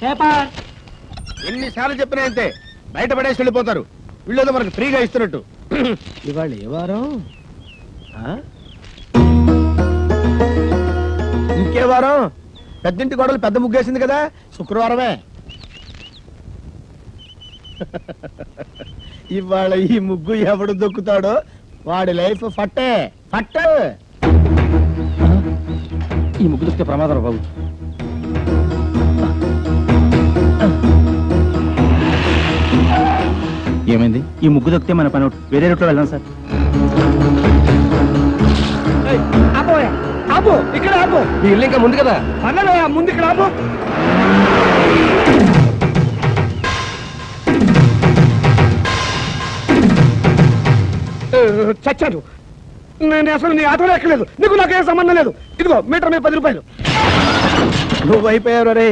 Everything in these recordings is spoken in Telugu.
పేపర్ ఎన్నిసార్లు చెప్పినా అంతే, బయట పడేసి వెళ్ళిపోతారు. వీళ్ళేదో మనకు ఫ్రీగా ఇస్తున్నట్టు. ఇవాళ ఏ వారం? ఇంకే వారం? పెద్దింటి గొడవలు పెద్ద ముగ్గేసింది కదా, శుక్రవారమే. ఇవాళ ఈ ముగ్గు ఎవడు దొక్కుతాడో వాడి లైఫ్ ఫట్టే ఫట్టే. ఈ ముగ్గు దొక్కితే ప్రమాదం బాబు. ఏమైంది? ఈ ముగ్గు దొక్కితే మన పని వేరే రూట్లో వెళ్దాం సార్. ఆపు, ఇక్కడ ఆపు. ఈ ఇల్లు ఇంకా ముందు కదా. అన్నలే ముందు ఇక్కడ ఆపు. చచ్చాను నేను. అసలు నీ ఆటోలో ఎక్కలేదు. నీకు నాకేం సంబంధం లేదు. ఇదిగో మీటర్ మీద 10 రూపాయలు. నువ్వు అయిపోయావు రే.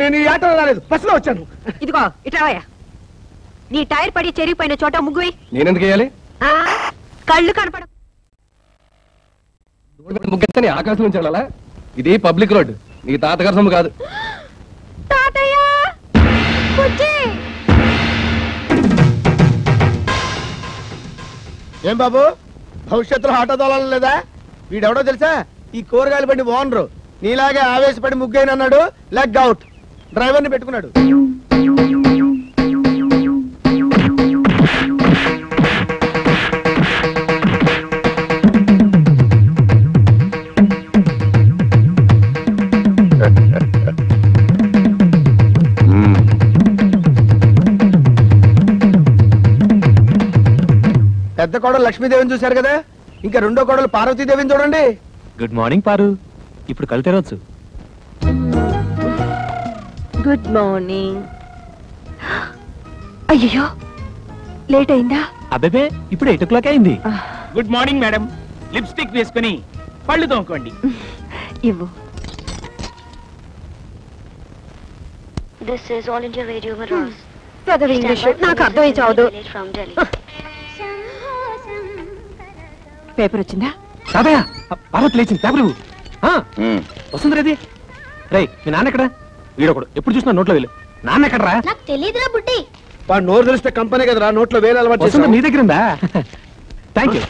నేను ఈ ఆటోలో రాలేదు, బస్సులో వచ్చాను. ఇదిగో ఇట్రావయ్యా. నీ టైర్ పడి చెరిగిపోయిన చోట ముగ్గువి. నేనెందుకు వేయాలి? కళ్ళు కనపడ ముగ్గెత్తని ఆకాశం నుంచి వెళ్ళాలా? ఇది పబ్లిక్ రోడ్, నీ తాతగారి సొమ్ము కాదు. ఏం బాబు, భవిష్యత్తులో ఆటో తోలాలి లేదా? వీడెవడో తెలుసా? ఈ కూరగాయలు బండి ఓనరు. నీలాగే ఆవేశపడి ముగ్గైనన్నాడు, లెగ్ అవుట్. డ్రైవర్ని పెట్టుకున్నాడు. పెద్ద కోడలు లక్ష్మీదేవిని చూశారు కదా, ఇంకా రెండో కోడలు పార్వతీదేవిని చూడండి. గుడ్ మార్నింగ్ పారు. ఇప్పుడు కళ్ళు తెరవచ్చు. Good morning. అయ్యో లేట్ అయిందా? అబ్బే ఇప్పుడు 8 o'clock అయింది. Good morning madam. లిప్స్టిక్ వేసుకుని పళ్ళు తోముకోండి. ఇవ్వు. This is All India Radio Madras. పెద్ద ఇంగ్లీష్ నాకు అర్థమై చావదు. పేపర్ వచ్చిందా? తాతయ్య, పార్వతి లేచింది. పేపర్ వస్తుంది రేది. రే, మీ నాన్న ఎక్కడ? వీడొకడు ఎప్పుడు చూసినా నోట్లో వేలు. నాన్న ఎక్కడరా? నాకు తెలియదురా బుడ్డి. వాడు నోరు తెలిస్తే కంపెనీ కదరా, నోట్లో వేలు అలవాటు వస్తుంది. నీ దగ్గర ఉందా? Thank you.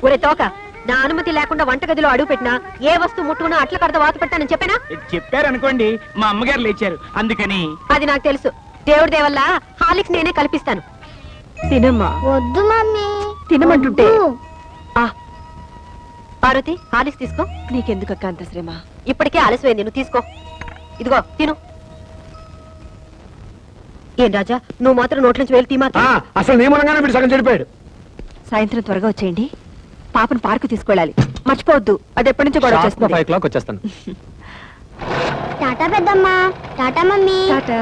ఒరే తోక, నా అనుమతి లేకుండా వంటగదిలో అడుగు పెట్టినా ఏ వస్తువు ముట్టుకున్నా అట్ల కడత వాత పెట్టానని చెప్పానా? చెప్పారనుకోండి, మా అమ్మగారు లేచారు అందుకని. అది నాకు తెలుసు. దేవుడి దేవల్ల హాలిక్స్ నేనే కల్పిస్తాను. తినమ్మా. వద్దు మమ్మీ. తినమంటుంటే. పార్వతి, హాలిక్స్ తీసుకో. నీకెందుకక్క అంత శ్రమ? ఇప్పటికే ఆలస్యమైంది, నువ్వు తీసుకో. ఇదిగో తిను. ఏం రాజా, నువ్వు మాత్రం నోట్లోంచి వేలు తీమా. అసలు నీ మూలంగానే వీడు సగం చెడిపోయాడు. సాయంత్రం త్వరగా వచ్చేయండి. పాపను పార్కు తీసుకెళ్ళాలి, మర్చిపోవద్దు. అది ఎప్పటి నుంచో గొడవ చేస్తుంది. 5 o'clock వచ్చేస్తాను. టాటా పెద్దమ్మా. Tata mummy. Tata.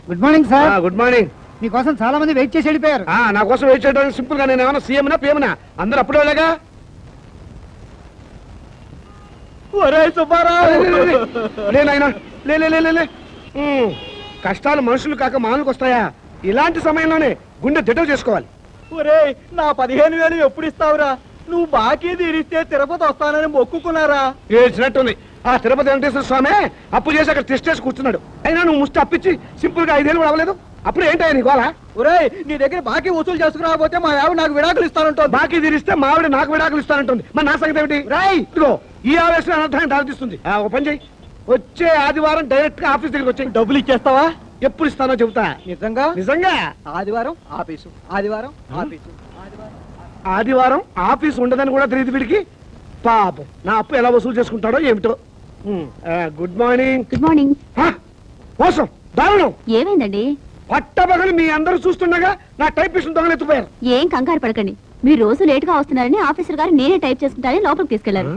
Good morning sir. Good morning. మీకోసం చాలా మంది వెయిట్ చేసి వెళ్ళిపోయారు. నా కోసం వెయిట్ చేయడానికి సింపుల్ గా నేను ఏమన్నా సీఎంనా పిఎంనా? అందరూ అప్పుడే వెళ్ళగా. కష్టాలు మనుషులు కాక మానులకు వస్తాయా? ఇలాంటి సమయంలోనే గుండె దిటవు చేసుకోవాలి. ఒరే, నా 15,000 ఎప్పుడు ఇస్తావురా? నువ్వు బాకీ తీరిస్తే తిరుపతి వస్తానని మొక్కుకున్నారా? ఏడ్చినట్టుంది. ఆ తిరుపతి వెంకటేశ్వర స్వామి అప్పు చేసి అక్కడ టెస్ట్ కూర్చున్నాడు. అయినా నువ్వు ముష్టి అప్పించి సింపుల్ గా 5 ఏళ్ళు కూడా అవ్వలేదు. అప్పుడు ఏంటయ్యా నీ గోళ? ఒరే, నీ దగ్గర బాకీ వసూలు చేసుకురాకపోతే మా ఆవిడ నాకు విడాకులు ఇస్తానంటుంది. బాకీ తీరిస్తే మా ఆవిడ నాకు విడాకులు ఇస్తానంటుంది. మరి నా సంగతి ఏమిటి? ఇదిగో ఈ ఆవేశం అనర్థాన్ని దారితీస్తుంది. ఒక పని చెయ్యి, వచ్చే ఆదివారం డైరెక్ట్ గా ఆఫీస్ దగ్గరికి వచ్చి డబ్బులు ఇచ్చేస్తావా? ఎప్పుడు ఇస్తానో చెబుతా. నిజంగా? నిజంగా. ఆదివారం ఆఫీసు, ఆదివారం ఆఫీసు. ఆదివారం ఆఫీస్ ఉండదని కూడా తెలియదు వీడికి. పాపం, నా అప్పు ఎలా వసూలు చేసుకుంటాడో ఏమిటో. Good morning. Good morning. మోసం, దారుణం. ఏమైందండి? పట్టబగలు మీ అందరూ చూస్తుండగా నా టైపిస్ట్ దొంగలెత్తిపోయారు. ఏం కంగారు పడకండి. మీరు రోజు లేట్ గా వస్తున్నారని ఆఫీసర్ గారు నేనే టైప్ చేసుకుంటారని లోపలికి తీసుకెళ్లారు.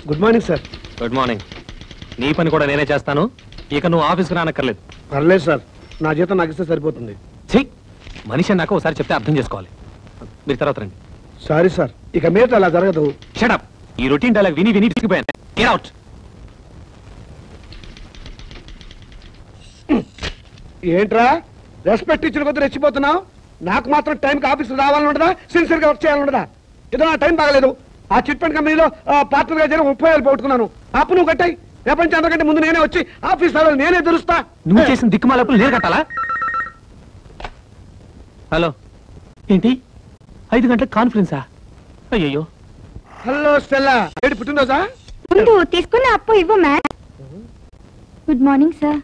Good morning sir. Good morning. నీ పని కూడా నేనే చేస్తాను. ఇక నువ్వు ఆఫీస్కి రానక్కర్లేదు. పర్లేదు సార్, నా జీతం నాకు ఇస్తే సరిపోతుంది. మనిషి నాకు ఒకసారి చెప్తే అర్థం చేసుకోవాలి. మీరు తర్వాత రండి. సారీ సార్, ఇక మీద అలా జరగదు. షటప్. ఈ రొటీన్ డైలాగ్ విని విని పిసికిపోయాను. Get out. ఏంట్రా రెస్పెక్ట్ ఇచ్చిన కొద్ది రెచ్చిపోతున్నావు? నాకు మాత్రం టైంకి ఆఫీస్ రావాలని ఉండదా? సిన్సియర్ గా వర్క్ చేయాలని ఉండదా? ఏదో నా టైం బాగలేదు, ఆ చిట్ ఫండ్ కంపెనీలో పార్ట్నర్ గా చేరి 30,000 పోగొట్టుకున్నాను. అప్పు నువ్వు కట్టాయి. రేపటి నుంచి అంతకంటే ముందు నేనే వచ్చి ఆఫీస్ నేనే తెరుస్తా. నువ్వు చేసిన దిక్కుమాలప్పుడు నేను కట్టాలా? హలో, ఏంటి 5 గంటలకు కాన్ఫరెన్సా? అయ్యో. హలో స్టెల్లా, ఏంటి పుట్టినరోజా? ముందు తీసుకున్న అప్పు ఇవ్వు ma'am. Good morning sir,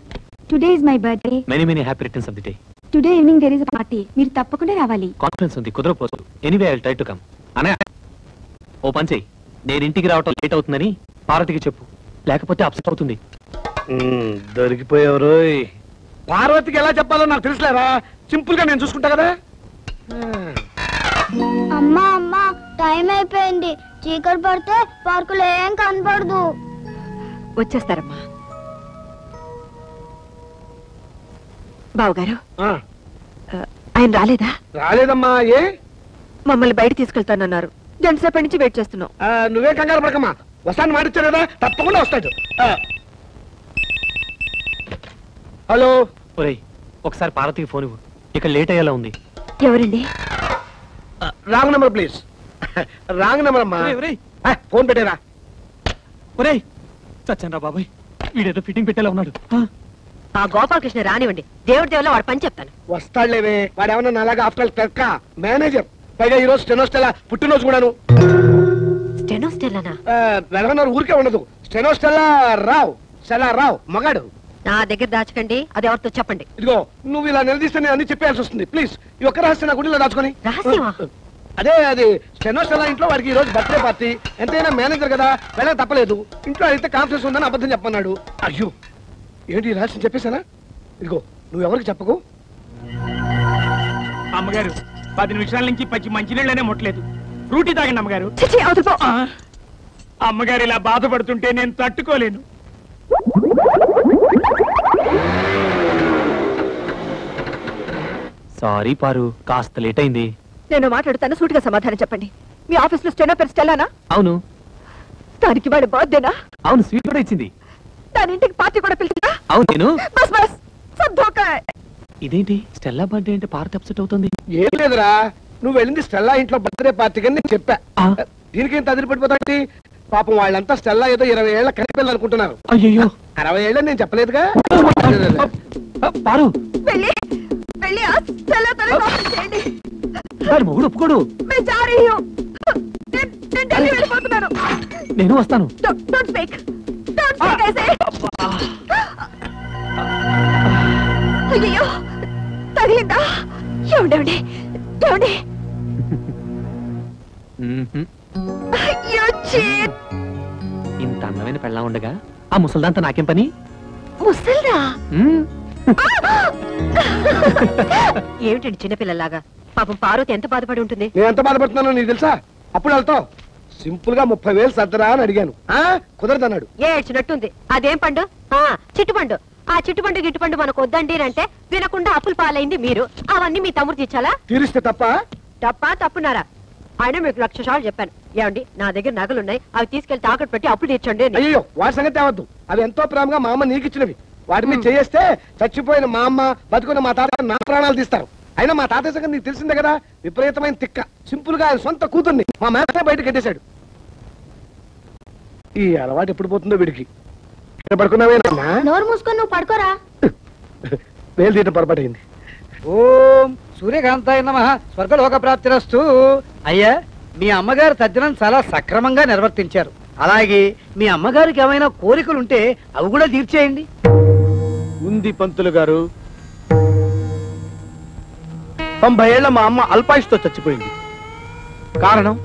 today is my birthday. Many happy returns of the day. Today evening there is a party, మీరు తప్పకుండా రావాలి. కాన్ఫరెన్స్ ఉంది, కుదరపోదు. Anyway I will try to come. అనే ఓ పని చెయ్యి, నేను ఇంటికి రావటం లేట్ అవుతుందని పార్వతికి చెప్పు, లేకపోతే అప్సెట్ అవుతుంది. దొరికిపోయారు. పార్వతికి ఎలా చెప్పాలో నాకు తెలుసులేరా, సింపుల్ గా నేను చూసుకుంటా కదా. అమ్మా అమ్మా, టైం అయిపోయింది. చీకటి పడితే పార్కులో ఏం కనపడదు. వచ్చేస్తారమ్మా. బావగారు, ఆయన రాలేదా? రాలేదమ్మా. ఏ? మమ్మల్ని బయట తీసుకెళ్తానన్నారు. గంట సేపటి నుంచి వెయిట్ చేస్తున్నాం. నువ్వే కంగారు పడకమ్మా, వస్తాను మాటిచ్చారు కదా, తప్పకుండా వస్తాడు. హలో. ఒరేయ్, ఒకసారి పార్వతికి ఫోన్ ఇవ్వు, ఇక లేట్ అయ్యేలా ఉంది. ఎవరండి? Wrong number please. Wrong number అమ్మా. ఫోన్ పెట్టేరా. ఒరేయ్ చచ్చాను రా బాబాయ్, వీడేదో ఫిట్టింగ్ పెట్టేలా ఉన్నాడు. ఆ గోపాలకృష్ణ రానివ్వండి, దేవుడి దేవులో వాడు పని చెప్తాను. వస్తాడులేవే, వాడు ఏమన్నా నాలాగా ఆఫ్టర్ క్లర్క్ మేనేజర్. పైగా ఈ రోజు స్టెనోస్టెల్లా పుట్టినరోజు కూడాను. స్టెనోస్టెల్లానా? వెలగన్నారు ఊరికే ఉండదు. స్టెనోస్టెల్లా రావు, స్టెల్లా రావు మగాడు. నా దగ్గర దాచకండి, అది ఎవరితో చెప్పండి. ఇదిగో నువ్వు ఇలా నిలదీస్తే నేను అన్ని చెప్పేయాల్సి వస్తుంది. ప్లీజ్ ఈ ఒక్క రహస్యం నా గుడిలో దాచుకొని. రహస్యమా? అదే అది స్టెనోస్టెల్లా ఇంట్లో వాడికి ఈ రోజు బర్త్డే పార్టీ. ఎంతైనా మేనేజర్ కదా, వెళ్ళక తప్పలేదు. ఇంట్లో అయితే కాన్ఫరెన్స్ ఉందని అబద్ధం చెప్పన్నాడు. అయ్యో ఏంటి రహస్యం చెప్పేశానా? ఇదిగో నువ్వు ఎవరికి చెప్పకు. అమ్మగారు 10 నిమిషాల నుంచి పచ్చి మంచినీళ్ళనే ముట్టలేదు. ఫ్రూటీ తాగండి అమ్మగారు. అమ్మగారు ఇలా బాధపడుతుంటే నేను తట్టుకోలేను. సారీ పారు, కాస్త లేట్ అయింది. నేను మాట్లాడుతాను, సూటిగా సమాధానం చెప్పండి. మీ ఆఫీస్ లో స్టెనో పేరు స్టెల్లానా? అవును. దానికి వాడి బర్త్డేనా? అవును, స్వీట్ కూడా ఇచ్చింది. దాని ఇంటికి పార్టీ కూడా పిలిచిందా? అవును. నేను బస్ బస్ సబ్ ధోకా. ఇదేంటి స్టెల్లా బర్త్డే అంటే పార్టీ అప్సెట్ అవుతుంది? ఏం లేదురా, నువ్వు వెళ్ళింది స్టెల్లా ఇంట్లో బర్త్డే పార్టీకి అని నేను చెప్పా. దీనికేం తదిరిపడిపోతాంటి? పాపం వాళ్ళంతా స్టెల్లా ఏదో 20 ఏళ్ల కనిపిల్లు అనుకుంటున్నారు. అయ్యో 60 ఏళ్ళని నేను చెప్పలేదుగా. పారు, వెళ్ళి వెళ్ళి ఆ స్టెల్లాతో కాన్ఫరెన్స్ చేయండి. వాడి మొగుడు ఒప్పుకోడు. मैं जा रही हूं. నేను ఢిల్లీ వెళ్ళిపోతున్నాను. నేను వస్తాను. డోంట్ స్పీక్ ऐसे. అయ్యో తగిలిందా? ఏమండి ఏమండి? అయ్యో చీట్. ఇంత అందమైన పెళ్ళా ఉండగా ఆ ముసల్దాంతా నాకేం పని? ముసల్దా? ఏమిటండి చిన్నపిల్లలాగా? పాపం పార్వతి ఎంత బాధపడి ఉంటుంది. నేను ఎంత బాధపడుతున్నానో నీకు తెలుసా? అప్పుడు వెళ్తావు సింపుల్ గా 30,000 సర్దరా అని అడిగాను. కుదరదన్నాడు. ఏడ్చినట్టుంది. అదేం పండు? చిట్టుపండు. ఆ చిట్టుపండు గిట్టుపండు మనకు వద్దండి అంటే వినకుండా అప్పులు పాలైంది మీరు. అవన్నీ మీ తమ్ముడు తీర్చాలా? తీరిస్తే తప్ప? తప్పున్నారా? ఆయన మీకు 1,00,000 సార్లు చెప్పాను. ఏమండి, నా దగ్గర నగలున్నాయి, అవి తీసుకెళ్లి తాకట్టు పెట్టి అప్పులు తీర్చండి. అయ్యో వాటి సంగతి తేవద్దు. అవి ఎంతో ప్రేమగా మా అమ్మ నీకు ఇచ్చినవి. వాటి మీద చేస్తే చచ్చిపోయిన మా అమ్మ బతుకున్న మా తాత నా ప్రాణాలు తీస్తారు. అయినా మా తాతయ్య సంగతి నీకు తెలిసిందే కదా, విపరీతమైన తిక్క. సింపుల్ గా ఆయన సొంత కూతుర్ని మా మేత బయట కట్టేశాడు. ఈ అలవాటు ఎప్పుడు పోతుందో వీడికి. పడుకున్నావేనా? నోరు మూసుకొని నువ్వు పడుకోరా. వేలు తీయటం పొరపాటైంది. ఓం సూర్యకాంతాయ నమః, స్వర్గలోక ప్రాప్తిరస్తు. అయ్యా, మీ అమ్మగారు తద్దినం చాలా సక్రమంగా నిర్వర్తించారు. అలాగే మీ అమ్మగారికి ఏమైనా కోరికలుంటే అవి కూడా తీర్చేయండి. ఉంది పంతులు గారు. 90 ఏళ్ల మా అమ్మ అల్పాయుష్తో చచ్చిపోయింది. కారణం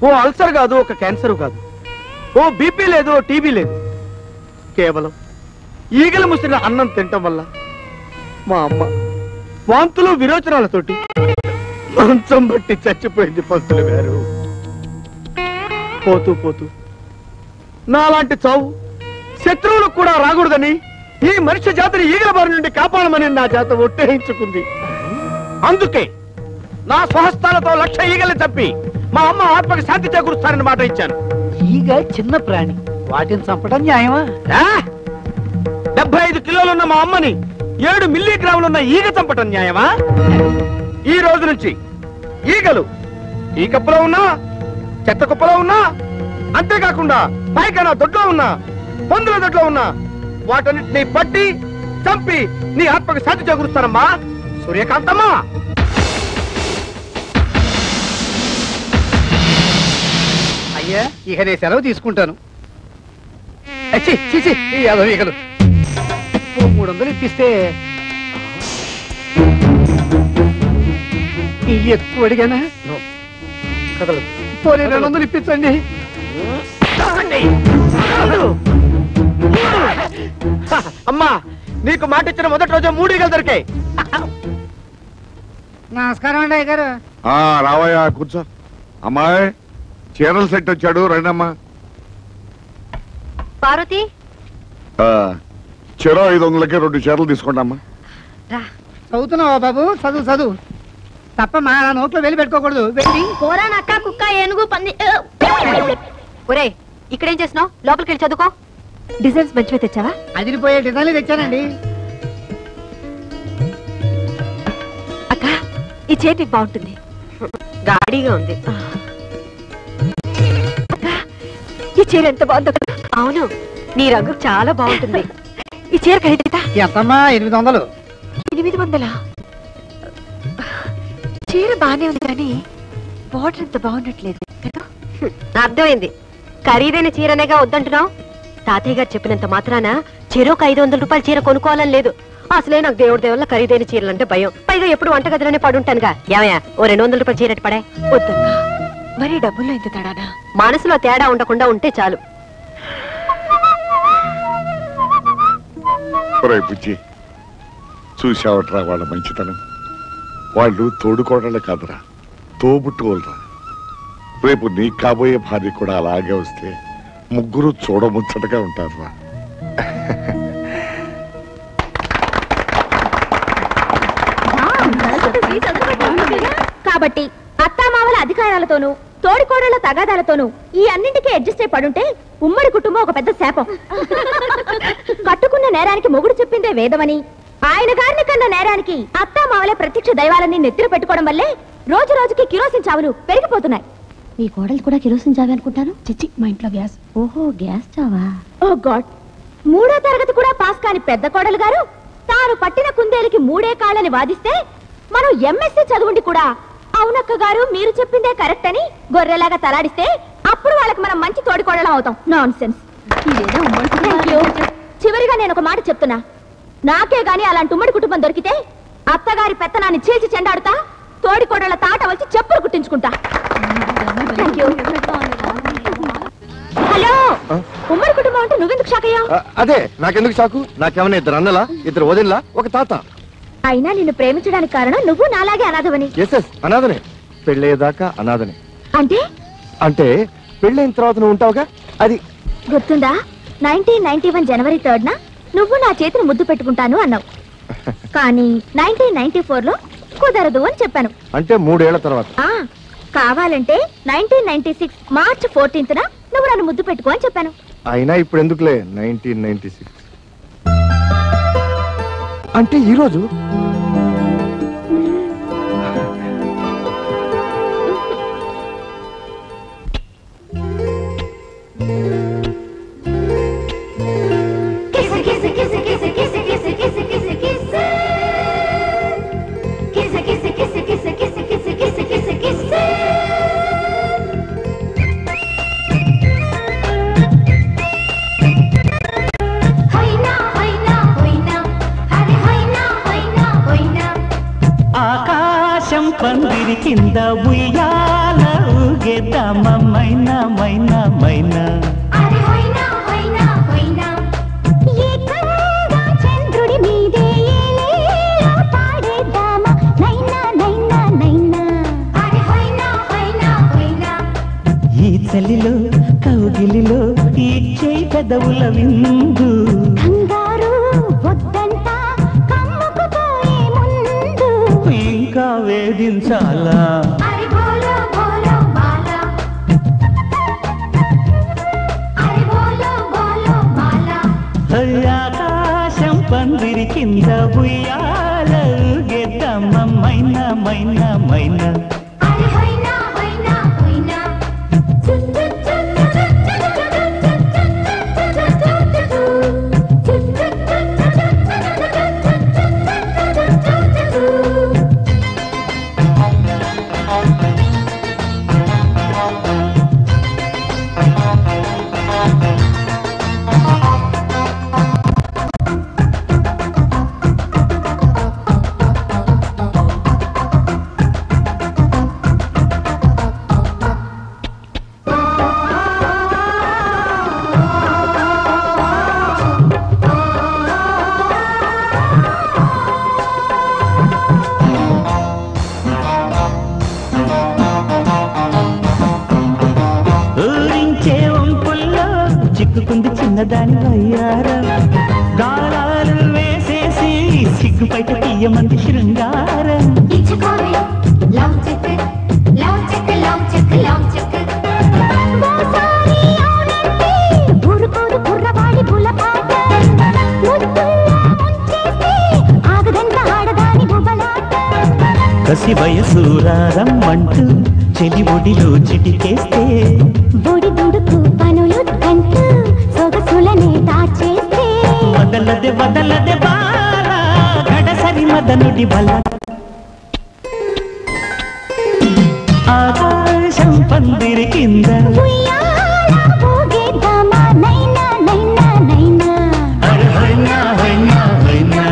ఓ అల్సర్ కాదు, ఒక క్యాన్సర్ కాదు, ఓ బీపీ లేదు, ఓ టీబీ లేదు. కేవలం ఈగలు ముసిన అన్నం తినటం వల్ల మా అమ్మ వాంతులు విరోచనాలతోటి మంచం బట్టి చచ్చిపోయింది పంతులు గారు. పోతూ పోతూ నాలాంటి చావు శత్రువులకు కూడా రాకూడదని ఈ మనిషి జాతిని ఈగల బారి నుండి కాపాడమని నా చేత ఒట్టేయించుకుంది. అందుకే నా స్వహస్తాలతో 1,00,000 ఈగలు చంపి మా అమ్మ ఆత్మకి శాంతి చేకూరుస్తానని మాట ఇచ్చాను. ఈగ చిన్న ప్రాణి, వాటిని చంపడం న్యాయమా? 75 కిలోలున్న మా అమ్మని 7 మిల్లీగ్రాములున్న ఈగ చంపటం న్యాయమా? ఈ రోజు నుంచి ఈగలు ఈ కప్పులో ఉన్నా చెత్త కుప్పలో ఉన్నా, అంతేకాకుండా పైకైనా దొడ్లో ఉన్నా, పందుల దొడ్లో ఉన్నా వాటన్నిటిని పట్టి చంపి నీ ఆత్మకు శాంతి చేకూరుస్తానమ్మా సూర్యకాంతమ్మా. అయ్యా ఇక నేను సెలవు తీసుకుంటాను. ఛీ, ఛీ, ఛీ, ఈ యాదవీగలు. ఓ 300 ఇప్పిస్తే ఎక్కువ అడిగానా? కదలదు. పోనీ 200 ఇప్పించండి. అమ్మా నీకు మాట ఇచ్చిన మొదటి రోజు 3 ఈగలు దొరికాయి. నమస్కారం అండి అయ్య గారు. రావయ్యా కూర్చో. అమ్మాయి చీరల సెట్ వచ్చాడు, రండమ్మా. పార్వతి చెరో 500కి 2 చీరలు తీసుకోండి అమ్మా. చదువుతున్నావా బాబు? చదువు చదువు తప్ప మా నోట్లో వెళ్ళి పెట్టుకోకూడదు. వెళ్ళి కూర నక్క కుక్క ఏనుగు పంది. ఒరే ఇక్కడేం చేసినావు? లోపలికి వెళ్ళి చదువుకో. డిజైన్స్ మంచిగా తెచ్చావా? అదిరిపోయే డిజైన్లు తెచ్చానండి. అక్క ఈ చీర నీకు బాగుంటుంది. గాడిగా ఉంది. అక్క ఈ చీర ఎంత బాగుంది. అవును నీ రంగు చాలా బాగుంటుంది. ఈ చీర ఖరీదా ఎంతమ్మా? 800. 800? చీర బానే ఉంది కానీ బార్డర్ ఎంత బాగున్నట్లేదు. అర్థమైంది. ఖరీదైన చీరనేగా వద్దంటున్నావు. తాతయ్య గారు చెప్పినంత మాత్రాన చెరోకు 500 రూపాయల చీర కొనుక్కోవాలని లేదు. అసలే నాకు దేవుడి దేవుళ్ళ ఖరీదైన చీరలంటే భయం. పైగా ఎప్పుడు వంటగదిలోనే పడుంటానుగా. ఏమయ్యా ఓ 200 రూపాయల చీర పడే. వద్దమ్మా మరి డబ్బుల్లో ఇంత తేడానా? మనసులో తేడా ఉండకుండా ఉంటే చాలు. బుజ్జి చూసావట్రా వాళ్ళ మంచితనం. వాళ్ళు తోడుకోవడాలే కాదురా, తోబుట్టుకోలరా. రేపు నీకు కాబోయే భార్య కూడా అలాగే వస్తే ముగ్గురు చూడముచ్చటగా ఉంటారురా. కాబట్టి అత్తామావల అధికారాలతోనూ తోడికోడళ్ల తగాదాలతోనూ ఈ అన్నింటికీ అడ్జస్ట్ అయి పడుంటే ఉమ్మడి కుటుంబం ఒక పెద్ద శాపం. కట్టుకున్న నేరానికి మొగుడు చెప్పిందే వేదమని, ఆయన గారిని కన్న నేరానికి అత్తామావలే ప్రత్యక్ష దైవాలని నెత్తిన పెట్టుకోవడం వల్లే రోజు రోజుకి కిరోసిన్ చావులు పెరిగిపోతున్నాయి. మీ కోడలు కూడా కిరోసిన్ చావే అనుకుంటాను. చిచ్చి మా ఇంట్లో గ్యాస్. ఓహో గ్యాస్ చావా. ఓ గాడ్. 3వ తరగతి కూడా పాస్ కాని పెద్ద కోడలు గారు తాను పట్టిన కుందేలికి 3 కాళ్ళని వాదిస్తే మనం ఎంఎస్సీ చదువుండి కూడా అవునక్క గారు మీరు చెప్పిందే కరెక్ట్ అని గొర్రెలాగా తలాడిస్తే అప్పుడు వాళ్ళకి మనం మంచి తోడికోడలం అవుతాం. Non sense. చివరిగా నేను ఒక మాట చెప్తున్నా. నాకే గాని అలాంటి ఉమ్మడి కుటుంబం దొరికితే అత్తగారి పెత్తనాన్ని చీల్చి చెండాడుతా, తోడికోడళ్ల తాట వచ్చి చెప్పులు కుట్టించుకుంటా. హలో ఉమ్మడి కుటుంబం అంటే నువ్వెందుకు షాక్ అయ్యావు? అదే నాకెందుకు షాకు? నాకేమన్నా 2 అన్నలా, 2 వదినలా, ఒక తాత. అయినా నిన్ను ప్రేమించడానికి కారణం నువ్వు నాలాగే అనాథవని. ఎస్ అనాథనే. పెళ్ళయ్యేదాకా అనాథనే. అంటే అంటే పెళ్ళైన తర్వాత నువ్వు ఉంటావుగా, అది గుర్తుందా? 1991 జనవరి 3rd నువ్వు నా చేతిని ముద్దు పెట్టుకుంటాను అన్నావు. కానీ 1994లో కుదరదు అని చెప్పాను. అంటే 3 ఏళ్ల తర్వాత. కావాలంటే 1996 మార్చ్ 14th నువ్వు నన్ను ముద్దు పెట్టుకో అని చెప్పాను. అయినా ఇప్పుడు ఎందుకులే 1996 అంటే ఈ రోజు. ఆకాశం పందిరి కింద ఉయ్యాల ఊగేద్దామ మైనా మైనా మైనా. చంద్రుడి మీదే పాడేద్దామా నైనా నైనా నైనా. ఈ చలిలో కౌగిలిలో ఈ చేయి పెదవుల విందు. కంగారు వద్దంట కమ్ముకుపోయే ముందు. ఇంకా వేధించాలా? ఆకాశం పందిరి కింద ఉయ్యాల ఊగేద్దామ మైనా మైనా మైనా. పిల్లదాని వయ్యారం గాలాలు వేసేసి సిగ్గుపైట తీయమంది శృంగారం కసి వయసూరారమ్మంటూ చెలి ఒడిలో చిటికేస్తే బొడి దుడుకు పనులు కంటూ సొగసులనే దాచేస్తే వదలదే వదలదే బాల గడసరి మదనుడి బల ఆకాశం పందిరి కింద ఉయ్యాల ఊగేద్దామా నైనా నైనా నైనా హైనా హైనా హైనా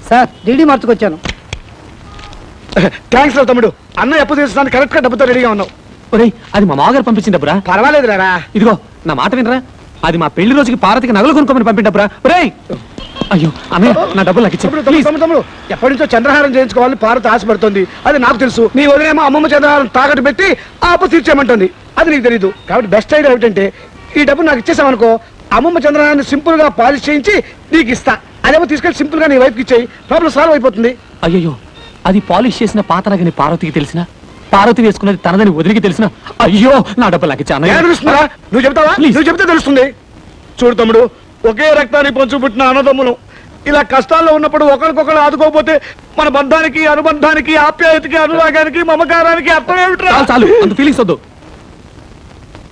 సార్ డీడీ మార్చుకొచ్చాను. థ్యాంక్స్ రా తమ్ముడు. అన్న ఎప్పుడు తీసుకున్నాను కరెక్ట్ గా డబ్బుతో రెడీగా ఉన్నావు. ఒరేయ్ అది మా మామగారు పంపించిన డబ్బురా. పర్వాలేదు రా. ఇదిగో నా మాట వినరా, అది మా పెళ్లి రోజుకి పార్వతికి నగలు కొనుక్కోమని పంపిన డబ్బురా. ఒరేయ్ అయ్యో అన్నయ్య నా డబ్బులు నాకు ఇచ్చి తమ్ముడు ఎప్పటి నుంచో చంద్రహారం చేయించుకోవాలని పార్వతి ఆశపడుతుంది. అది నాకు తెలుసు. నీ వదిలేమో అమ్మమ్మ చంద్రహారం తాకట్టు పెట్టి ఆ అప్పు తీర్చేయమంటుంది. అది నీకు తెలీదు. కాబట్టి బెస్ట్ ఐడియా ఏమిటంటే ఈ డబ్బు నాకు ఇచ్చేసామనుకో, అమ్మమ్మ చంద్రహారాన్ని సింపుల్ గా పాలిష్ చేయించి నీకు ఇస్తా. అదేమో తీసుకెళ్ళి సింపుల్ గా నీ వైఫ్కి ఇచ్చేయి, ప్రాబ్లం సాల్వ్ అయిపోతుంది. అయ్యో అది పాలిష్ చేసిన పాత నగని పార్వతికి తెలిసిన, పార్వతి వేసుకున్నది తనదని వదిలికి తెలిసిన, అయ్యో నా డబ్బులు నాకు ఇచ్చా. తెలుస్తుందా? నువ్వు చెప్తావా? నువ్వు చెప్తే తెలుస్తుంది. చూడు తమ్ముడు, ఒకే రక్తానికి పంచు పుట్టిన అన్నదమ్ములు ఇలా కష్టాల్లో ఉన్నప్పుడు ఒకరికొకరు ఆదుకోకపోతే మన బంధానికి, అనుబంధానికి, ఆప్యాయతకి, అనురాగానికి, మమకారానికి అర్థం ఏమిట్రా? చాలు అంత ఫీలింగ్స్ వద్దు.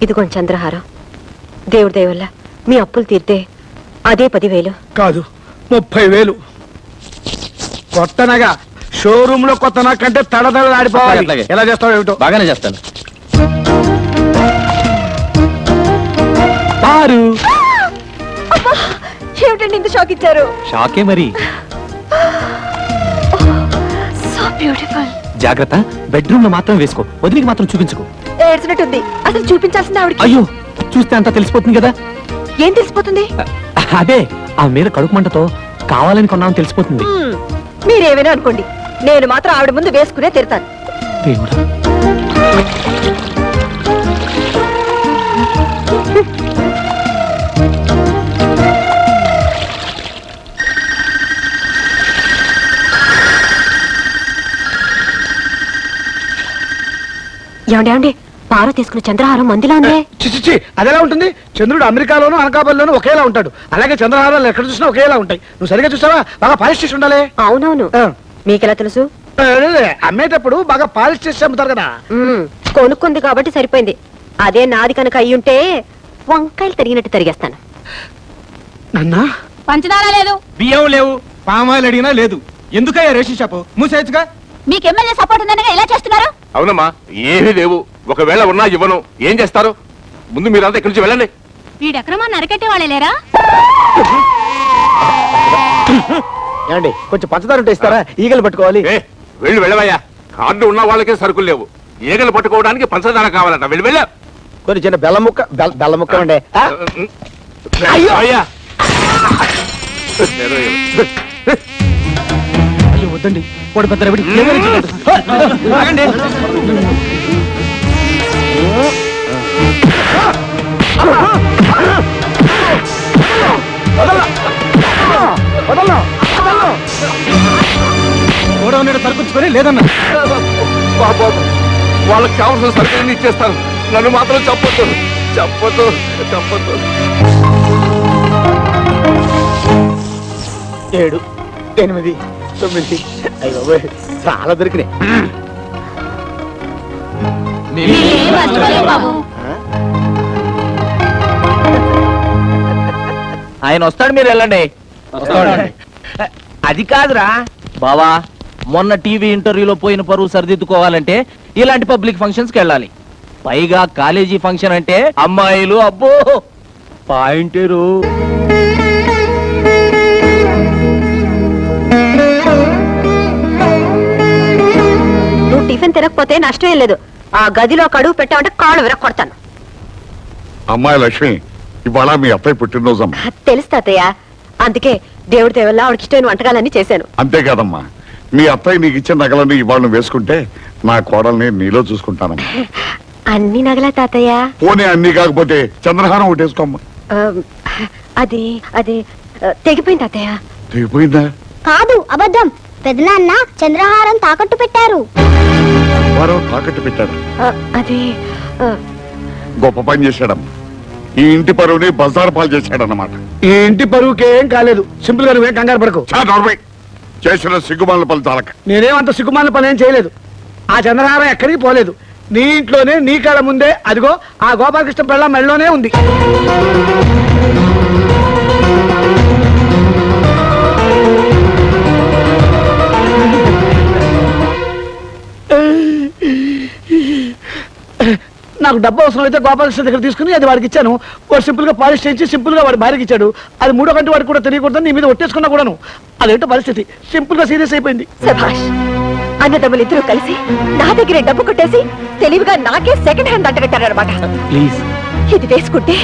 ఇదిగోండి చంద్రహారం. దేవుడి దయ వల్ల మీ అప్పులు తీర్తే అదే 10,000. కాదు 30,000. కొత్త నగ షోరూమ్ లో కొత్త నగ కంటే తడతడలాడిపోవాలి. అట్లాగే. ఎలా చేస్తావు ఏమిటో. బాగానే చేస్తాను. పారు ఏమిటండి ఇంత షాక్ ఇచ్చారు? షాకే మరి. So beautiful. జాగ్రత్త, బెడ్రూమ్ లో మాత్రం వేసుకో, వదిలికి మాత్రం చూపించుకో. ఏడ్చినట్టుంది. అసలు చూపించాల్సింది ఆవిడకి. అయ్యో చూస్తే అంతా తెలిసిపోతుంది కదా. ఏం తెలిసిపోతుంది? అదే ఆ మీద కడుపు మంటతో కావాలని కొన్నామని తెలిసిపోతుంది. మీరేమైనా అనుకోండి, నేను మాత్రం ఆవిడ ముందు వేసుకునే తిడతాను. దేవుడా ఏమండి పార్వతి తీసుకున్న చంద్రహారం మందిలా ఉందే. చిచి అదెలా ఉంటుంది? చంద్రుడు అమెరికాలోను అనకాపల్లిలోను ఒకేలా ఉంటాడు. అలాగే చంద్రహారాలు ఎక్కడ చూసినా ఒకేలా ఉంటాయి. నువ్వు సరిగా చూసావా? బాగా పాలిష్ చేసి ఉండాలి. అవునవును. మీకెలా తెలుసు? అమ్మేటప్పుడు బాగా పాలిష్ చేసి అమ్ముతారు కదా. కొనుక్కుంది కాబట్టి సరిపోయింది. అదే నాది కనుక అయ్యుంటే వంకాయలు తరిగినట్టు తరిగేస్తాను. నన్నా పంచదార లేదు, బియ్యం లేవు, పామాయిల్ అడిగినా లేదు. ఎందుకయ్యా రేషన్ షాపు మూసేయచ్చుగా? మీకు ఎమ్మెల్యే సపోర్ట్ ఉందనగా ఎలా చేస్తున్నారు? అవునమ్మా, ఏమీ లేవు. ఒకవేళ ఉన్నా ఇవ్వను. ఏం చేస్తారు? ముందు మీరంతా ఇక్కడి నుంచి వెళ్ళండి. వీడెక్రమాన్ని అరకెట్టే వాళ్ళే లేరా? ఏమండి కొంచెం పంచదార ఉంటే ఇస్తారా? ఈగలు పట్టుకోవాలి. వెళ్ళి వెళ్ళవయ్యా. కార్డు ఉన్న వాళ్ళకే సరుకులు లేవు. ఈగలు పట్టుకోవడానికి పంచదార కావాలట. వెళ్ళి వెళ్ళా. కొన్ని చిన్న బెల్లం ముక్క బెల్లం ముక్క ఉండే. అయ్యా అయ్యో వద్దండి, వాడు పెద్ద రవిడి. ఆగండి. గోడౌన్ సరుకుంచుకొని లేదన్నా. వాళ్ళకి కావాల్సిన సరుకులన్నీ ఇచ్చేస్తాను. నన్ను మాత్రం చెప్పొద్దు, చెప్పొద్దు, చెప్పొద్దు. 7, 8, 9 అయ్యో చాలా దొరికినాయి. ఆయన వస్తాడు, మీరు వెళ్ళండి. అది కాదురా బావా, మొన్న టీవీ ఇంటర్వ్యూలో పోయిన పరువు సరిదిద్దుకోవాలంటే ఇలాంటి పబ్లిక్ ఫంక్షన్స్కి వెళ్ళాలి. పైగా కాలేజీ ఫంక్షన్ అంటే అమ్మాయిలు, అబ్బో పాయింటేరు. నువ్వు టిఫిన్ తినకపోతే నష్టం లేదు. ఆ గదిలో కడుగు పెట్టామంటే కాళ్ళు విరక్కొడతాను. అమ్మాయి లక్ష్మి, ఇవాళ మీ అత్తయ్య పుట్టినరోజమ్మా. తెలుసు తాతయ్య, అందుకే దేవుడి దేవల్ల ఆవిడకి ఇష్టమైన వంటకాలన్నీ చేశాను. అంతేకాదమ్మా, మీ అత్తయ్య నీకు ఇచ్చిన నగలన్నీ ఇవాళ నువ్వు వేసుకుంటే నా కోడల్ని నీలో చూసుకుంటానమ్మా. అన్ని నగలా తాతయ్య? పోనీ అన్ని కాకపోతే చంద్రహారం ఒకటి వేసుకోమ్మా. అది అది తెగిపోయింది తాతయ్య. తెగిపోయిందా? కాదు, అబద్ధం. పెదనాన్న చంద్రహారం తాకట్టు పెట్టారు. వారు తాకట్టు పెట్టారు. అది గొప్ప పని చేశాడమ్మా. ఈ ఇంటి పరువుని బజారు పాలు చేశాడన్నమాట. ఈ ఇంటి పరువుకి ఏం కాలేదు. సింపుల్ గా నువ్వేం కంగారు పడకు. చేసిన సిగ్గుమాల పని చాలక. నేనేమంత సిగ్గుమాల పని ఏం చేయలేదు. ఆ చంద్రహారం ఎక్కడికి పోలేదు. నీ ఇంట్లోనే, నీ కళ్ళ ముందే, అదిగో ఆ గోపాలకృష్ణ పిల్ల మెళ్ళలోనే ఉంది. నాకు డబ్బు అవసరం అయితే గోపాలకృష్ణ దగ్గర తీసుకుని అది వాడికి ఇచ్చాను. వాడు సింపుల్ గా పాలిష్ చేయించి సింపుల్ గా వాడి భార్యకి ఇచ్చాడు. అది మూడో గంట వాడికి కూడా తెలియకూడదని నీ మీద ఒట్టేసుకున్నా కూడాను. అదేంటో పరిస్థితి. సింపుల్ గా సీరియస్ అయిపోయింది. సభాష్, అన్నదమ్ములు ఇద్దరు కలిసి నా దగ్గరే డబ్బు కొట్టేసి తెలివిగా నాకే సెకండ్ హ్యాండ్ అంటగట్టారనమాట. ప్లీజ్, ఇది వేసుకుంటే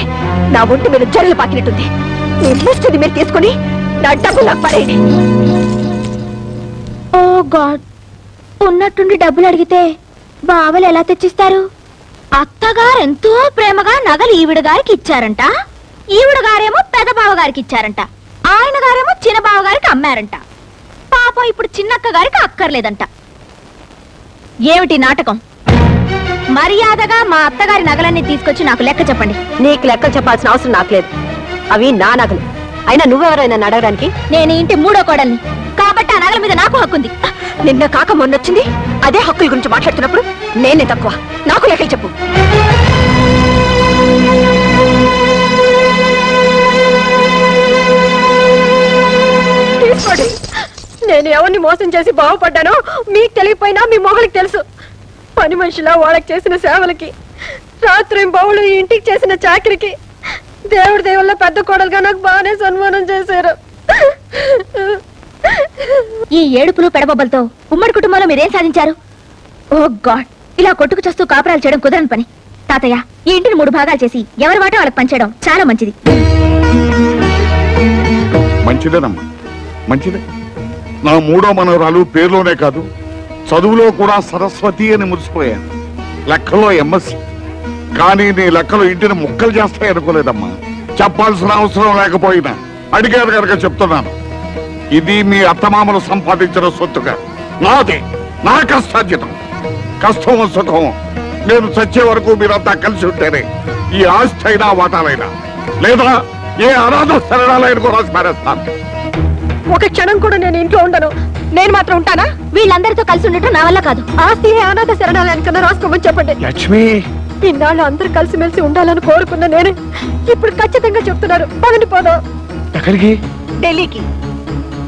నా ఒంటి మీద జరలు పాకినట్టుంది. నిర్లిస్తుంది మీరు తీసుకుని నా డబ్బు నాకు పడేయండి. ఓ గాడ్, ఉన్నట్టుండి డబ్బులు అడిగితే బావలు ఎలా తెచ్చిస్తారు? అత్తగారు ఎంతో ప్రేమగా నగలు ఈవిడ గారికి ఇచ్చారంట. ఈవిడ గారేమో పెద్ద బావ గారికి ఇచ్చారంట. ఆయన గారేమో చిన్న బావ గారికి అమ్మారంట. పాపం ఇప్పుడు చిన్నక్క గారికి అక్కర్లేదంట. ఏమిటి నాటకం? మర్యాదగా మా అత్తగారి నగలన్నీ తీసుకొచ్చి నాకు లెక్క చెప్పండి. నీకు లెక్కలు చెప్పాల్సిన అవసరం నాకు లేదు. అవి నా నగలు. అయినా నువ్వెవరైనా అడగడానికి? నేను ఇంటి మూడో కోడల్ని కాబట్టి ఆ నగల మీద నాకు హక్కుంది. నిన్న కాక మొన్నొచ్చింది. అదే హక్కుల గురించి మాట్లాడుతున్నప్పుడు నేనే తక్కువ. నాకు లెక్కలు చెప్పు. తీసుకోండి. నేను ఎవరిని మోసం చేసి బాగుపడ్డానో మీకు తెలియపోయినా మీ మొహలకి తెలుసు. పని మనిషిలా వాళ్ళకి చేసిన సేవలకి, రాత్రి బావులు ఈ ఇంటికి చేసిన చాకరికి దేవుడి దేవుళ్ళ పెద్ద కోడలుగా నాకు బాగానే సన్మానం చేశారు. ఈ ఏడుపులు పెడబొబ్బలతో ఉమ్మడి కుటుంబంలో మీరేం సాధించారు? ఓ గాడ్, ఇలా కొట్టుకు చేస్తూ కాపురాలు చేయడం కుదరని పని. తాతయ్య, ఈ ఇంటిని 3 భాగాలు చేసి ఎవరి వాటో వాళ్ళకి పంచేయడం చాలా మంచిది. మంచిదేనమ్మా, మంచిదే. నా 3వ మనవరాలు పేరులోనే కాదు, చదువులో కూడా సరస్వతి అని మురిసిపోయాను. లెక్కలో ఎంఎస్సి. కానీ నీ లెక్కలు ఇంటిని ముక్కలు చేస్తాయి అనుకోలేదమ్మా. చెప్పాల్సిన అవసరం లేకపోయినా అడిగారు కనుక చెప్తున్నాను. ఇది మీ అత్తమామలు సంపాదించిన సొత్తుగా నాదే, నా కష్టార్జితం. కష్టమో సుఖమో నేను చచ్చే వరకు మీరంతా కలిసి ఉంటేనే ఈ ఆస్తి అయినా వాటాలైనా, లేదా ఏ అనాథ శరణాలైన కూడా స్మరిస్తాను. ఒక క్షణం కూడా నేను ఇంట్లో ఉండను. నేను మాత్రం ఉంటానా? వీళ్ళందరితో కలిసి ఉండటం నా వల్ల కాదు. ఆస్తి అనాథ శరణాలయానికన్నా రాసుకోమని చెప్పండి. లక్ష్మి, ఇన్నాళ్ళు అందరూ కలిసిమెలిసి ఉండాలని కోరుకున్న నేను ఇప్పుడు ఖచ్చితంగా చెప్తున్నారు. పదని పోదాం. ఎక్కడికి? ఢిల్లీకి.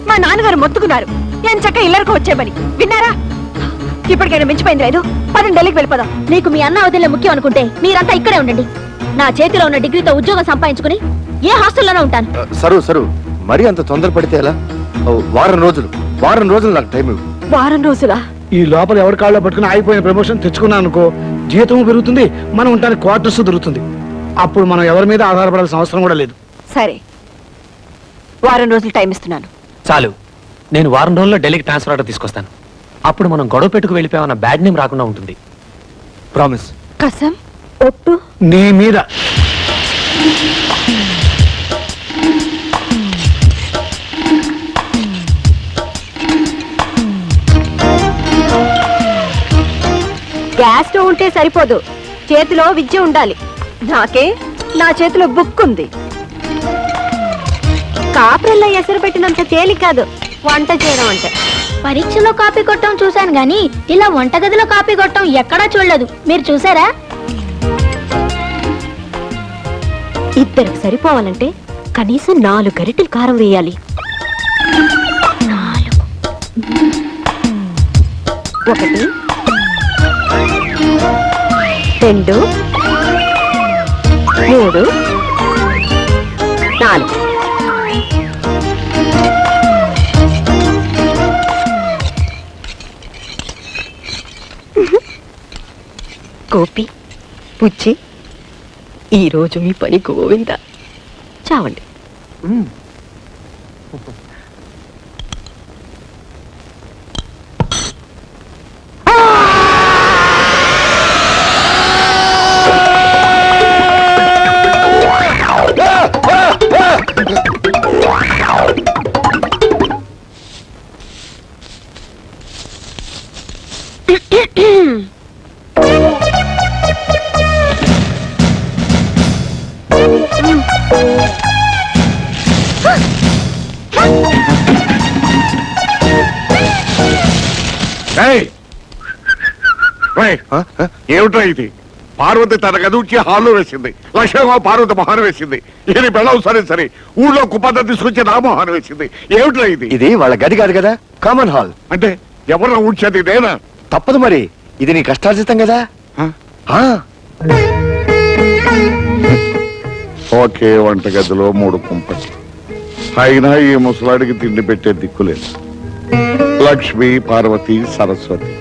మా నాన్నగారు మొత్తుకున్నారు నేను చక్క ఇల్లరికి వచ్చేమని. విన్నారా? ఇప్పటికైనా మించిపోయింది లేదు. పదని ఢిల్లీకి వెళ్ళిపోదాం. మీకు మీ అన్న వదిలే ముఖ్యం అనుకుంటే మీరంతా ఇక్కడే ఉండండి. నా చేతిలో ఉన్న డిగ్రీతో ఉద్యోగం సంపాదించుకుని ఏ హాస్టల్లోనే ఉంటాను. సరు మరీ అంత తొందరపడితే ఎలా? వారం రోజులు నాకు టైం ఇవ్వు. వారం రోజులా? ఈ లోపల ఎవరి కాళ్ళలో పట్టుకుని ఆగిపోయిన ప్రమోషన్ తెచ్చుకున్నాను అనుకో, జీతం పెరుగుతుంది, మనం ఉండడానికి క్వార్టర్స్ దొరుకుతుంది. అప్పుడు మనం ఎవరి మీద ఆధారపడాల్సిన అవసరం కూడా లేదు. సరే, వారం రోజులు టైం ఇస్తున్నాను. చాలు. నేను వారం రోజుల్లో ఢిల్లీకి ట్రాన్స్ఫర్ ఆర్డర్ తీసుకొస్తాను. అప్పుడు మనం గొడవ పెట్టుకు వెళ్ళిపోయామన్న బ్యాడ్ నేమ్ రాకుండా ఉంటుంది. ప్రామిస్. కసం ఒట్టు నీ మీద. గ్యాస్ స్టవ్ ఉంటే సరిపోదు, చేతిలో విద్య ఉండాలి. నాకే నా చేతిలో బుక్ ఉంది. కాపురల్లో ఎసరు పెట్టినంత తేలిక కాదు వంట చేయడం అంటే. పరీక్షలో కాపీ కొట్టడం చూశాను గాని ఇలా వంటగదిలో కాపీ కొట్టడం ఎక్కడా చూడలేదు. మీరు చూసారా? ఇద్దరికి సరిపోవాలంటే కనీసం 4 గరిటెలు కారం వేయాలి. ఒకటి, రెండు, మూడు, నాలుగు. గోపి, పుచ్చి, ఈరోజు మీ పని గోవిందా. చావండి. ఏమిట్రా ఇది? పార్వతి తన గదుకి హాల్లో వేసింది, లక్ష్మమ్మ పార్వతి మొహాన్ని వేసింది, ఇది బెళ్ళవు సరే సరే ఊళ్ళో కుప్పంతా తీసుకొచ్చి నా మొహాన్ని వేసింది. ఏమిట్రా ఇది? ఇది వాళ్ళ గది కాదు కదా, కామన్ హాల్. అంటే ఎవరన్నా ఊడ్చేది నేనా? తప్పదు మరి, ఇది నీ కష్టార్జితం కదా. ఒకే వంట గదిలో 3 కుంపటి, అయినా ఈ ముసలాడికి తిండి పెట్టే దిక్కులేదు. లక్ష్మి, పార్వతి, సరస్వతి,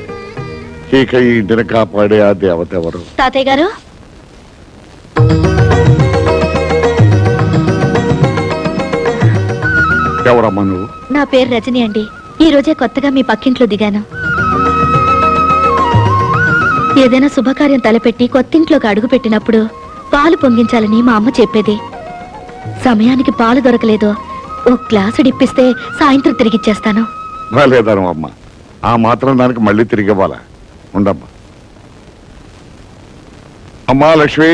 ఇక ఈ ఇంటిని కాపాడే ఆ దేవత ఎవరు? తాతయ్య గారు, ఎవరమ్మా నువ్వు? నా పేరు రజని అండి. ఈ రోజే కొత్తగా మీ పక్కింట్లో దిగాను. ఏదైనా శుభకార్యం తలపెట్టి కొత్తింట్లోకి అడుగు పెట్టినప్పుడు పాలు పొంగించాలని మా అమ్మ చెప్పేది. సమయానికి పాలు దొరకలేదు, ఓ గ్లాసు డిప్పిస్తే సాయంత్రం తిరిగిచ్చేస్తాను. లేదను అమ్మ, ఆ మాత్రం దానికి మళ్ళీ తిరిగి ఇవ్వాలా? ఉండమ్మా. అమ్మా లక్ష్మి,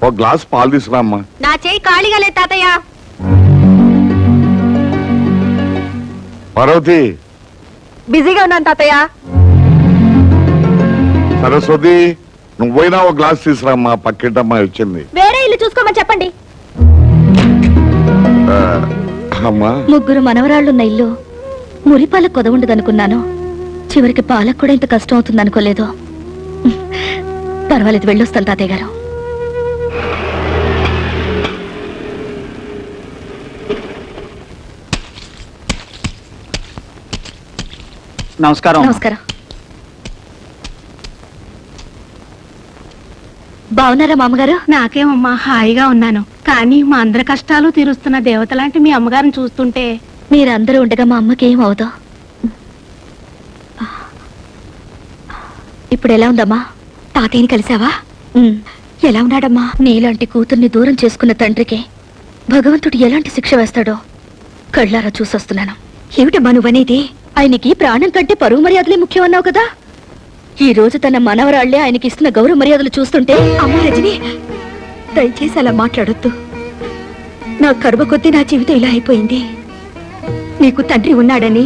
ఓ గ్లాస్ పాలు తీసుకురా అమ్మా. నా చేయి ఖాళీగా లేదు తాతయ్య. పార్వతి, బిజీగా ఉన్నాను తాతయ్య. సరస్వతి, నువ్వైనా ఓ గ్లాస్ తీసుకురామ్మా, పక్కింటమ్మా వచ్చింది. వేరే ఇల్లు చూసుకోమని చెప్పండి. అమ్మా, ముగ్గురు మనవరాళ్లున్న ఇల్లు మురిపాల కొదవుండదనుకున్నాను. చివరికి పాలకు కూడా ఇంత కష్టం అవుతుంది అనుకోలేదు. పర్వాలేదు, వెళ్ళొస్తాను తాతయ్య గారు. నమస్కారం. నమస్కారం. బాగున్నారా మామగారు? నాకేమమ్మా, హాయిగా ఉన్నాను. కానీ మా అందరి కష్టాలు తీరుస్తున్న దేవత లాంటి మీ అమ్మగారిని చూస్తుంటే. మీరందరూ ఉండగా మా అమ్మకి ఏం అవదో. ఇప్పుడు ఎలా ఉందమ్మా? తాతయ్యని కలిసావా? ఎలా ఉన్నాడమ్మా? నీలాంటి కూతుర్ని దూరం చేసుకున్న తండ్రికి భగవంతుడు ఎలాంటి శిక్ష వేస్తాడో కళ్ళారా చూసొస్తున్నాను. ఏమిటమ్మా నువ్వనేది? ఆయనకి ప్రాణం కంటే పరువు మర్యాదలే ముఖ్యం అన్నావు కదా. ఈ రోజు తన మనవరాళ్లే ఆయనకి ఇస్తున్న గౌరవ మర్యాదలు చూస్తుంటే. అమ్మ రజని, దయచేసి అలా మాట్లాడొద్దు. నా కర్మ కొద్దీ నా జీవితం ఇలా అయిపోయింది. నీకు తండ్రి ఉన్నాడని,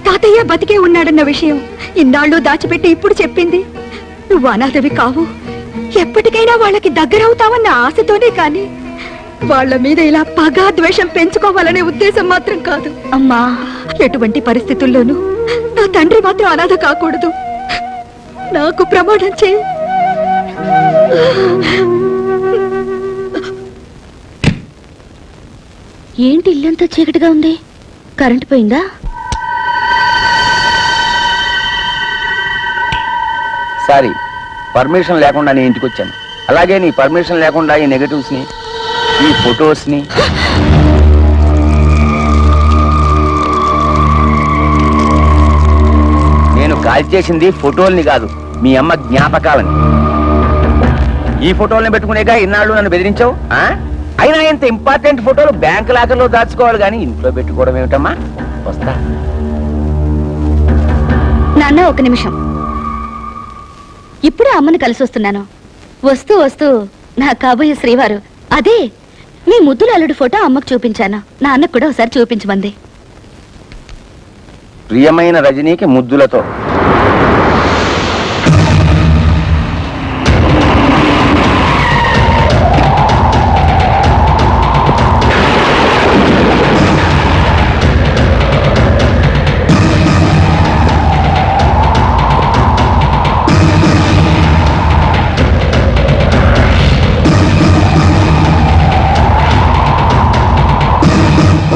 తాతయ్య బతికే ఉన్నాడన్న విషయం ఇన్నాళ్ళు దాచిపెట్టి ఇప్పుడు చెప్పింది. నువ్వు అనాథవి కావు, ఎప్పటికైనా వాళ్ళకి దగ్గరవుతావన్న ఆశతోనే కాని వాళ్ళ మీద ఇలా పగ ద్వేషం పెంచుకోవాలనే ఉద్దేశం మాత్రం కాదు. అమ్మా, ఎటువంటి పరిస్థితుల్లోనూ నా తండ్రి మాత్రం అనాథ కాకూడదు. నాకు ప్రమాణం చేయి. ఏంటి ఇల్లంతా చీకటిగా ఉంది? కరెంటు పోయిందా? సారీ, పర్మిషన్ లేకుండా నీ ఇంటికి వచ్చాను. అలాగే నీ పర్మిషన్ లేకుండా ఈ నెగటివ్స్ ని, ఈ ఫొటోస్ ని నేను కాల్ చేసింది ఫోటోల్ని కాదు, మీ అమ్మ జ్ఞాపకాలని. ఈ ఫోటోల్ని పెట్టుకునేగా ఇన్నాళ్ళు నన్ను బెదిరించావు. అయినా ఇంత ఇంపార్టెంట్ ఫోటోలు బ్యాంక్ లాకర్లో దాచుకోవాలి కానీ ఇంట్లో పెట్టుకోవడం ఏమిటమ్మా? వస్తా. నాన్న, ఒక నిమిషం. ఇప్పుడే అమ్మని కలిసి వస్తున్నాను. వస్తూ వస్తూ నా కాబోయే శ్రీవారు, అదే మీ ముద్దుల అల్లుడి ఫోటో అమ్మకు చూపించాను. నాన్నకు కూడా ఒకసారి చూపించమంది. ప్రియమైన రజనీకి ముద్దులతో.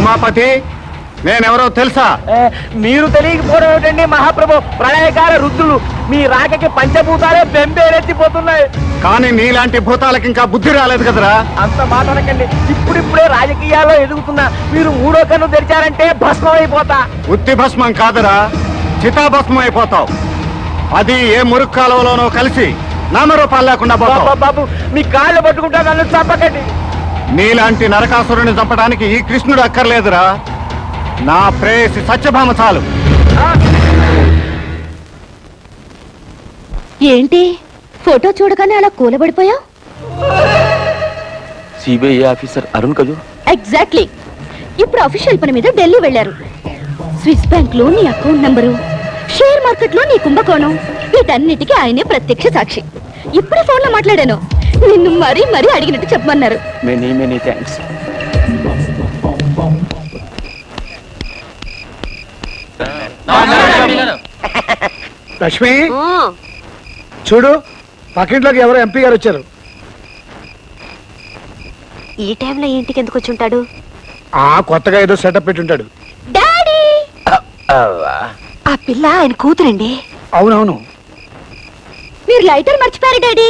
ఉమాపతి నేనెవరో తెలుసా? మీరు తెలియకపోవడం ఏమిటండి మహాప్రభు? ప్రళయకాల రుద్రులు మీ రాకకి పంచభూతాలే బెంబేలెత్తిపోతున్నాయి. కానీ నీలాంటి భూతాలకి ఇంకా బుద్ధి రాలేదు కదరా. అంత మాటనకండి. ఇప్పుడిప్పుడే రాజకీయాల్లో ఎదుగుతున్నా మీరు మూడో కన్ను తెరిచారంటే భస్మం అయిపోతా. ఉత్తి భస్మం కాదురా, చితాభస్మం అయిపోతావు. అది ఏ మురుగు కాలువలోనో కలిసి నామరూపాలు లేకుండా పోతావు. బాబు మీ కాళ్ళు పట్టుకుంటా, నన్ను చంపకండి. నీలాంటి నరకాసురుని చంపడానికి ఈ కృష్ణుడు అక్కర్లేదురా, నా ప్రేయసి సత్యభామ చాలు. ఏంటి ఫోటో చూడగానే అలా కూలబడిపోయావు? సిబిఐ ఆఫీసర్ అరుణ్ కదూ? ఎగ్జాక్ట్లీ. ఇప్పుడు అఫీషియల్ పని మీద ఢిల్లీ వెళ్లారు. స్విస్ బ్యాంక్ లో నీ అకౌంట్ నంబరు, షేర్ మార్కెట్ లో నీ కుంభకోణం, వీటన్నిటికీ ఆయనే ప్రత్యక్ష సాక్షి. ఇప్పుడే ఫోన్ లో మాట్లాడాను. నిన్ను మరీ మరీ అడిగినట్టు చెప్పమన్నారు. Many many thanks. లక్ష్మి చూడు, పక్కింట్లోకి ఎవరో ఎంపీ గారు వచ్చారు. ఈ టైంలో ఇంటికి ఎందుకు వచ్చి ఉంటాడు? కొత్తగా ఏదో సెటప్ పెట్టి ఉంటాడు. డాడీ, ఆ పిల్ల ఆయన కూతురండి. అవునవును. మీరు లైటర్ మర్చిపోయారు డాడీ.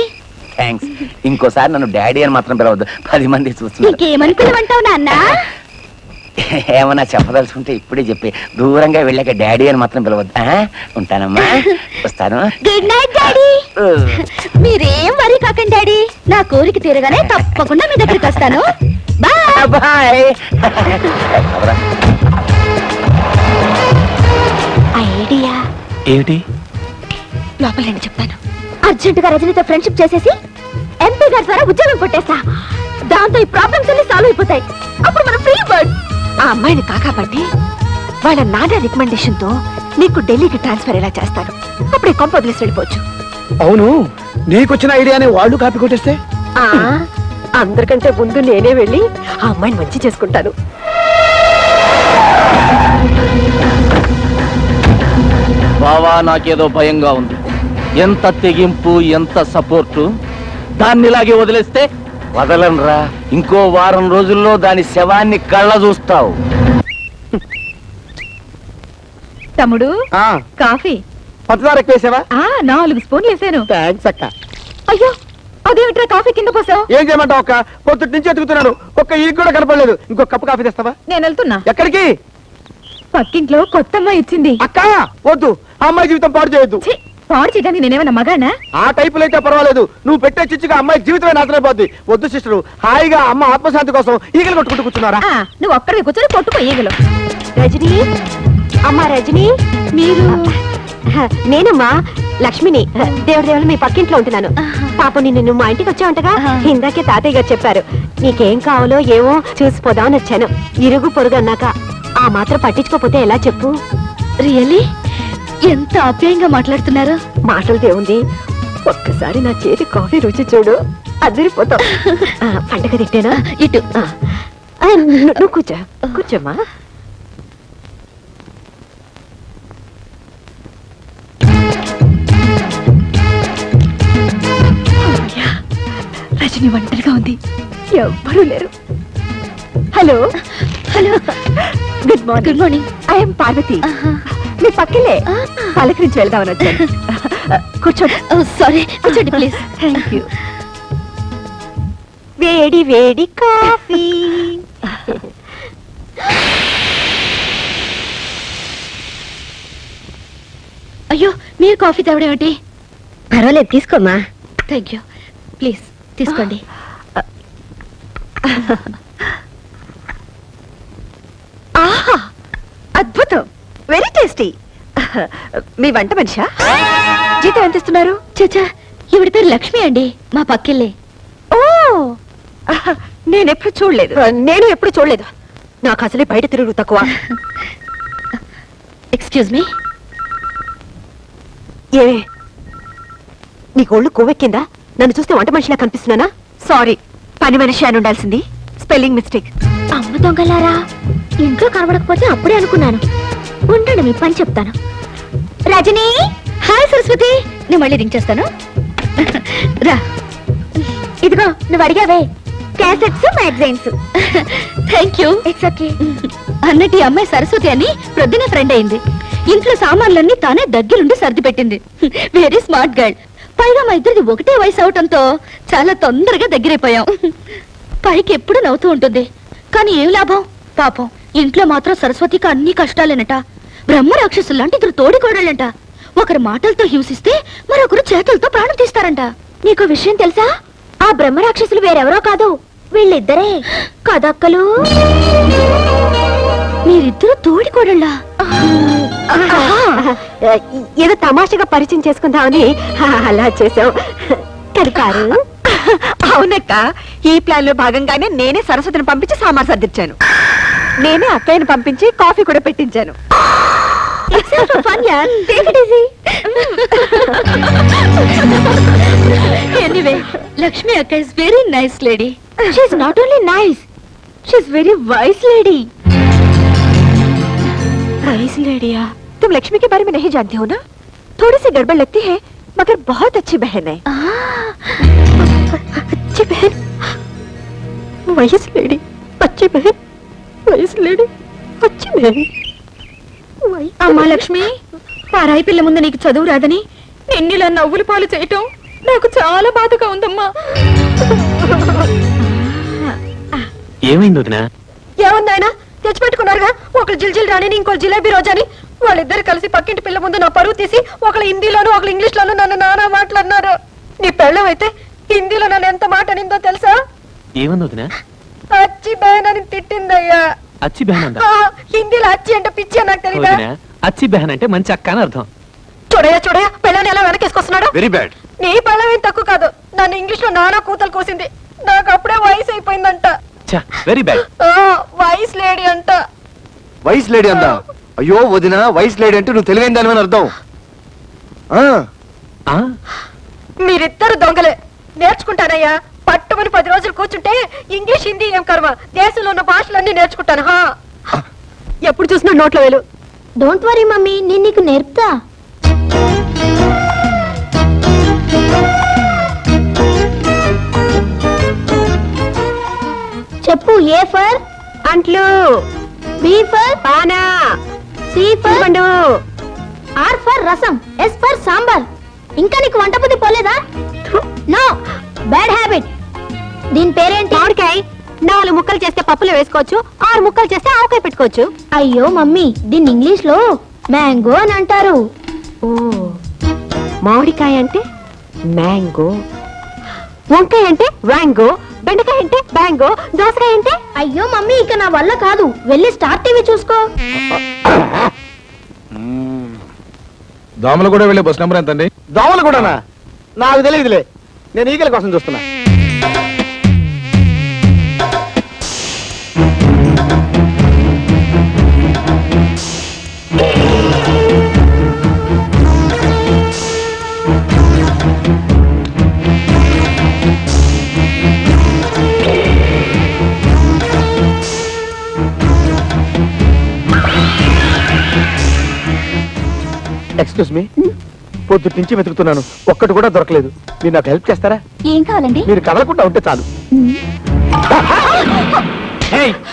థ్యాంక్స్. ఇంకోసారి నన్ను డాడీ అని మాత్రం పిలవద్దు, 10 మంది చూస్తున్నారు. ఇంకేమనుకున్నావంటావు నాన్న? ఏమన్నా చెప్పదలుచుకుంటే ఇప్పుడే చెప్పి దూరంగా వెళ్ళాక డాడీ అని మాత్రం పిలవద్దు. ఉంటానమ్మా, వస్తాను. Good night daddy. మీరేం వరీ కాకండి డాడీ, నా కోరిక తీరగానే తప్పకుండా మీ దగ్గరికి వస్తాను. Bye bye. ఐడియా ఏమిటి? లోపల నేను చెప్తాను. అర్జెంట్ గా రజనీతో ఫ్రెండ్షిప్ చేసేసి ఎంపీ గారి ద్వారా ఉద్యోగం కొట్టేస్తా. దాంతో ఈ ప్రాబ్లమ్స్ అన్ని సాల్వ్ అయిపోతాయి. అప్పుడు మనం ఫ్రీ బర్డ్. ఆ అమ్మాయిని కాకాపట్టి వాళ్ళ నాన్న రికమెండేషన్ తో నీకు ఢిల్లీకి ట్రాన్స్ఫర్ ఎలా చేస్తాను. అప్పుడే కొంప వదిలేసి వెళ్ళిపోవచ్చు. అవును, నీకొచ్చిన ఐడియాని వాళ్ళు కాపీ కొట్టేస్తే? అందరికంటే ముందు నేనే వెళ్ళి ఆ అమ్మాయిని మంచి చేసుకుంటాను. బావా, నాకేదో భయంగా ఉంది. ఎంత తెగింపు, ఎంత సపోర్టు. దాన్ని ఇలాగే వదిలేస్తే వదలనరా. ఇంకో వారం రోజుల్లో దాని శవాన్ని కళ్ళ చూస్తావు. తమ్ముడు, కాఫీ పంచదార ఎక్కువ వేసావా? 4 స్పూన్లు వేసాను. థ్యాంక్స్ అక్క. అయ్యో, అదేమిట్రా కాఫీ కింద పోసావు? ఏం చేయమంటావు అక్క? పొద్దుటి నుంచి ఎతుకుతున్నాను, ఒక్క ఈ కూడా కనపడలేదు. ఇంకో కప్పు కాఫీ తెస్తావా? నేను వెళ్తున్నా. ఎక్కడికి? పక్కింట్లో కొత్త అమ్మాయి ఇచ్చింది. అక్క వద్దు, ఆ అమ్మాయి జీవితం పాడు చేయొద్దు. పాడు చేయడానికి నేనేమన్నా మగానా? ఆ టైపులో అయితే పర్వాలేదు, నువ్వు పెట్టే చిచ్చుగా అమ్మాయి జీవితమే నాశనైపోద్ది. వద్దు సిస్టరు, హాయిగా అమ్మ ఆత్మశాంతి కోసం ఈగలు కొట్టుకుంటూ కూర్చున్నారా? నువ్వు ఒక్కడికి కూర్చొని కొట్టుకో ఈగలు. రజనీ, అమ్మా రజనీ, మీరు? నేనమ్మా లక్ష్మిని. దేవుడి మీ పక్కింట్లో ఉంటున్నాను. పాపం నిన్ను మా ఇంటికి వచ్చావంటగా. ఇందాకే తాతయ్య గారు చెప్పారు. నీకేం కావాలో ఏమో చూసిపోదామని వచ్చాను. ఇరుగు పొరుగు అన్నాక ఆ మాత్రం పట్టించుకోపోతే ఎలా చెప్పు? రియల్లీ ఎంత ఆప్యాయంగా మాట్లాడుతున్నారు. మాటలు దేవుంది, ఒక్కసారి నా చేతి కాఫీ రుచి చూడు, అదిరిపోతావు. పండగ తిట్టేనా? ఇటు నువ్వు కూర్చోమ్మా. రజని ఒంటరిగా ఉంది, ఎవ్వరూ లేరు. Hello hello, good morning. Good morning. I'm Parvati. మీ పక్కలే పలకరించి వెళ్దామని వచ్చాను. కూర్చోండి. సారీ, కూర్చోండి ప్లీజ్. Thank you. వేడి వేడి కాఫీ. అయ్యో, మీరు కాఫీ తాగడేమిటి? పర్వాలేదు, తీసుకోమ్మా. Thank you. ప్లీజ్ తీసుకోండి. ఆహా, అద్భుతం, వెరీ టేస్టీ. మీ వంట మనిషా? జీతం ఎంత ఇస్తున్నారు? చచ్చా, ఈవిడ పేరు లక్ష్మి అండి, మా పక్కిల్లే. ఓ, నేనెప్పుడు చూడలేదు. నేను ఎప్పుడు చూడలేదు. నాకు అసలే బయట తిరుగు తక్కువ. Excuse me. ఏమే, నీకు ఒళ్ళు కొవ్వెక్కిందా? నన్ను చూస్తే వంట మనిషిలా కనిపిస్తున్నానా? సారీ, పని మనిషి అని ఉండాల్సింది. Spelling mistake. అమ్మ దొంగలారా, ఇంట్లో కనబడకపోతే అప్పుడే అనుకున్నాను. ఉండండి, మీ పని చెప్తాను. రజనీ. హాయ్ సరస్వతి, నేను మళ్ళీ రింగ్ చేస్తాను. రా, ఇదిగో నువ్వు అడిగావే, cassettes magazines. Thank you. It's okay. అన్నట్టు ఈ అమ్మాయి సరస్వతి అని ప్రొద్దున ఫ్రెండ్ అయింది. ఇంట్లో సామాన్లన్నీ తానే దగ్గరుండి సర్ది పెట్టింది. Very smart girl. పైగా మా ఇద్దరిది ఒకటే వయసు అవటంతో చాలా తొందరగా దగ్గరైపోయాం. పైకి ఎప్పుడు నవ్వుతూ ఉంటుంది, కానీ ఏం లాభం? పాపం ఇంట్లో మాత్రం సరస్వతికి అన్ని కష్టాలేనట. బ్రహ్మ రాక్షసులు లాంటి ఇద్దరు తోడికోడళ్ళంట. ఒకరు మాటలతో హింసిస్తే మరొకరు చేతులతో ప్రాణం తీస్తారంట. నీకు విషయం తెలుసా? ఆ బ్రహ్మ రాక్షసులు వేరెవరో కాదు, వీళ్ళిద్దరే కదక్కలు. మీరిద్దరు తోడికోడళ్ళా? ఏదో తమాషగా పరిచయం చేసుకుందామని అలా చేసావు. కరికారు. అవునక్క, ఈ ప్లాన్ లో భాగంగానే నేనే సరస్వతిని పంపించి సామాన్ సర్దిచ్చాను. నేనే అక్కయ్యను పంపించి కాఫీ కూడా పెట్టించాను. ఎనీవే, లక్ష్మి అక్క is very nice lady. She is not only nice, she is very wise lady. Wise लेडिया? तुम लक्ष्मी के बारे में नहीं जानती हो ना? थोड़ी सी गड़बड़ लगती है मगर बहुत अच्छी बहन है. अच्छी बहन, वाइस लेडी, अच्छी बहन, वाइस लेडी, अच्छी बहन. అమ్మా లక్ష్మి, పారాయి పిల్ల ముందు నీకు చదువు రాదని నిన్నిలా నవ్వులు పాలు చేయటం నాకు చాలా బాధగా ఉందమ్మా. ఏమైంది వదినా? ఏముందాయనా, తెచ్చిపెట్టుకున్నారుగా ఒకళ్ళు జిల్జిల్ రాణిని, ఇంకోళ్ళు జిలేబీ రోజాని. వాళ్ళిద్దరు కలిసి పక్కింటి పిల్ల ముందు నా పరువు తీసి ఒకళ్ళు హిందీలోను ఒకళ్ళు ఇంగ్లీష్ లోను నన్ను నానా మాట్లాడినారు. నీ పెళ్ళం అయితే హిందీలో నన్ను ఎంత మాట అనిందో తెలుసా? ఏమంది వదినా? అచ్చి బహన్ అని తిట్టిందయ్యా. అచ్చి బెహన్ అంట? హిందీలో అచ్చి అంటే పిచ్చి అని నాకు తెలియదా? అచ్చి బెహన్ అంటే మంచి అక్క అని అర్థం. చూడయా పెళ్ళని ఎలా వెనకేసుకొస్తున్నాడు. Very bad. నీ పెళ్ళం ఏం తక్కువ కాదు, నన్ను ఇంగ్లీష్ లో నానా కూతలు కోసింది. నాకు అప్పుడే వయసు అయిపోయిందంట. Very bad. వాయిస్ లేడీ అంట. వైస్ లేడీ అందా? అయ్యో వదిన, వైస్ లేడీ అంటే నువ్వు తెలివైన దానివని అర్థం. మీరిద్దరు దొంగలే. నేర్చుకుంటానయ్యా, పట్టుమని 10 రోజులు కూర్చుంటే ఇంగ్లీష్ హిందీ ఏం కర్మ, దేశంలో ఉన్న భాషలన్నీ నేర్చుకుంటాను. ఎప్పుడు చూసినా నోట్లో వేలు. డోంట్ వరీ మమ్మీ, నేను నీకు నేర్పుతా. చెప్పు. ఏ ఫర్ అంట్లు, బి ఫర్ పానా, సి ఫర్ పండు, R for rasam, S for sambar. ఇంకా నీకు వంట బుద్ధి పోలేదా? No, bad habit. దీని పేరేంటి? మామిడికాయ. 4 ముక్కలు చేస్తే పప్పులో వేసుకోవచ్చు, 6 ముక్కలు చేస్తే ఆవకాయ పెట్టుకోవచ్చు. అయ్యో మమ్మీ, దీన్ని ఇంగ్లీష్ లో మ్యాంగో అని అంటారు. ఓ, మామిడికాయ అంటే మ్యాంగో, వంకాయ అంటే వ్యాంగో, బెండకాయ అంటే బ్యాంగో, దోసకాయ అంటే. అయ్యో మమ్మీ, ఇక నా వల్ల కాదు, వెళ్ళి స్టార్ టీవీ చూసుకో. దోమలు కూడా వెళ్ళే బస్ నెంబర్ ఎంతండి? దోమలు కూడానా? నాకు తెలియదులే, నేను ఈగల కోసం చూస్తున్నా. ఎక్స్క్యూజ్ మీ, పొద్దుటి నుంచి వెతుకుతున్నాను, ఒక్కటి కూడా దొరకలేదు. మీరు నాకు హెల్ప్ చేస్తారా? ఏం కావాలండి? మీరు కదలకుండా ఉంటే చాలు.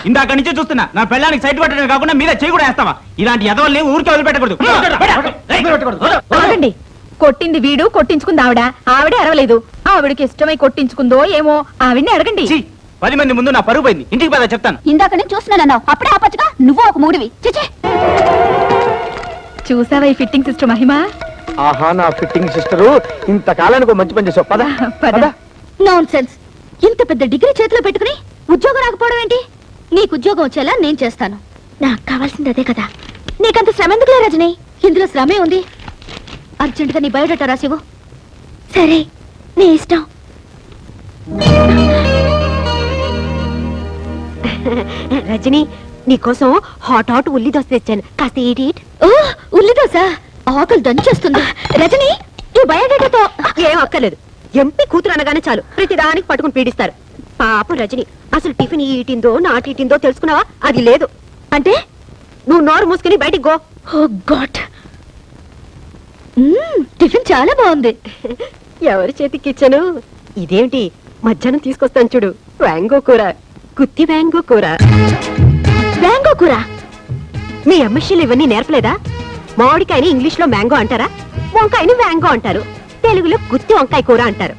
ఇందాక నుంచే చూస్తున్నా, నా పెళ్ళానికి సైట్ పట్టడమే కాకుండా మీద చేయి కూడా వేస్తావా? ఇలాంటి ఎదవల్ని ఊరికే వదిలిపెట్టకూడదు. ఆగండి. కొట్టింది వీడు, కొట్టించుకుంది ఆవిడ. ఆవిడే అరవలేదు. ఆవిడకి ఇష్టమై కొట్టించుకుందో ఏమో, ఆవిడ్ని అడగండి. 10 మంది ముందు నా పరువు పోయింది, ఇంటికి పద చెప్తాను. ఇందాక నేను చూస్తున్నానన్నావు, అప్పుడే ఆపచ్చుగా. నువ్వు ఒక మూడివి. చిచి, చూసావా ఈ ఫిట్టింగ్ సిస్టర్ మహిమ? ఆహా, నా ఫిట్టింగ్ సిస్టరు, ఇంతకాలానికి మంచి పని చేసావు. పద పద. Non sense. ఇంత పెద్ద డిగ్రీ చేతిలో పెట్టుకుని ఉద్యోగం రాకపోవడం ఏంటి? నీకు ఉద్యోగం వచ్చేలా నేను చేస్తాను. నాకు కావాల్సింది అదే కదా. నీకంత శ్రమ ఎందుకులే రజని? ఇందులో శ్రమే ఉంది. అర్జెంటుగా నీ బయోడేటా రాసివ్వు. సరే, నీ ఇష్టం. రజని, నీకోసం హాట్ ఉల్లి దోశ తెచ్చాను, కాస్త ఈట్. ఓ, ఉల్లి దోశ ఆకలి దంచేస్తుంది. రజని, ఈ బయోడేటాతో ఏం అక్కర్లేదు. ఎంపీ కూతురు అనగానే చాలు ప్రతిదానికి పట్టుకుని పీడిస్తారు. పాపం రజని, అసలు టిఫిన్ ఈటిందో నాటిందో తెలుసుకున్నావా? అది లేదు. అంటే నువ్వు నోరు మూసుకుని బయటికి గో. ఓ గాడ్, టిఫిన్ చాలా బాగుంది. ఎవరి చేతికి ఇచ్చాను? ఇదేమిటి, మధ్యాహ్నం తీసుకొస్తాను చూడు, వ్యాంగో కూర, గుత్తి వ్యాంగో కూర. వ్యాంగో కూర? మీ ఎంఎస్సీలు ఇవన్నీ నేర్పలేదా? మామిడికాయని ఇంగ్లీష్ లో మ్యాంగో అంటారా, వంకాయని వ్యాంగో అంటారు, తెలుగులో గుత్తి వంకాయ కూర అంటారు.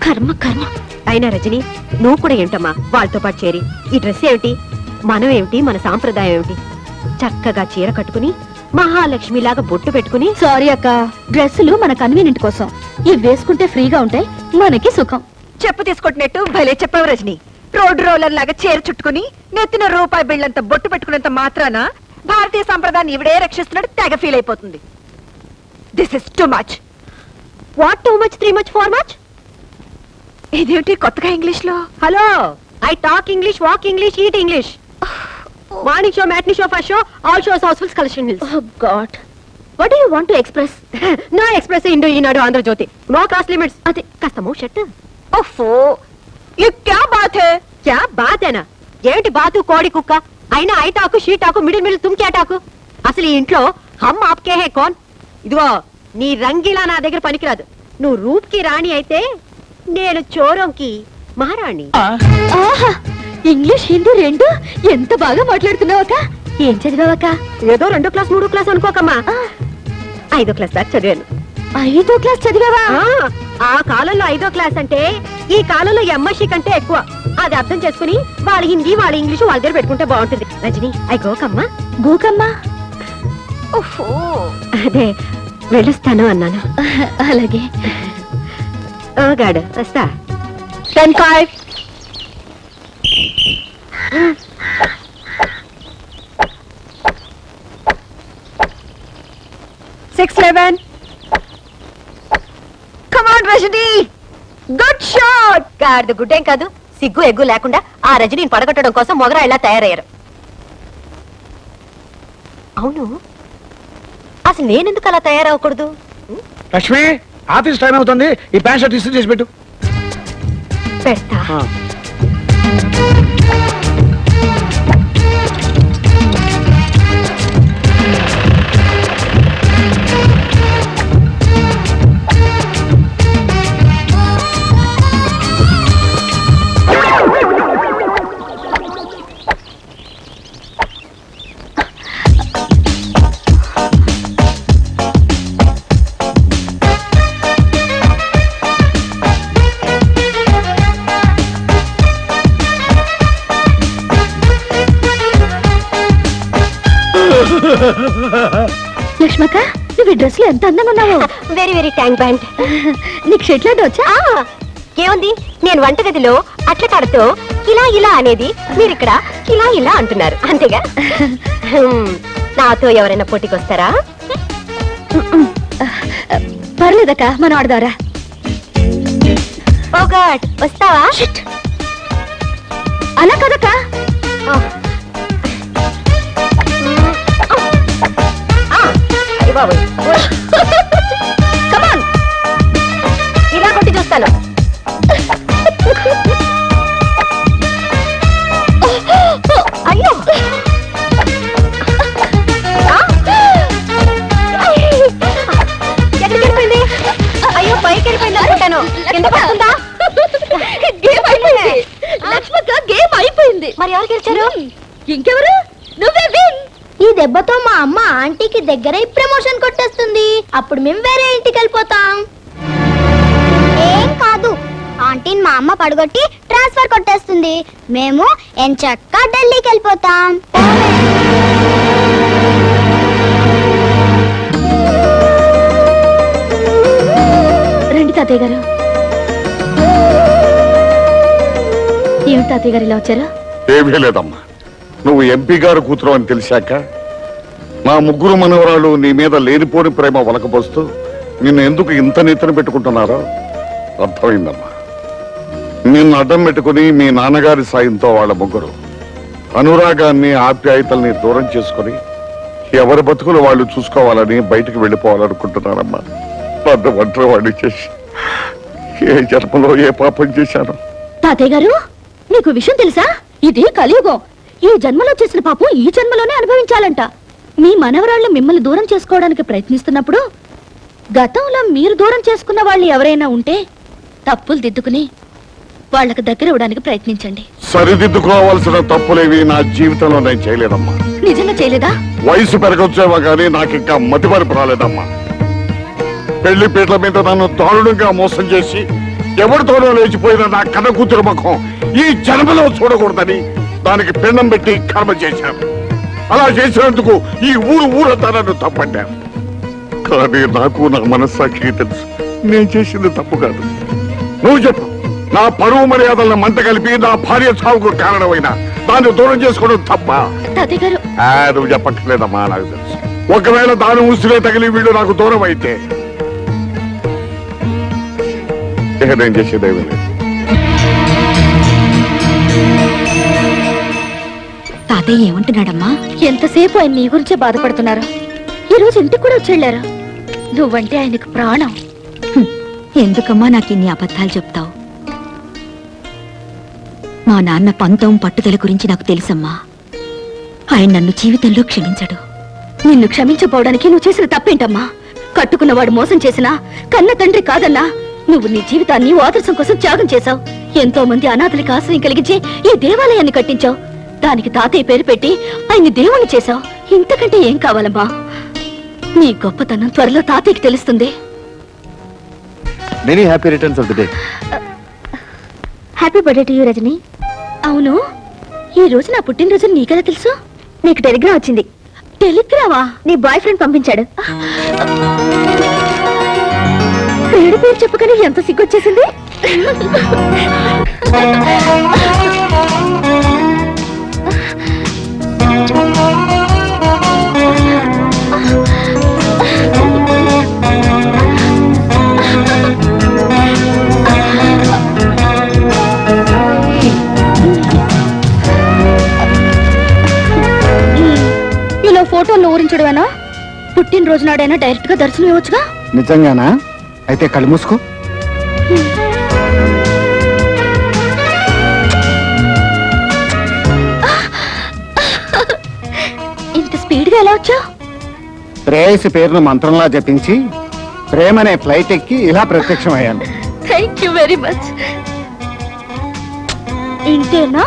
కర్మ కర్మ. అయినా రజని, నువ్వు కూడా ఏంటమ్మా వాళ్ళతో పాటు చేరి? ఈ డ్రెస్ ఏమిటి, మనం ఏమిటి, మన సాంప్రదాయం ఏమిటి? చక్కగా చీర కట్టుకుని మహాలక్ష్మిలాగా బొట్టు పెట్టుకుని. సారీ అక్క, డ్రెస్సులు మన కన్వీనియంట్ కోసం, ఇవి వేసుకుంటే ఫ్రీగా ఉంటాయి, మనకి సుఖం. చెప్పు తీసుకొట్టినట్టు భలే చెప్పావు రజని. రోడ్ రోలర్ లాగా చీర చుట్టుకుని నెత్తిన రూపాయి బిళ్ళంత బొట్టు పెట్టుకున్నంత మాత్రాన భారతీయ సంప్రదాయాన్ని ఇవిడే రక్షిస్తున్నాడు తెగ ఫీల్ అయిపోతుంది. This is too much. What too much, 3 much, 4 much? ఇదేమిటి కొత్తగా ఇంగ్లీష్ లో? Hello, I talk English, walk English, eat English. Morning show, matinee show, first show, all shows housefuls, collection hills. Oh God, what do you want to express? No express Indo Eenadu Andhra Jyothi. No class limits. అదే కాస్త మూ షర్ట్. ఓఫో, ये क्या बात है? క్యా బాత్ ఏనా? ఏమిటి బాతు, కోడి కుక్క? అయినా I talk, she talk, middle middle తుమ్ క్యా టాకు? అసలు ఈ ఇంట్లో హమ్ ఆప్కే హే కౌన్? ఇదిగో నీ రంగిలా నా దగ్గర పనికిరాదు. నువ్వు రూప్ కి రాణి అయితే నేను చోరంకి మహారాణి. ఇంగ్లీష్ హిందీ రెండు ఎంత బాగా మాట్లాడుతున్నావు అక్క. ఏం చదివావక్క? ఏదో 2వ క్లాస్ 3వ క్లాస్ అనుకోకమ్మా, 5వ క్లాస్ దాకా చదివాను. 5వ క్లాస్ చదివావా? ఆ కాలంలో 5వ క్లాస్ అంటే ఈ కాలంలో ఎంఎస్సీ కంటే ఎక్కువ. అది అర్థం చేసుకుని వాళ్ళ హిందీ, వాళ్ళ ఇంగ్లీషు వాళ్ళ దగ్గర పెట్టుకుంటే బాగుంటుంది. రజని, ఐ గోకమ్మా. గోకమ్మా? ఓహో, అదే వెళ్ళొస్తాను అన్నాను. అలాగే. గాడు వస్తా. 10-5. Come on, Rajani. Good shot. గాడిద గుడ్డేం కాదు, సిగ్గు ఎగ్గు లేకుండా ఆ రజనీని పడగొట్టడం కోసం మొగరా ఇలా తయారయ్యారు. అవును, అసలు నేనెందుకు అలా తయారవ్వకూడదు? లక్ష్మి, ఆఫీస్ టైం అవుతుంది, ఈ ప్యాంట్ షర్ట్ ఇస్త్రీ చేసి పెట్టు. పెడతా. లక్ష్మక్క, నువ్వు ఈ డ్రెస్ లో ఎంత అందంగా ఉన్నావు. Very very thank band. నీకు షెట్ లాంటి వచ్చా? ఏముంది, నేను వంటగదిలో అట్ల కాడతో ఇలా ఇలా అనేది మీరు ఇక్కడ ఇలా ఇలా అంటున్నారు, అంతేగా? నాతో ఎవరైనా పోటీకి వస్తారా? పర్లేదక్క, మనం ఆడదారా. ఓ గాడ్, వస్తావా? అలా కదక్క. కమాన్, ఇలా కొట్టి చూస్తాను. అయ్యో, ఎక్కడికి వెళ్ళిపోయింది? అయ్యో, పైకి వెళ్ళిపోయింది అనుకుంటాను. ఎందుకు వస్తుందా? గేమ్ అయిపోయింది లక్ష్మక్క, గేమ్ అయిపోయింది. మరి ఎవరు గెలిచారు? ఇంకెవరు? నువ్వే విన్. ఈ దెబ్బతో మా అమ్మ ఆంటీకి దగ్గర ప్రమోషన్ కొట్టేస్తుంది. అప్పుడు మేము వేరే ఇంటికి వెళ్ళిపోతాం. ఏం కాదు, ఆంటీని మా అమ్మ పడగొట్టి ట్రాన్స్ఫర్ కొట్టేస్తుంది. మేము ఎంచక్కా ఢిల్లీకి వెళ్ళిపోతాం. రండి తాతయ్య గారు. ఏమిటి తాతయ్య గారు ఇలా వచ్చారు? ఏమీ లేదమ్మా, నువ్వు ఎంపీ గారు కూతురు అని తెలిసాక మా ముగ్గురు మనవరాలు నీ మీద లేనిపోని ప్రేమ వలకపోస్తూ నిన్ను ఎందుకు ఇంత నెత్తన పెట్టుకుంటున్నారో అర్థమైందమ్మా. నిన్ను అడ్డం పెట్టుకుని మీ నాన్నగారి సాయంతో వాళ్ళ ముగ్గురు అనురాగాన్ని, ఆప్యాయతల్ని దూరం చేసుకుని ఎవరి బతుకులు వాళ్ళు చూసుకోవాలని బయటికి వెళ్ళిపోవాలనుకుంటున్నారమ్మా. నన్ను ఒంటరి వాడిని చేసి ఏ జన్మలో ఏ పాపం చేశాను. తాతయ్య గారు, నీకు విషయం తెలుసా? ఇది కలియుగం. ఈ జన్మలో చేసిన పాపం ఈ జన్మలోనే అనుభవించాలంట. మీ మనవరాళ్ళు మిమ్మల్ని దూరం చేసుకోవడానికి ప్రయత్నిస్తున్నప్పుడు గతంలో మీరు దూరం చేసుకున్న వాళ్ళు ఎవరైనా ఉంటే తప్పులు దిద్దుకుని వాళ్ళకి దగ్గర ఇవ్వడానికి ప్రయత్నించండి. సరిదిద్దుకోవాల్సిన తప్పులేవి నా జీవితంలో నేను చేయలేదమ్మా. నిజంగా చేయలేదా? వయసు పెరగొచ్చేవా కానీ నాకు ఇంకా మతిమరుపు రాలేదమ్మా. పెళ్లి పీటల మీద నన్ను దారుణంగా మోసం చేసి ఎవరితోనో లేచిపోయిన నా కన్న కూతురు ముఖం ఈ జన్మలో చూడకూడదని దానికి పిండం పెట్టి కర్మ చేశాను. అలా చేసినందుకు ఈ ఊరంతా నన్ను తప్పట్టాను. కానీ నాకు నా మనస్సాక్షికి తెలుసు నేను చేసింది తప్పు కాదు. నువ్వు చెప్పు, నా పరువు మర్యాదలను మంట కలిపి నా భార్య చావుకు కారణమైన దాన్ని దూరం చేసుకోవడం తప్ప? నువ్వు చెప్పట్లేదమ్మా, నాకు తెలుసు. ఒకవేళ దాని ఉసిరే తగిలి వీళ్ళు నాకు దూరం అయితే నేను చేసేదేమీ లేదు. తాతయ్య ఏమంటున్నాడమ్మా? ఎంతసేపు ఆయన నీ గురించే బాధపడుతున్నారు. ఈ రోజు ఇంటికి కూడా వచ్చేళ్ళారు. నువ్వంటే ఆయనకు ప్రాణం. ఎందుకమ్మా నాకు ఇన్ని అబద్ధాలు చెప్తావు? మా నాన్న పంతం పట్టుదల గురించి నాకు తెలుసమ్మా. ఆయన నన్ను జీవితంలో క్షమించడు. నిన్ను క్షమించపోవడానికి నువ్వు చేసిన తప్పేంటమ్మా? కట్టుకున్నవాడు మోసం చేసినా కన్న తండ్రి కాదన్నా నువ్వు నీ జీవితాన్ని ఆదర్శం కోసం త్యాగం చేశావు. ఎంతో మంది అనాథలకు ఆశ్రయం కలిగించి ఈ దేవాలయాన్ని కట్టించావు. దానికి తాతయ్య పేరు పెట్టి ఆయన్ని దేవుణ్ణి చేశావు. ఇంతకంటే ఏం కావాలమ్మా? నీ గొప్పతనం త్వరలో తాతయ్యకి తెలుస్తుంది. Many happy returns of the day. Happy birthday to you Rajini. అవును, ఈ రోజు నా పుట్టినరోజు నీకెలా తెలుసు? నీకు టెలిగ్రామ్ వచ్చింది. టెలిగ్రామా? నీ బాయ్ ఫ్రెండ్ పంపించాడు. పేరు పేరు చెప్పగానే ఎంత సిగ్గొచ్చేసింది. ఇలా ఫోటోలు ఊరించడమేనా? పుట్టినరోజు నాడైనా డైరెక్ట్ గా దర్శనం ఇవ్వచ్చుగా. నిజంగానా? అయితే కళ్ళు మూసుకో. ఇంత స్పీడ్ గా ఎలా వచ్చా? ప్రేయసి పేరును మంత్రంలా జపించి ప్రేమనే ఫ్లైట్ ఎక్కి ఇలా ప్రత్యక్షమయ్యాను. Thank you very much. ఇంతేనా?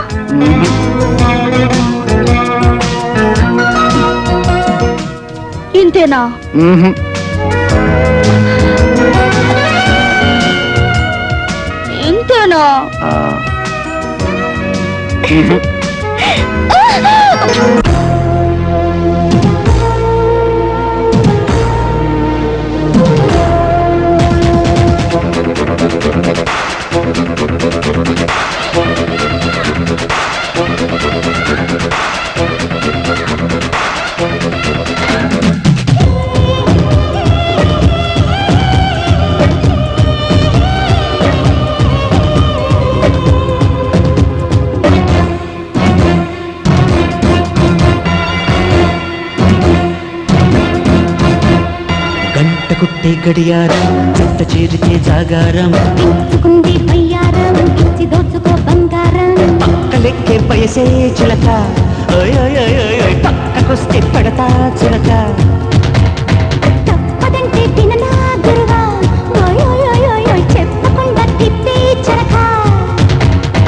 ఇంతేనా? ఇంతేనా? కుట్టే గడియారం చెత్త చేరితే జాగారం పక్కలెక్కే వయసే చిలక పక్కకొస్తే పడతా చిలక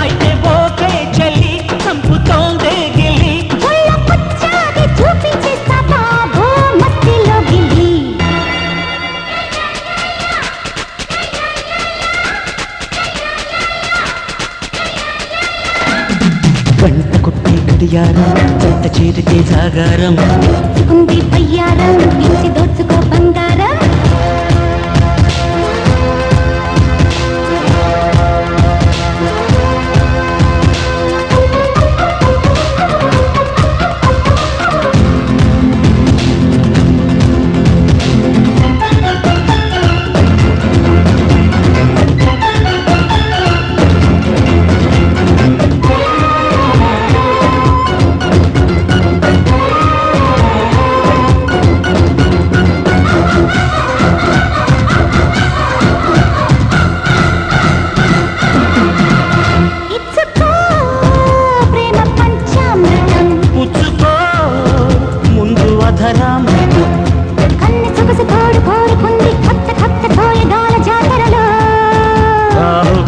అయితే ఓకే చలి చంపుతోందే గిల్లి గంట కొట్టే గడియారం చెత్త చేరితే జాగారం ఉంది పయ్యారం ఇంచి దోచుకో బంగారం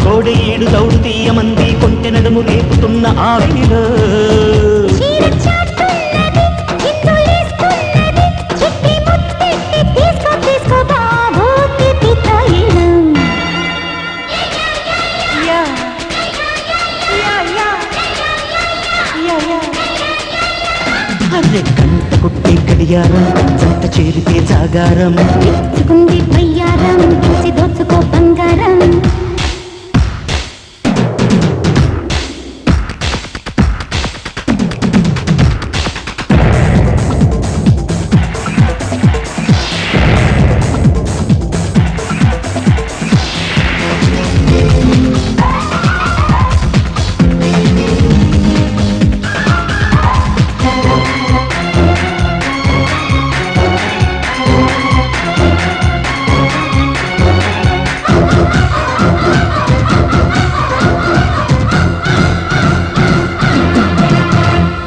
కోడి ఏడు దౌడు తీయమంది కొంటె నడుము రేపుతున్న ఆవిలో వయ్యారం జంట చేరితే జాగారం తెచ్చుకుంది వయ్యారం తెచ్చి దోచుకో బంగారం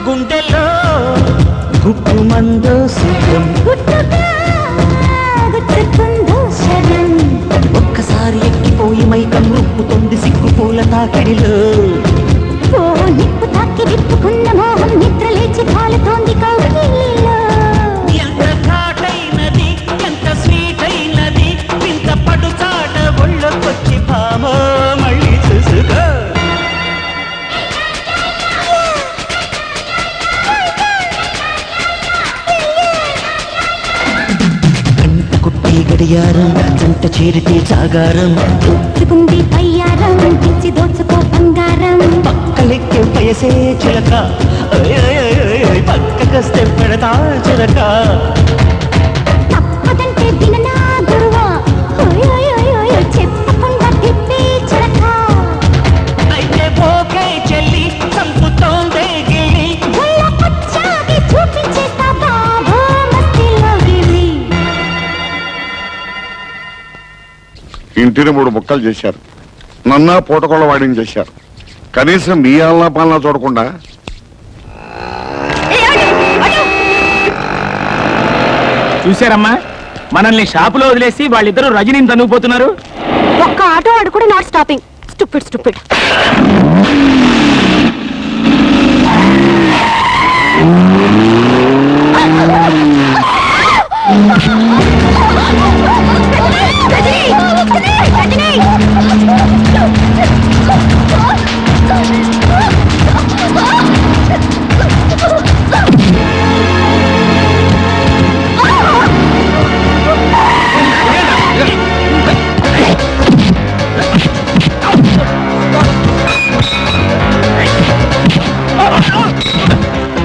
గుండెలో గుప్పు మందో సుఖం ఒక్కసారి ఎక్కిపోయి మైకం రూపుతోంది సిగ్గు పూల తాకిడిలో ఓ నిప్పు తాకి విప్పుకున్న మోహం నిద్ర లేచి కాలుతోంది కౌగిలిలో ఎంత ఘాటైనది ఎంత స్వీట్ అయినది ఇంత పడుచాట ఒళ్ళొచ్చి భామో మళ్ళీ చూసుకో గడియారం జంట చేరితే జాగారం తెచ్చుకుంది వయ్యారం తెచ్చి దోచుకో బంగారం పక్కలెక్కే వయసే చిలక పక్కకొస్తే పెడతా చిలక తప్పదంటే విననా గురువా చెప్పకుండా తిప్పి చిలక అయితే ఓకే చెల్లి చంపుతోందే గిల్లి ఒళ్ళ పచ్చాగి చూపించేస్తా బాబో మస్తిలో గిల్లి ఇంటిని 3 ముక్కలు చేశారు. నన్నా పూటకోళ్ళ వాడిని చేశారు. కనీసం మీ ఆలనా పాలనా చూడకుండా చూసారమ్మా, మనల్ని షాపులో వదిలేసి వాళ్ళిద్దరూ రజనీని తనుకుపోతున్నారు. ఒక్క ఆటో వాడు కూడా not stopping. Stupid stupid.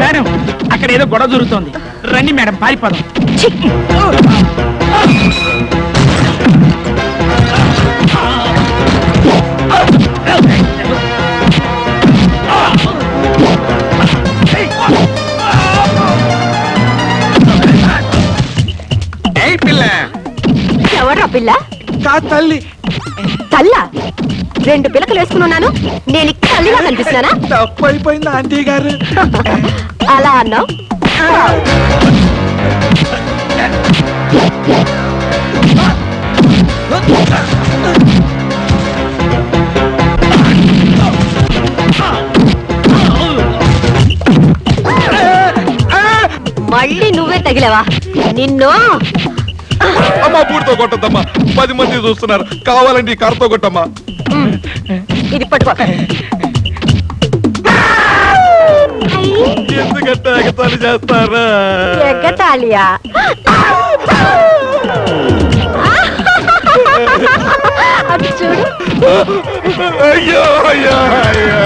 Madam, అక్కడ ఏదో గొడవ జరుగుతోంది. రండి మేడం, పారిపోదాం. ఎవరా పిల్ల? తల్లి. తల్లా? 2 పిలకలు వేసుకున్నాను. నేను ఇక్కడ తల్లిగా కనిపిస్తున్నానా? తప్పైపోయింది ఆంటీ గారు. అలా అన్నావు. మళ్ళీ నువ్వే తగిలేవా? నిన్ను అమ్మా పూడితో కొట్టద్దమ్మా, 10 మంది చూస్తున్నారు. కావాలంటే ఈ కర్రతో కొట్టమ్మా. ఇది పట్టుకో. ఎందుకంటే ఎగతాళి చేస్తారా? ఎగతాళియా? అది చూడు. అయ్యో అయ్యో అయ్యో.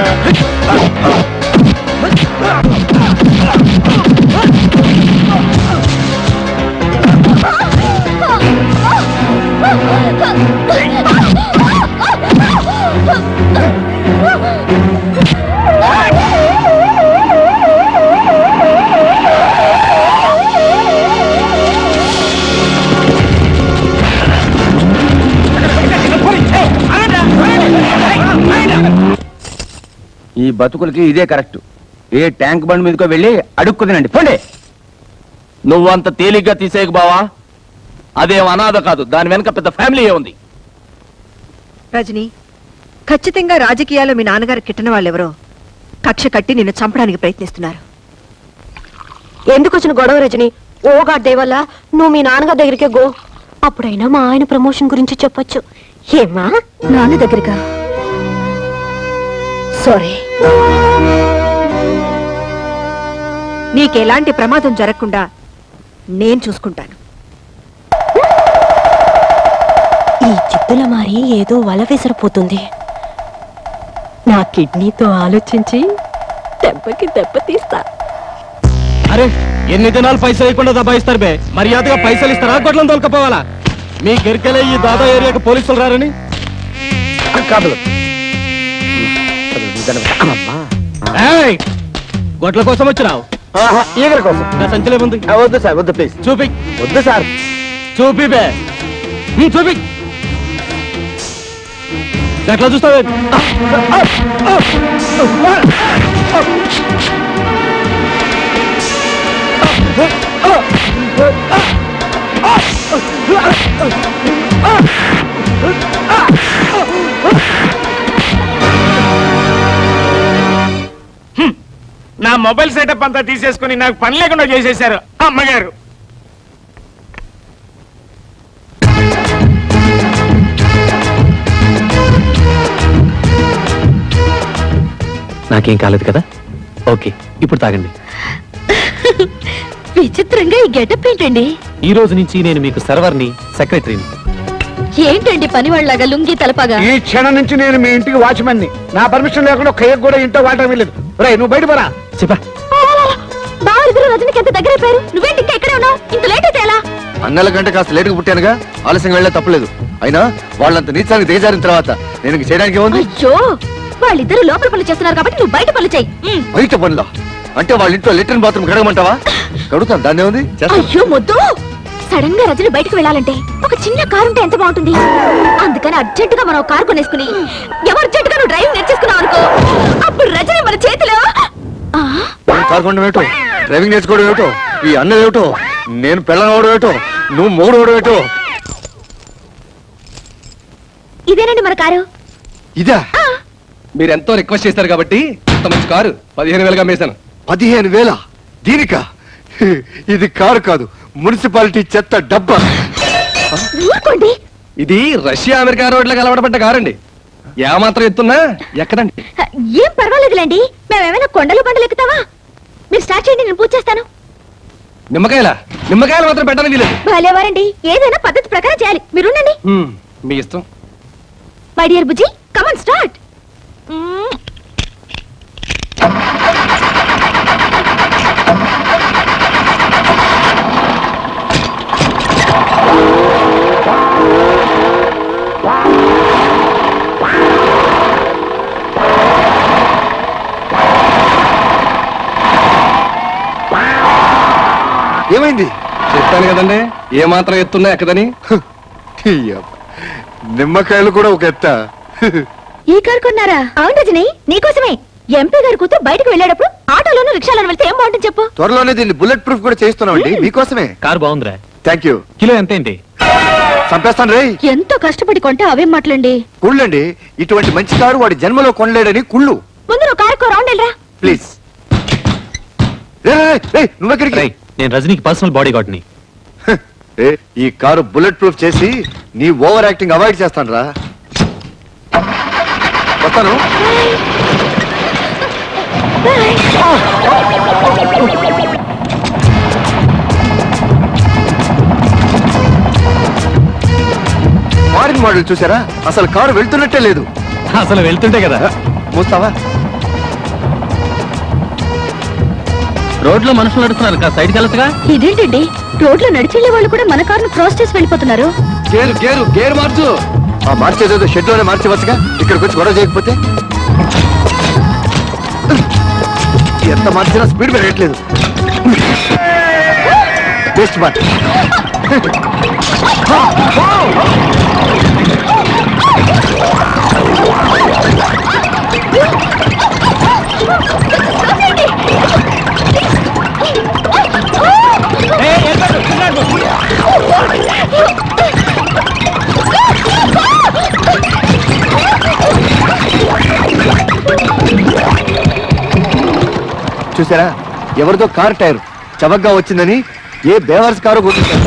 ఈ బతుకులకి ఇదే కరెక్ట్. ఏ ట్యాంక్ బండ్ మీదకో వెళ్ళి అడుక్కు తినండి, పోండి. నువ్వంత తేలిగ్గా తీసేయకు బావా. అదేం అనాథ కాదు, దాని వెనక పెద్ద ఫ్యామిలీ ఉంది. రజనీ, ఖచ్చితంగా రాజకీయాల్లో మీ నాన్నగారు కిట్టిన వాళ్ళెవరో కక్ష కట్టి నిన్ను చంపడానికి ప్రయత్నిస్తున్నారు. ఎందుకు వచ్చిన గొడవ రజని? ఓ గాడ్ దేవల్ల నువ్వు మీ నాన్నగారి దగ్గరికే గో. అప్పుడైనా మా ఆయన ప్రమోషన్ గురించి చెప్పొచ్చు. ఏమా? నాన్న దగ్గరగా? సారీ. నీకెలాంటి ప్రమాదం జరగకుండా నేను చూసుకుంటాను. ఈ చిత్తుల మారి ఏదో వల విసిరిపోతుంది. నా కిడ్నీతో ఆలోచించి దెబ్బకి దెబ్బ తీస్తా. అరే ఎన్ని దినాలు పైసలు ఇవ్వకుండా దబాయిస్తారు బే, మర్యాదగా పైసలు ఇస్తారా గొడ్లను తోలుకపోవాలా? మీ గిరికెళ్ళే ఈ దాదా ఏరియాకి పోలీసులు రారని గొడ్ల కోసం వచ్చినావు? ఈగల కోసం. నా సంచిలో ఉంది. వద్దు సార్, వద్దు ప్లీజ్. చూపి. వద్దు సార్. చూపి బే, చూపి. ఎట్లా చూస్తావే? నా మొబైల్ సెటప్ అంతా తీసేసుకుని నాకు పని లేకుండా చేసేశారు అమ్మగారు. నాకేం కాలేదు కదా? ఓకే, ఇప్పుడు తాగండి. విచిత్రంగా ఈ గెటప్ ఏంటండి? ఈ రోజు నుంచి నేను మీకు సర్వర్ని, సెక్రటరీని. ఏంటండి పనివాళ్ళగా లుంగి తలపగా? ఈ క్షణం నుంచి నేను మీ ఇంటికి వాచ్మెన్ ని. నా పర్మిషన్ లేకుండా ఒక్క ఎగ్ కూడా ఇంట్లో వాడటం వెళ్ళలేదు. రేయ్, నువ్వు బయట పరా. చెప్పా. బావరిద్దరు రజనికి ఎంత దగ్గర అయిపోయారు. నువ్వేంటి ఇంకా ఎక్కడే ఉన్నావు? ఇంత లేట్ అయితే ఎలా? అన్నల కంటే కాస్త లేటుగా పుట్టానుగా, ఆలస్యంగా వెళ్ళే తప్పలేదు. అయినా వాళ్ళంత నీచానికి దిగజారిన తర్వాత నేను ఇంక చేయడానికి ఏముంది? అయ్యో, వాళ్ళిద్దరు లోపల పనులు చేస్తున్నారు కాబట్టి నువ్వు బయట పనులు చెయ్యి. బయట పనులా? అంటే వాళ్ళ ఇంట్లో లెట్రిన్ బాత్రూమ్ కడగమంటావా? కడుగుతాను, దాన్ని ఉంది. అయ్యో మొద్దు, సడన్ గా రజని బయటకు వెళ్ళాలంటే ఒక చిన్న కారు ఉంటే ఎంత బాగుంటుంది. అందుకని అర్జెంట్ గా మనం కారు కొనేసుకుని అర్జెంట్ గా నువ్వు డ్రైవింగ్ నేర్చేసుకున్నావు అనుకో, అప్పుడు రజని మన చేతిలో. కారు కొనడం ఏమిటో, డ్రైవింగ్ నేర్చుకోవడం ఏమిటో, ఈ అన్నది ఏమిటో, నేను పెళ్ళనవడం ఏమిటో, నువ్వు మూడు అవడం ఏమిటో. ఇదేనండి మన కారు. ఇదా? మీరు ఎంతో రిక్వెస్ట్ చేశారు కాబట్టి ఇంత మంచి కారు 15,000గా అమ్మేశాను. 15,000? దీనికా? ఇది కారు కాదు, మున్సిపాలిటీ చెత్త డబ్బా. ఇది రష్యా అమెరికా రోడ్లకు అలవాటుపడ్డ కారండి. ఏమాత్రం ఎత్తున్నా ఎక్కడండి. ఏం పర్వాలేదులేండి, మేమేమైనా కొండలు బండలు ఎక్కుతావా? మీరు స్టార్ట్ చేయండి, నేను పూజ చేస్తాను. నిమ్మకాయలు మాత్రం పెట్టడానికి వీలేదు. భలేవారండి, ఏదైనా పద్ధతి ప్రకారం చేయాలి. మీరుండండి. మీ ఇష్టం. My dear Bujji, come on start. ఏమైంది? చెప్పాను కదండి, ఏమాత్రం ఎత్తున్నా ఎక్కదని. నిమ్మకాయలు కూడా ఒక ఎత్త. ఈ కారు కొన్నారా? అవును రజని, నీకోసమే. ఎంపీ గారి కూతురు బయటకు వెళ్ళేటప్పుడు ఆటోలోనూ రిక్షాలోనూ వెళ్తే ఏం బాగుంటుంది చెప్పు. త్వరలోనే దీన్ని బుల్లెట్ ప్రూఫ్ కూడా చేస్తున్నామండి మీకోసమే. కారు బాగుందిరా. Thank you. కిలో ఎంతేంటి? చంపేస్తాను రే. ఎంతో కష్టపడి కొంటే అవేం మాటలండి. కుళ్ళండి, ఇటువంటి మంచి కారు వాడి జన్మలో కొనలేడని కుళ్ళు. ముందు నువ్వు కారుకో రౌండ్ వెళ్ళరా ప్లీజ్. నువ్వెక్కడికి? నేను రజనీకి పర్సనల్ బాడీ గార్డ్ ని. ఈ కారు బుల్లెట్ ప్రూఫ్ చేసి నీ ఓవర్ యాక్టింగ్ అవాయిడ్ చేస్తాను రా. వస్తాను. ఫారిన్ మోడల్ చూసారా? అసలు కారు వెళ్తున్నట్టే లేదు. అసలు వెళ్తుంటే కదా. మూస్తావా? రోడ్లో మనుషులు నడుస్తున్నారు, సైడ్కి వెళ్ళొచ్చుగా. ఇదేంటండి, రోడ్లో నడిచెళ్లే వాళ్ళు కూడా మన కారును క్రాస్ చేసి వెళ్ళిపోతున్నారు. గేరు మార్చు. మార్చేదేదో షెడ్ లోనే మార్చవచ్చుగా, ఇక్కడికి వచ్చి గొడవ చేయకపోతే. ఎంత మార్చినా స్పీడ్ పెరగట్లేదు. Best March. చూసారా, ఎవరిదో కార్ టైర్ చవగ్గా వచ్చిందని ఏ బేవర్స్ కారు కొట్టించారు.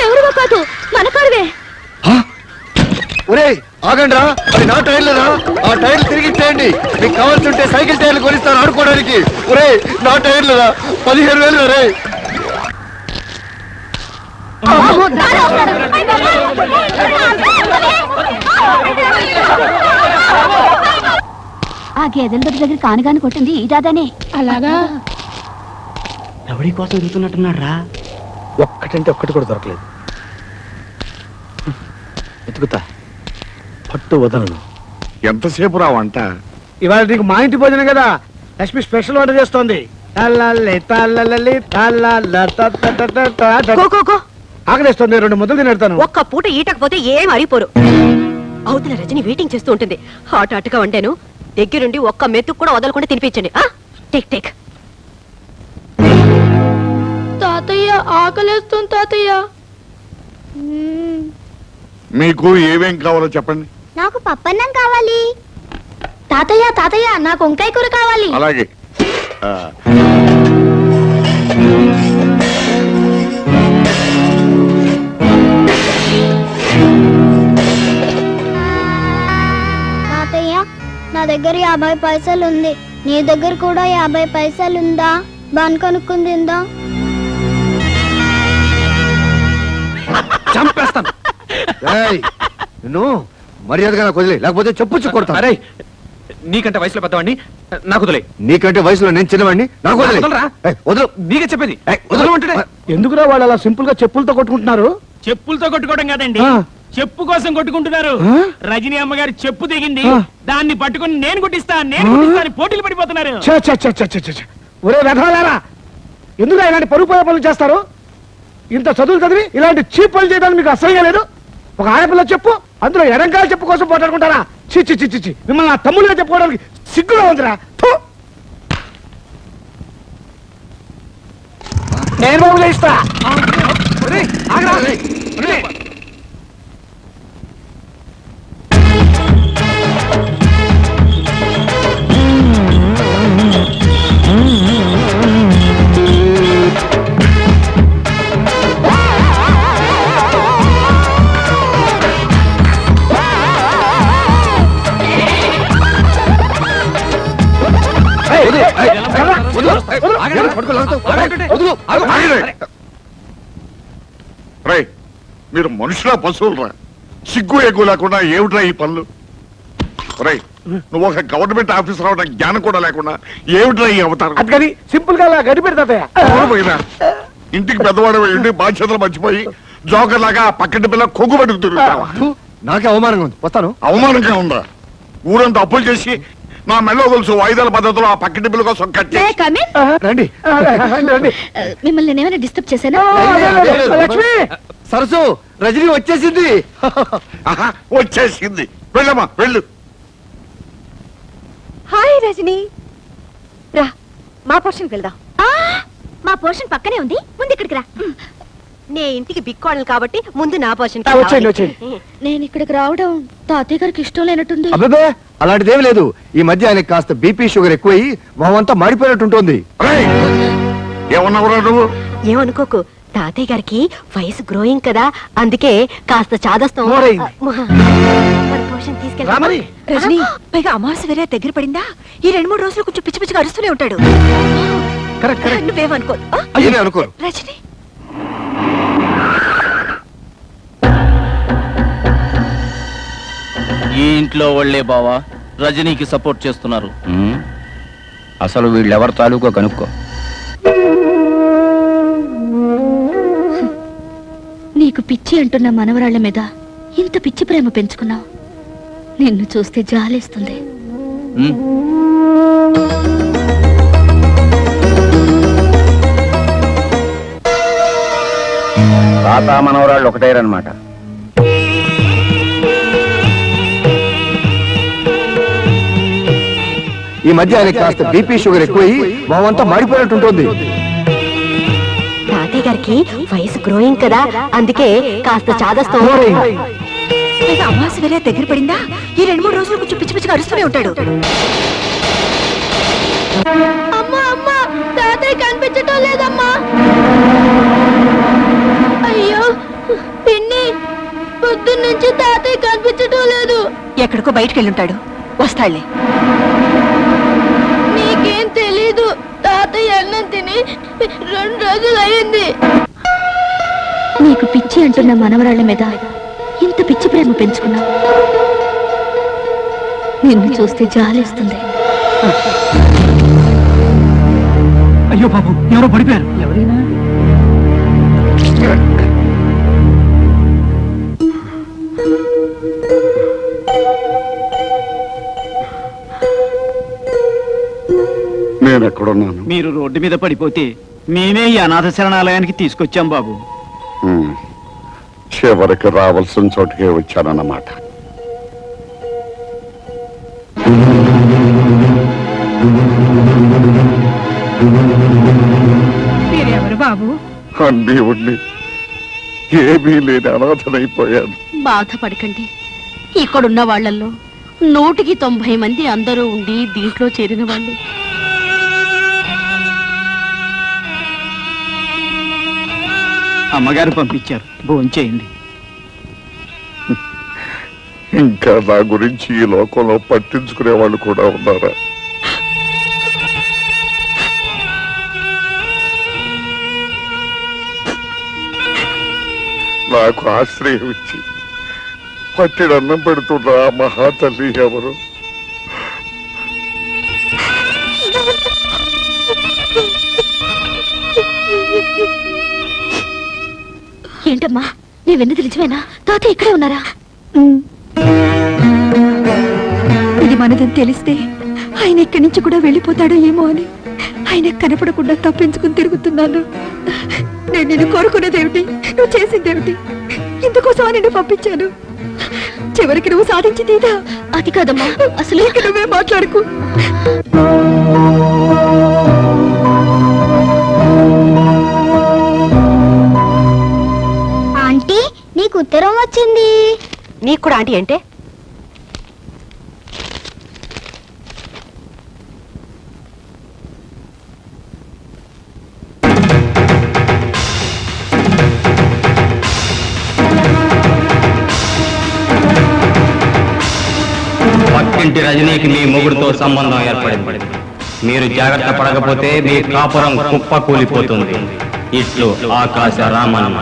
ఎవరివో కాదు, మన కారువే. ఒరే, ఆగండి రా, అది నా టైర్లేనా? ఆ టైర్లు తిరిగిచ్చేయండి. మీకు కావాల్సి ఉంటే సైకిల్ టైర్లు కొనిస్తాను ఆడుకోవడానికి. ఒరే నా టైర్లేనా? 15,000 రే. ఆ గేదెల దగ్గర కానుగాని కొట్టింది ఈ దాదానే. అలాగా ఎవడి కోసం ఎదుగుతున్నట్టున్నాడు రా. ఒక్కటంటే ఒక్కటి కూడా దొరకలేదు. వెతుకుతా, పట్టు వదలను. ఎంతసేపు రా వంట? ఇవాళ నీకు మా ఇంటి భోజనం కదా, లక్ష్మి స్పెషల్ వంట చేస్తోంది. ఆకలిస్తుంది, 2 ముద్దలు తినేడతాను. ఒక్క పూట ఈటకపోతే ఏం అరిగిపోరు. అవతల రజని వెయిటింగ్ చేస్తూ ఉంటుంది. హాట్ హాట్గా వండాను, దగ్గరుండి ఒక్క మెతుకు కూడా వదలకుండా తినిపించండి. Take take. తాతయ్య ఆకలేస్తుంది తాతయ్య. మీకు ఏమేం కావాలో చెప్పండి. నాకు పప్పన్నం కావాలి. తాతయ్య తాతయ్య నాకు వంకాయ కూర కావాలి. అలాగే. తాతయ్య నా దగ్గర 50 పైసలు ఉంది, నీ దగ్గర కూడా 50 పైసలు ఉందా? బాన్ కొనుక్కుని తిందా? చంపేస్తాను. నువ్వు మర్యాదగా నాకు వదిలే, లేకపోతే చెప్పుచ్చు కొడతా. అరే నీకంటే వయసులో పెద్దవాడిని, నాకు వదిలే. నీకంటే వయసులో నేను చిన్నవాడిని, నాకు వదిలే. వదలు. నీకే చెప్పేది. ఎందుకురా వాళ్ళు అలా సింపుల్ గా చెప్పులతో కొట్టుకుంటున్నారు? చెప్పులతో కొట్టుకోవడం కాదండి, చెప్పు కోసం కొట్టుకుంటున్నారు. రజనీ అమ్మగారు చెప్పు దిగింది, దాన్ని పట్టుకుని నేను కొట్టిస్తా పోటీలు పడిపోతున్నారు. ఒరే వెధవలారా, ఎందుకు ఇలాంటి పరుగు పనులు చేస్తారు? ఇంత చదువులు చదివి ఇలాంటి చీప్ పనులు చేయడానికి మీకు అసహ్యం లేదు? ఒక ఆడపిల్ల చెప్పు, అందులో ఎడంకాల చెప్పు కోసం పోటాడుకుంటారా? చిచ్చి చిచ్చి చి, మిమ్మల్ని నా తమ్ముళ్ళగా చెప్పుకోవడానికి సిగ్గుగా ఉందిరా. నేను బాబు చేయిస్తా. మీరు మనుషుల పశువులరా? సిగ్గు ఎగ్గు లేకుండా ఏమిట్రా ఈ పనులు? రై, నువ్వు ఒక గవర్నమెంట్ ఆఫీసర్ అవడానికి జ్ఞానం కూడా లేకుండా ఏమిట్రా ఈ అవతారం? అది సింపుల్ గా గడి పెడతాయా? ఇంటికి పెద్దవాడు ఇంటి బాధ్యతలు మర్చిపోయి జోకర్ లాగా పక్కటి పిల్ల కొగ్గు పట్టుకు తిరుగుతావా? నాకే అవమానంగా ఉంది, వస్తాను. అవమానంగా ఉందా? ఊరంతా అప్పులు చేసి నా మెల్లో గొలుసు వాయిదాల పద్ధతిలో ఆ పక్కటి పిల్ల కోసం కట్టి రండి. మిమ్మల్ని ఏమైనా డిస్టర్బ్ చేశానా? లక్ష్మి, సరసు, రజనీ వచ్చేసింది. వచ్చేసింది. వెళ్ళమ్మా వెళ్ళు. హాయ్ రజనీ, రా మా పోర్షన్కి వెళ్దాం. మా పోర్షన్ పక్కనే ఉంది, ముందు ఇక్కడికి రా. నే ఇంటికి బిగ్ కోడలు కాబట్టి ముందు నా పోర్షన్. నేను ఇక్కడికి రావడం తాతయ్య గారికి ఇష్టం లేనట్టుంది. అబ్బే అలాంటిదేమి లేదు. ఈ మధ్య ఆయనకి కాస్త బీపీ షుగర్ ఎక్కువయి మొహమంతా మాడిపోయినట్టుంటుంది. ఏమన్నావురా నువ్వు? ఏమనుకోకు, తాతయ్య గారికి వయసు గ్రోయింగ్ కదా, అందుకే కాస్త చాదస్తం. రజనీ, పైగా అమావాస్య వేరే దగ్గర పడిందా, ఈ 2-3 రోజులు కొంచెం పిచ్చి పిచ్చిగా అరుస్తూనే ఉంటాడు. నువ్వేమనుకో. రజనీ, ఈ ఇంట్లో వాళ్ళే బావా రజనీకి సపోర్ట్ చేస్తున్నారు. అసలు వీళ్ళెవరి తాలూకో కనుక్కో. నీకు పిచ్చి అంటున్న మనవరాళ్ల మీద ఇంత పిచ్చి ప్రేమ పెంచుకున్నావు. నిన్ను చూస్తే జాలేస్తుంది. తాత మనవరాళ్ళు ఒకటేరన్నమాట. ఈ మధ్య ఆయనకి కాస్త బీపీ షుగర్ ఎక్కువయి మొహమంతా మాడిపోయినట్టుంటుంది. తాతయ్య గారికి వయసు గ్రోయింగ్ కదా, అందుకే కాస్త చాదస్తం. అమావాస్య వేరే దగ్గర పడిందా, ఈ 2-3 రోజులు కొంచెం పిచ్చి పిచ్చిగా అరుస్తూనే ఉంటాడు. అమ్మా అమ్మా, తాతయ్య కనిపించటం లేదమ్మా. అయ్యో పిన్ని, పొద్దున్నుంచి తాతయ్య కనిపించటం లేదు. ఎక్కడికో బయటికి వెళ్ళుంటాడు, వస్తాడులే. నీకేం తెలీదు, తాతయ్య అన్నం తిని 2 రోజులు అయింది. నీకు పిచ్చి అంటున్న మనవరాళ్ల మీద ఇంత పిచ్చి ప్రేమ పెంచుకున్నావు. నిన్ను చూస్తే జాలేస్తుంది. అయ్యో బాబు, ఎవరో పడిపోయారు. ఎవరైనా నేను ఎక్కడున్నాను? మీరు రోడ్డు మీద పడిపోతే మేమే ఈ అనాథ శరణాలయానికి తీసుకొచ్చాం బాబు. చివరికి రావాల్సిన చోటుకే వచ్చానన్నమాట. మీరెవరు బాబు? అన్నీ ఉండి ఏమీ లేని అనాథనైపోయాను. బాధపడకండి. ఇక్కడున్న వాళ్ళల్లో 190 మంది అందరూ ఉండి దీంట్లో చేరిన వాళ్ళు. అమ్మగారు పంపించారు, భోంచేయండి. ఇంకా నా గురించి ఈ లోకంలో పట్టించుకునే వాళ్ళు కూడా ఉన్నారా? నాకు ఆశ్రయం ఇచ్చి పట్టిడన్నం పెడుతున్న ఆ మహాతల్లి ఎవరు? ఏంటమ్మా, నీ వెన్నది నిజమేనా? తాతయ్య ఇక్కడే ఉన్నారా? ఇది మనదని తెలిస్తే ఆయన ఇక్కడి నుంచి కూడా వెళ్ళిపోతాడో ఏమో అని ఆయన కనపడకుండా తప్పించుకుని తిరుగుతున్నాను. నేను నిన్ను కోరుకున్నదేమిటి, నువ్వు చేసిందేమిటి? ఇందుకోసం నిన్ను పంపించాను. చివరికి నువ్వు సాధించింది ఇదా? అది కాదమ్మా, అసలు నువ్వే మాట్లాడుకు. ఆంటీ, నీకు ఉత్తరం వచ్చింది. నీకు కూడా ఆంటీ అంటే? పక్కింటి రజనీకి మీ మొగుడుతో సంబంధం ఏర్పడింది. మీరు జాగ్రత్త పడకపోతే మీ కాపురం కుప్ప కూలిపోతుంది. ఇట్లు ఆకాశ రామన్న.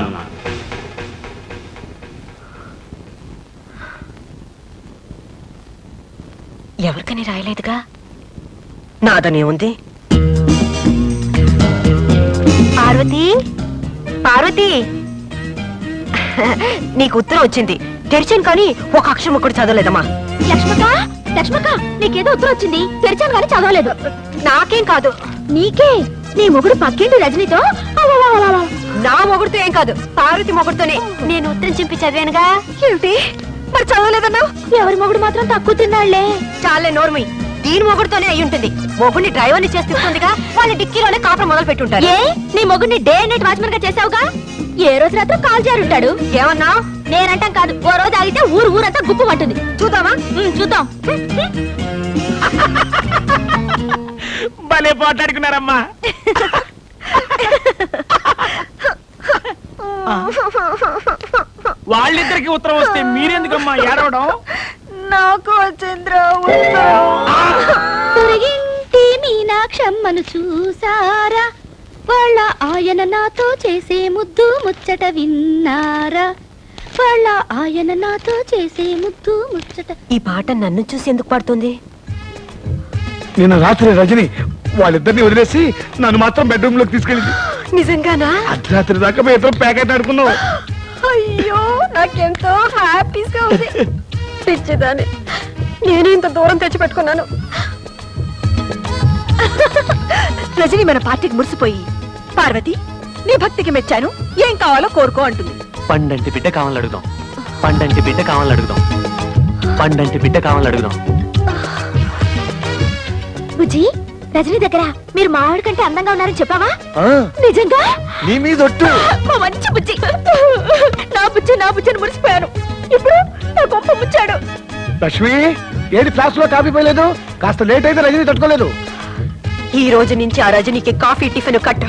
ఎవరికని రాయలేదుగా, నాదనే ఉంది. పార్వతి, పార్వతి, నీకు ఉత్తరం వచ్చింది. తెరిచాను కానీ ఒక అక్షరం ఒకటి చదవలేదమ్మా. లక్ష్మక్క, లక్ష్మక్క, నీకేదో ఉత్తరం వచ్చింది. తెరిచాను కానీ చదవలేదు. నాకేం కాదు, నీకే. నీ మొగుడు పక్కింటి రజనీతో. నా మొగుడుతో ఏం కాదు, పార్వతి మొగుడుతోనే. నేను ఉత్తరం చింపి చదివానుగా. ఏమిటి మరి చదవలేదన్నావు? ఎవరి మొగుడు మాత్రం తక్కువ తిన్నాళ్లే. చాలే నోర్మి, దీని మొగుడుతోనే అయి ఉంటుంది. మొగుడిని డ్రైవర్ని చేస్తుందిగా, వాళ్ళ డిక్కీలోనే కాపురం మొదలు పెట్టుంటారు. ఏ, నీ మొగుడిని డే నైట్ వాచ్మెన్ గా చేసావుగా? ఏ రోజు రాత్రి కాల్ జారుంటాడు. ఏమన్నా? నేనంటాం కాదు, ఓ రోజు ఆగితే ఊరంతా గుప్పు పట్టుంది. చూద్దామా? చూద్దాం. భలే పోట్లాడుకున్నారమ్మా. వాళ్ళిద్దరికి ఉత్తరం వస్తే మీరెందుకమ్మా ఏడవడం? నాకు వచ్చింద్రా ఉత్తరం. పొరిగింటి మీనాక్షమ్మను చూసారా? వాళ్ళ ఆయన నాతో చేసే ముద్దు ముచ్చట విన్నారా? వాళ్ళ ఆయన నాతో చేసే ముద్దు ముచ్చట. ఈ పాట నన్ను చూసి ఎందుకు పాడుతుంది? నిన్న రాత్రి రజని వాళ్ళిద్దరిని వదిలేసి నన్ను మాత్రం బెడ్రూమ్ లోకి తీసుకెళ్ళింది. నిజంగానా? అర్ధరాత్రి దాకా మేము ఇద్దరం ప్యాకెట్ ఆడుకున్నాం. అయ్యో, నాకెంతో హ్యాపీగా ఉంది. పిచ్చిదాన్ని, నేను ఇంత దూరం తెచ్చి పెట్టుకున్నాను. రజని మన పార్టీకి మురిసిపోయి, పార్వతి నీ భక్తికి మెచ్చాను, ఏం కావాలో కోరుకో అంటుంది. పండంటి బిడ్డ కావాలని అడుగుదాం. పండంటి బిడ్డ కావాలని అడుగుదాం. పండంటి బిడ్డ కావాలని అడుగుదాం. బుజ్జి, రజనీ దగ్గర మీరు మావాడి కంటే అందంగా ఉన్నారని చెప్పావా? నిజంగా? నీ మీద ఒట్టు. మా మంచి బుజ్జి. నా బుజ్జి నా బుజ్జిని మురిసిపోయాను. ఇప్పుడు నా గొప్ప ముచ్చాడు. లక్ష్మి, ఏది క్లాస్ లో కాఫీ పోయలేదు? కాస్త లేట్ అయితే రజని తట్టుకోలేదు. ఈ రోజు నుంచి ఆ రజనీకి కాఫీ టిఫిన్ కట్ట.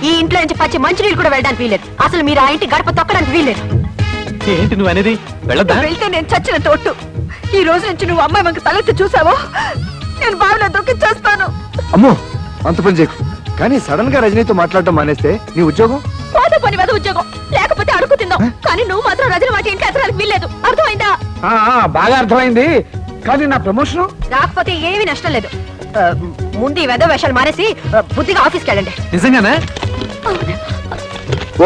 ఈ ఇంట్లో నుంచి పచ్చి మంచినీళ్ళు కూడా వెళ్ళడానికి వీలేదు. అసలు మీరు ఆ ఇంటి గడప తొక్కడానికి వీలేదు. ఏంటి నువ్వు అనేది? వెళ్ళొద్దా? వెళ్తే నేను చచ్చిన తోటు. ఈ రోజు నుంచి నువ్వు అమ్మాయి మనకు తలెత్తి చూసావో నేను బావిలో దొక్కిచ్చేస్తాను. అమ్మో అంత పని చేయకు. కానీ సడన్ గా రజనీతో మాట్లాడటం మానేస్తే నీ ఉద్యోగం పోతే పని మీద ఉద్యోగం, లేకపోతే అడుగు తిందాం. కానీ నువ్వు మాత్రం రజని వాటి ఇంటి అసలు వీల్లేదు. అర్థమైందా? బాగా అర్థమైంది. కానీ నా ప్రమోషన్ రాకపోతే ఏమీ నష్టం లేదు. ముందు ఈ వెధ వేషాలు మానేసి బుద్ధిగా ఆఫీస్కి వెళ్ళండి. నిజంగానే?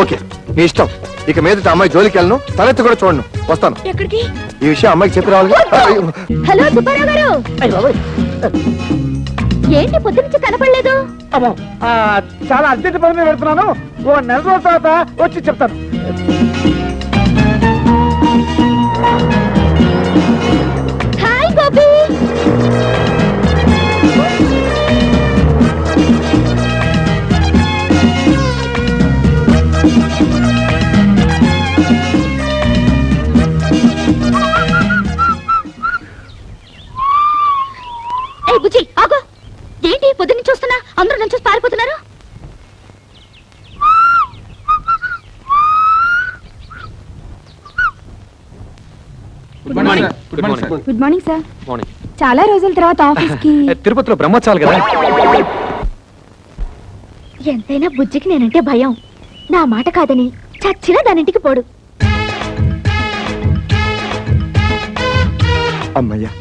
ఓకే నీ ఇష్టం. ఇక మీదట అమ్మాయి జోలికి వెళ్ళను, తలెత్తి కూడా చూడను. వస్తాను. ఎక్కడికి? ఈ విషయం అమ్మాయికి చెప్పి రావాలి. హలో సుబ్బారావు గారు, ఏంటి పొద్దు నుంచి కనపడలేదు? చాలా అర్జెంట్ పని మీద పెడుతున్నాను. ఓ నెల రోజుల తర్వాత వచ్చి చెప్తాను. హాయ్ గోపి. ఏ బుజ్జి ఆగో. ఏంటి పొద్దున్న చూస్తున్నా అందరూ నుంచి పారిపోతున్నారు? Good morning sir. మార్నింగ్. చాలా రోజుల తర్వాత ఆఫీస్ కి. తిరుపతిలో బ్రహ్మోత్సవాలు కదా. ఎంతైనా బుజ్జికి నేనంటే భయం. నా మాట కాదని చచ్చినా దానింటికి పోడు. అమ్మయ్యా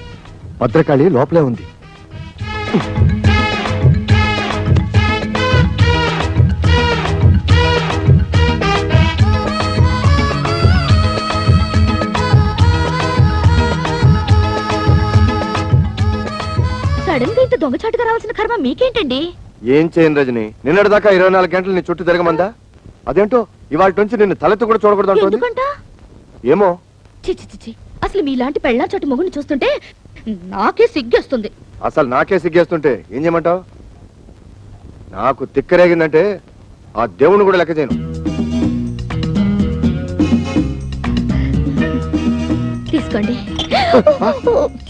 భద్రకాళి లోపలే ఉంది. సడన్ గా ఇంత దొంగచాటుగా రావాల్సిన కర్మ మీకేంటండి? ఏం చేయను రజని, నిన్నటిదాకా 24 గంటలు నీ చుట్టూ తిరగమందా? అదేంటో ఇవాళ నుంచి నిన్ను తలెత్తి కూడా చూడకూడదు అంటుంది. ఎందుకంట? ఏమో. చిచి అసలు మీలాంటి పెళ్ళా చోటు మొగుని చూస్తుంటే నాకే సిగ్గేస్తుంది. అసలు నాకే సిగ్గేస్తుంటే ఏం చేయమంటావు? నాకు తిక్కరేగిందంటే ఆ దేవుని కూడా లెక్క చేయను. తీసుకోండి.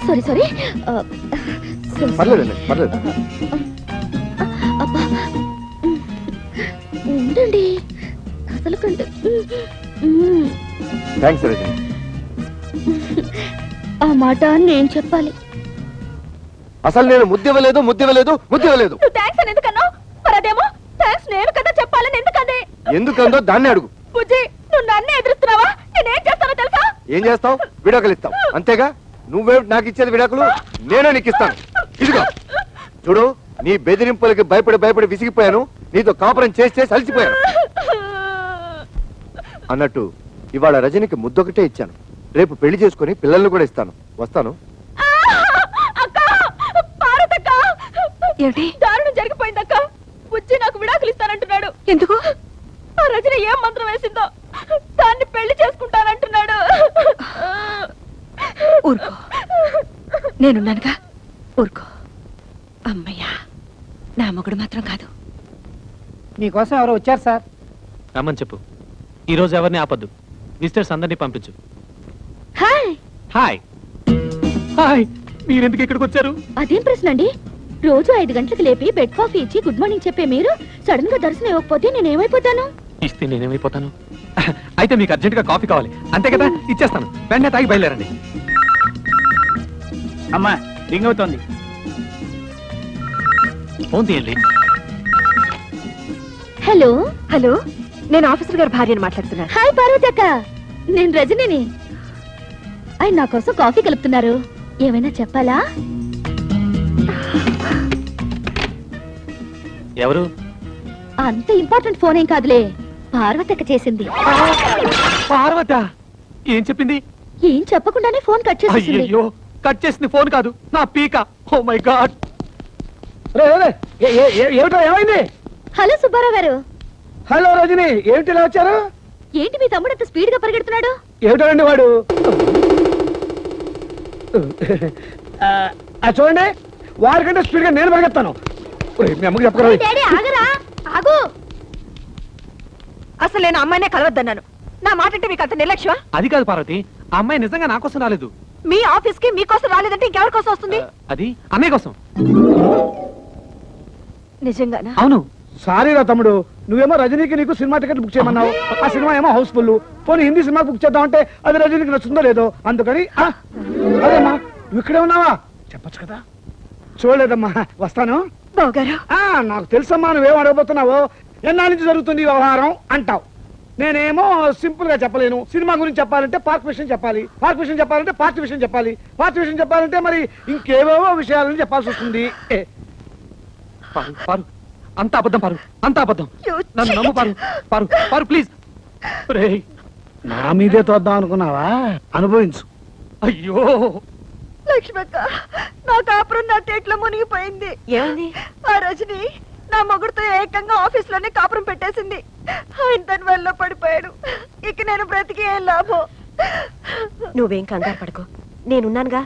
Sorry sorry. పర్లేదండి పర్లేదు. ఉండండి అసలు కంటే. థ్యాంక్స్ రజని. ఆ మాట నేను చెప్పాలి. అసలు నేను ముద్దివ్వలేదు ముద్దివ్వలేదు ముద్దివ్వలేదు. థ్యాంక్స్ అని ఎందుకన్నావు? మరి అదేమో థ్యాంక్స్ నేను కదా చెప్పాలని ఎందుకంది? ఎందుకందో దాన్ని అడుగు. బుజ్జి నువ్వు నన్నే ఎదురుస్తున్నావా? నేనేం చేస్తానో తెలుసా? ఏం చేస్తావు? విడాకులు ఇస్తావు అంతేగా. నువ్వే నాకు ఇచ్చేది విడాకులు, నేనే నీకు ఇస్తాను. ఇదిగో చూడు, నీ బెదిరింపులకి భయపడి విసిగిపోయాను. నీతో కాపురం చేసి అలసిపోయాను. అన్నట్టు ఇవాళ రజనికి ముద్దొకటే ఇచ్చాను. రేపు పెళ్లి చేసుకుని పిల్లల్ని కూడా ఇస్తాను. వస్తాను. దారుణం జరిగిపోయిందక్క. బుజ్జి నాకు విడాకులు ఇస్తానంటున్నాడు. ఎందుకు? ఆ రజని ఏం మంత్రం వేసిందో దాన్ని పెళ్లి చేసుకుంటానంటున్నాడు. ఊరుకో, నేనున్నానుగా, ఊరుకో. అమ్మయ్యా, నా మొగుడు మాత్రం కాదు. మీకోసం ఎవరో వచ్చారు సార్. రమ్మని చెప్పు. ఈ రోజు ఎవరిని ఆపద్దు. విజిటర్స్ అందరినీ పంపించు. Hi hi hi. మీరెందుకు ఇక్కడికి వచ్చారు? అదేం ప్రశ్న అండి? రోజు 5 గంటలకు లేపి బెడ్ కాఫీ ఇచ్చి గుడ్ మార్నింగ్ చెప్పే మీరు సడన్ గా దర్శనం ఇవ్వకపోతే నేనేమైపోతాను? ఇస్తే నేనేమైపోతాను? అయితే మీకు అర్జెంట్ గా కాఫీ కావాలి అంతే కదా? ఇచ్చేస్తాను. వెంటనే తాగి బయలుదేరండి. అమ్మా రింగ్ అవుతోంది. ఫోన్ తీయండి. హలో హలో, నేను ఆఫీసర్ గారి భార్యను మాట్లాడుతున్నాను. హాయ్ పార్వతి అక్క, నేను రజనిని. ఆయన నా కోసం కాఫీ కలుపుతున్నారు. ఏమైనా చెప్పాలా? ఎవరు? అంత ఇంపార్టెంట్ ఫోన్ ఏం కాదులే, పార్వతి అక్క చేసింది. పార్వత ఏం చెప్పింది? ఏం చెప్పకుండానే ఫోన్ కట్ చేసేసింది. అయ్యో, కట్ చేసింది ఫోన్ కాదు, నా పీక. Oh my God. ఏమిటో ఏమైంది? హలో సుబ్బారావు గారు. హలో రజని, ఏమిటి ఇలా వచ్చారు? ఏంటి మీ తమ్ముడు అంత స్పీడ్ గా పరిగెడుతున్నాడు? ఏమిటండి వాడు? చూడండి, వారికంటే స్పీడ్ గా నేను పరిగెత్తాను. మీ అమ్మకి చెప్పగలరు. డాడీ ఆగరా, ఆగు. అసలు నేను అమ్మాయినే కలవద్దన్నాను. నా మాట అంటే మీకు అంత నిర్లక్ష్యమా? అది కాదు పార్వతి, ఆ అమ్మాయి నిజంగా నా కోసం రాలేదు. మీ ఆఫీస్ కి మీకోసం రాలేదంటే ఇంకెవరి కోసం వస్తుంది? అది అన్నయ్య కోసం. నిజంగానా? అవును. సారీ రా తమ్ముడు, నువ్వేమో రజనీకి నీకు సినిమా టికెట్ బుక్ చేయమన్నావు, ఆ సినిమా ఏమో హౌస్ఫుల్. పోనీ హిందీ సినిమా బుక్ చేద్దామంటే అది రజనీకి నచ్చుందో లేదో, అందుకని అదేమ్మా నువ్వు ఇక్కడే ఉన్నావా చెప్పచ్చు కదా. చూడలేదమ్మా, వస్తాను. నాకు తెలుసమ్మా నువ్వేం అడగబోతున్నావో, ఎన్నాళ్ళ నుంచి జరుగుతుంది ఈ వ్యవహారం అంటావు. నేనేమో సింపుల్ గా చెప్పలేను. సినిమా గురించి చెప్పాలంటే పార్క్ విషయం చెప్పాలి, పార్క్ విషయం చెప్పాలంటే పార్టీ విషయం చెప్పాలి, పార్టీ విషయం చెప్పాలంటే మరి ఇంకేవేవో విషయాలని చెప్పాల్సి వస్తుంది. పారు, అంత అబద్ధం పారు, అంత అబద్ధం. నన్ను నమ్ము పారు, పారు, పారు ప్లీజ్. నా మీదే తోద్దాం అనుకున్నావా? అనుభవించు. అయ్యో లక్ష్మక్క, నా కాపురం నా టేట్లో మునిగిపోయింది. ఏమైంది? ఆ రజని నా మొగుడుతో ఏకంగా ఆఫీస్ లోనే కాపురం పెట్టేసింది. ఆయన దాని వల్ల పడిపోయాడు. ఇక నేను బ్రతికి ఏం లాభం? నువ్వేం కంగారు పడుకో, నేనున్నానుగా.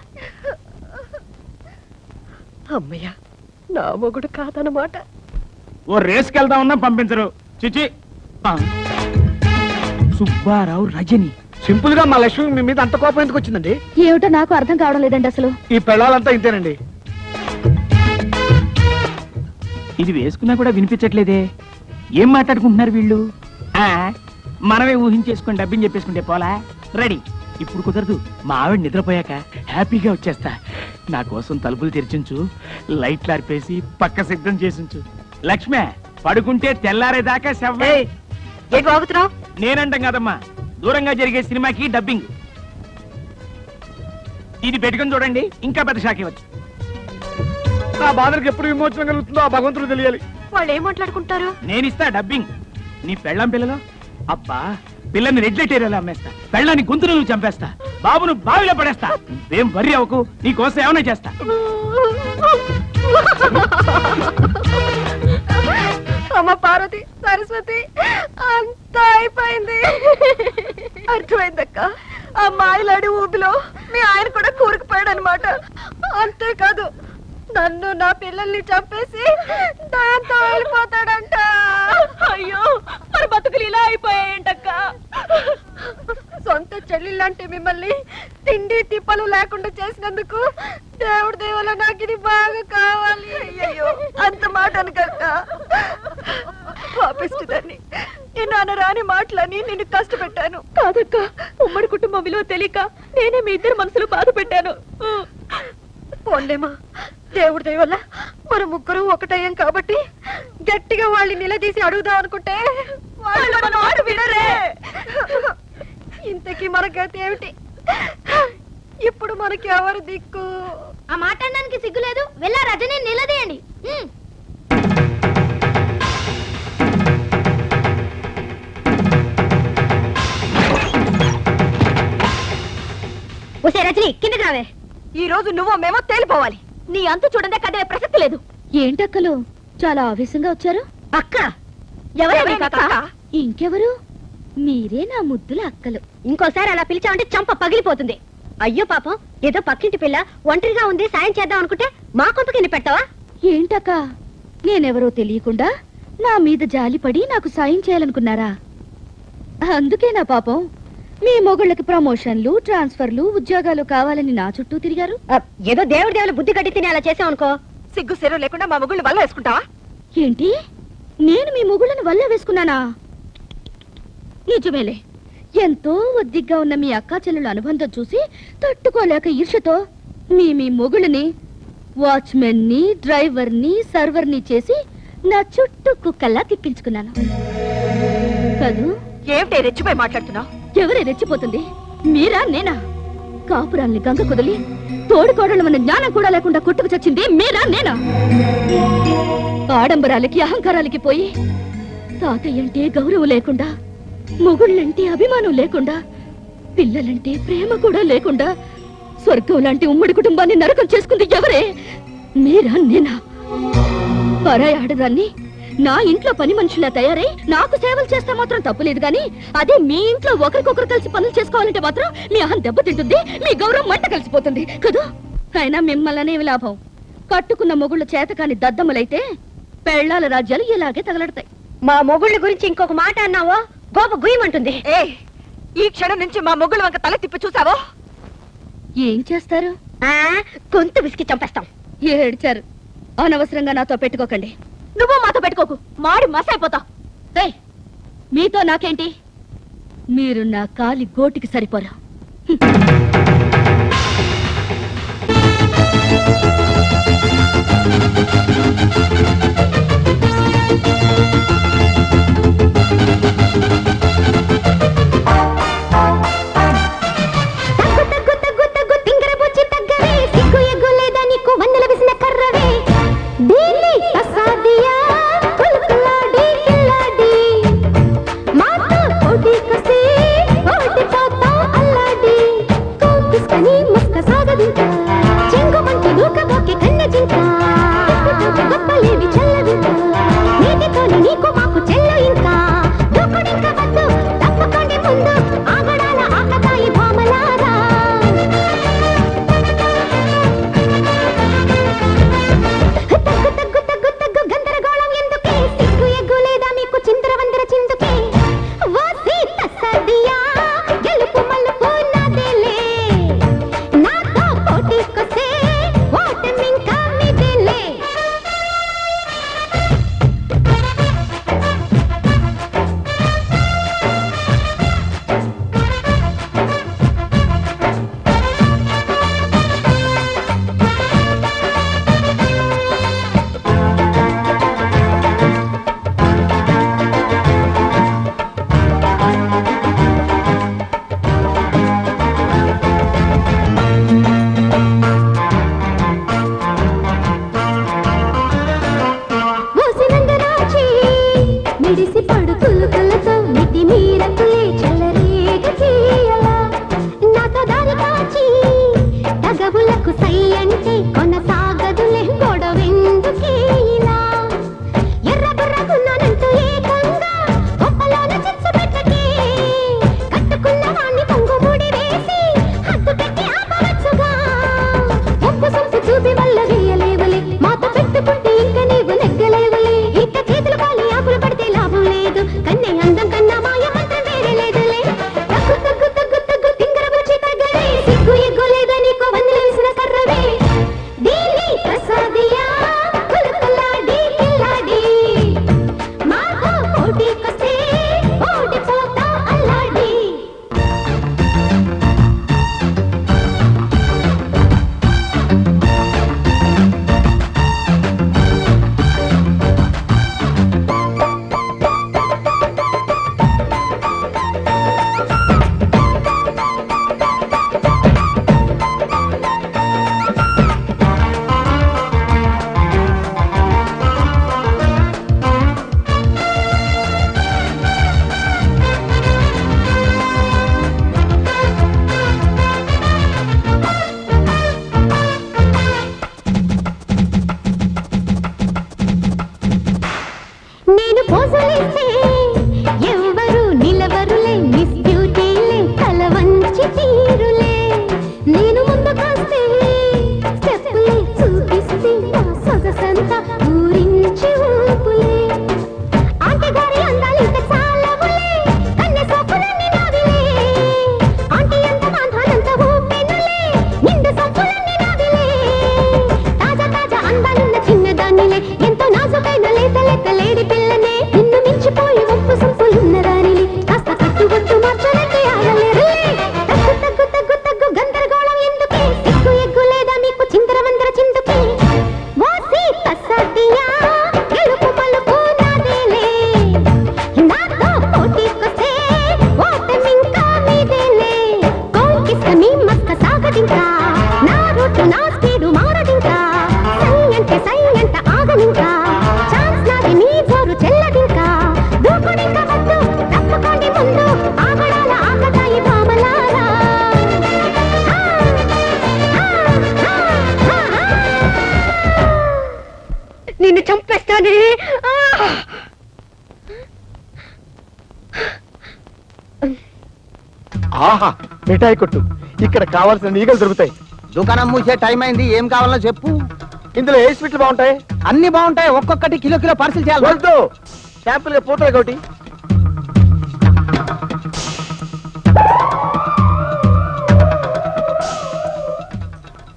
అమ్మయ్యా, నా మొగుడు కాదన్నమాట. ఓ రేస్కి వెళ్దామన్నా పంపించరు. చిచి. సుబ్బారావు రజని. సింపుల్ గా మా లక్ష్మి మీ మీద అంత కోపం ఎందుకు వచ్చిందండి? ఏమిటో నాకు అర్థం కావడం లేదండి అసలు. ఈ పెళ్ళాలంతా ఇంతేనండి. ఇది వేసుకున్నా కూడా వినిపించట్లేదే. ఏం మాట్లాడుకుంటున్నారు వీళ్ళు? మనమే ఊహించేసుకుని డబ్బిని చెప్పేసుకుంటే పోలా. రెడీ. ఇప్పుడు కుదరదు, మా ఆవిడ నిద్రపోయాక హ్యాపీగా వచ్చేస్తా. నా కోసం తలుపులు తెరిచించు, లైట్లు ఆర్పేసి పక్క సిద్ధం చేసించు. లక్ష్మే, పడుకుంటే తెల్లారేదాకా శవ్వే. నేనంటాం కదమ్మా, దూరంగా జరిగే సినిమాకి డబ్బింగ్. ఇది పెట్టుకుని చూడండి, ఇంకా పెద్ద షాక్ ఇవ్వచ్చు. ఆ బాధలకు ఎప్పుడు విమోచన కలుగుతుందో ఆ భగవంతుడు తెలియాలి. వాళ్ళు ఏం మాట్లాడుకుంటారు? నేనిస్తా డబ్బింగ్. నీ పెళ్ళం పిల్లలు అబ్బా, పిల్లని రెడ్ లైట్ ఏరియాలో అమ్మేస్తా, పెళ్ళాన్ని గొంతును నువ్వు చంపేస్తా, బాబును బావిలో పడేస్తా. ఏం వర్రీ అవ్వకు, నీ కోసం ఏమైనా చేస్తా. అమ్మ పార్వతి, సరస్వతి, అంతా అయిపోయింది. అర్థమైందక్క, ఆ మాయలాడి ఊపిలో మీ ఆయన కూడా కూరుకుపోయాడు అనమాట. అంతేకాదు, నన్ను నా పిల్లల్ని చంపేసి దాంతో వెళ్ళిపోతాడంట. అయ్యో, మరి బతుకులు ఇలా అయిపోయాయంటక్క. సొంత చెల్లిలాంటి మిమ్మల్ని తిండి తిప్పలు లేకుండా చేసినందుకు దేవుడి దేవల నాకు ఇది బాగా కావాలి. అయ్యో, అంత మాట అనకక్క. పాపిస్తుందని నేను అనరాని మాటలని నిన్ను కష్టపెట్టాను. కాదక్క, ఉమ్మడి కుటుంబం విలువ తెలియక నేనే మీ ఇద్దరు మనసులు బాధ పెట్టాను. పోన్లేమా, దేవుడి దయ వల్ల మన ముగ్గురు ఒకటయ్యాం కాబట్టి గట్టిగా వాళ్ళని నిలదీసి అడుగుదాం అనుకుంటే వాళ్ళు మన మాట వినరే. ఇంతకీ మన గతి ఏమిటి? ఇప్పుడు మనకి ఎవరు దిక్కు? ఆ మాట అనడానికి సిగ్గులేదు. వెళ్ళా రజని నిలదీయండి. ఒసే రజని, కిందకి రావే. ఈ రోజు నువ్వు మేము తేలిపోవాలి. నీ అంతు చూడండి, కదే ప్రసక్తి లేదు. ఏంటక్కలు చాలా ఆవేశంగా వచ్చారు? అక్క ఎవరు? ఇంకెవరు? మీరే నా ముద్దుల అక్కలు. ఇంకోసారి అలా పిలిచామంటే చంప పగిలిపోతుంది. అయ్యో పాపం, ఏదో పక్కింటి పిల్ల ఒంటరిగా ఉంది, సాయం చేద్దాం అనుకుంటే మా కొంపకిని పెట్టవా? ఏంటక్క, నేనెవరో తెలియకుండా నా మీద జాలిపడి నాకు సాయం చేయాలనుకున్నారా? అందుకే నా పాపం మీ మొగుళ్ళకి ప్రమోషన్లు, ట్రాన్స్ఫర్లు, ఉద్యోగాలు కావాలని నా చుట్టూ తిరిగారు. ఏదో దేవుడి దేవుడు బుద్ధి కట్టి తిని అలా చేసాం అనుకో. సిగ్గు సెరు లేకుండా మా మొగుళ్ళు వల్ల వేసుకుంటావా? ఏంటి, నేను మీ మొగుళ్ళని వల్ల వేసుకున్నానా? నిజమేలే, ఎంతో ఒద్దిగ్గా ఉన్న మీ అక్కా చెల్లెల అనుబంధం చూసి తట్టుకోలేక ఈర్షతో మీ మొగుళ్ళని వాచ్మెన్ ని, డ్రైవర్ ని, సర్వర్ ని చేసి నా చుట్టూ కుక్కల్లా తిప్పించుకున్నాను కదూ. ఏమిటే రెచ్చిపోయి మాట్లాడుతున్నావు? ఎవరే రెచ్చిపోతుంది, మీరా నేనా? కాపురాల్ని గంగ కుదిలి తోడుకోడలు మన జ్ఞానం కూడా లేకుండా కొట్టుకు చచ్చింది మీరా నేనా? ఆడంబరాలకి అహంకారాలకి పోయి తాతయ్యంటే గౌరవం లేకుండా, మొగుళ్ళంటే అభిమానం లేకుండా, పిల్లలంటే ప్రేమ కూడా లేకుండా స్వర్గం లాంటి ఉమ్మడి కుటుంబాన్ని నరకం చేసుకుంది ఎవరే? మీరా నేనా? పరాయి ఆడదాన్ని నా ఇంట్లో పని మనుషులా తయారై నాకు సేవలు చేస్తే మాత్రం తప్పులేదు గాని, అదే మీ ఇంట్లో ఒకరికొకరు కలిసి పనులు చేసుకోవాలంటే మాత్రం మీ అహం దెబ్బతింటుంది, మీ గౌరవం మంట కలిసిపోతుంది కదా. అయినా మిమ్మల్నే లాభం, కట్టుకున్న మొగుళ్ళు చేతకాని దద్దమ్మలైతే పెళ్ళాల రాజ్యాలు ఇలాగే తగలడతాయి. మా మొగుళ్ళ గురించి ఇంకొక మాట అన్నావో గోప గుయ్యమంటుంది. ఈ క్షణం నుంచి మా మొగుళ్ళ వంక తల తిప్పి చూసావో ఏం చేస్తారు? గొంతు విసికి చంపేస్తాం. ఏడ్చారు. అనవసరంగా నాతో పెట్టుకోకండి. నువ్వు మాతో పెట్టుకోకు, మాడి మసైపోతావు. మీతో నాకేంటి? మీరు నా కాలి గోటికి సరిపోరా. నిన్ను చంపేస్తానే. ఆహా మిఠాయి కొట్టు, ఇక్కడ కావాల్సిన ఈగలు దొరుకుతాయి. దుకాణం మూసే టైం అయింది, ఏం కావాలో చెప్పు. ఇందులో ఏ స్వీట్లు బాగుంటాయి? అన్ని బాగుంటాయి, ఒక్కొక్కటి కిలో కిలో పార్సిల్ చేయాలి. వద్దు, శాంపుల్ గా పూతలే ఒకటి.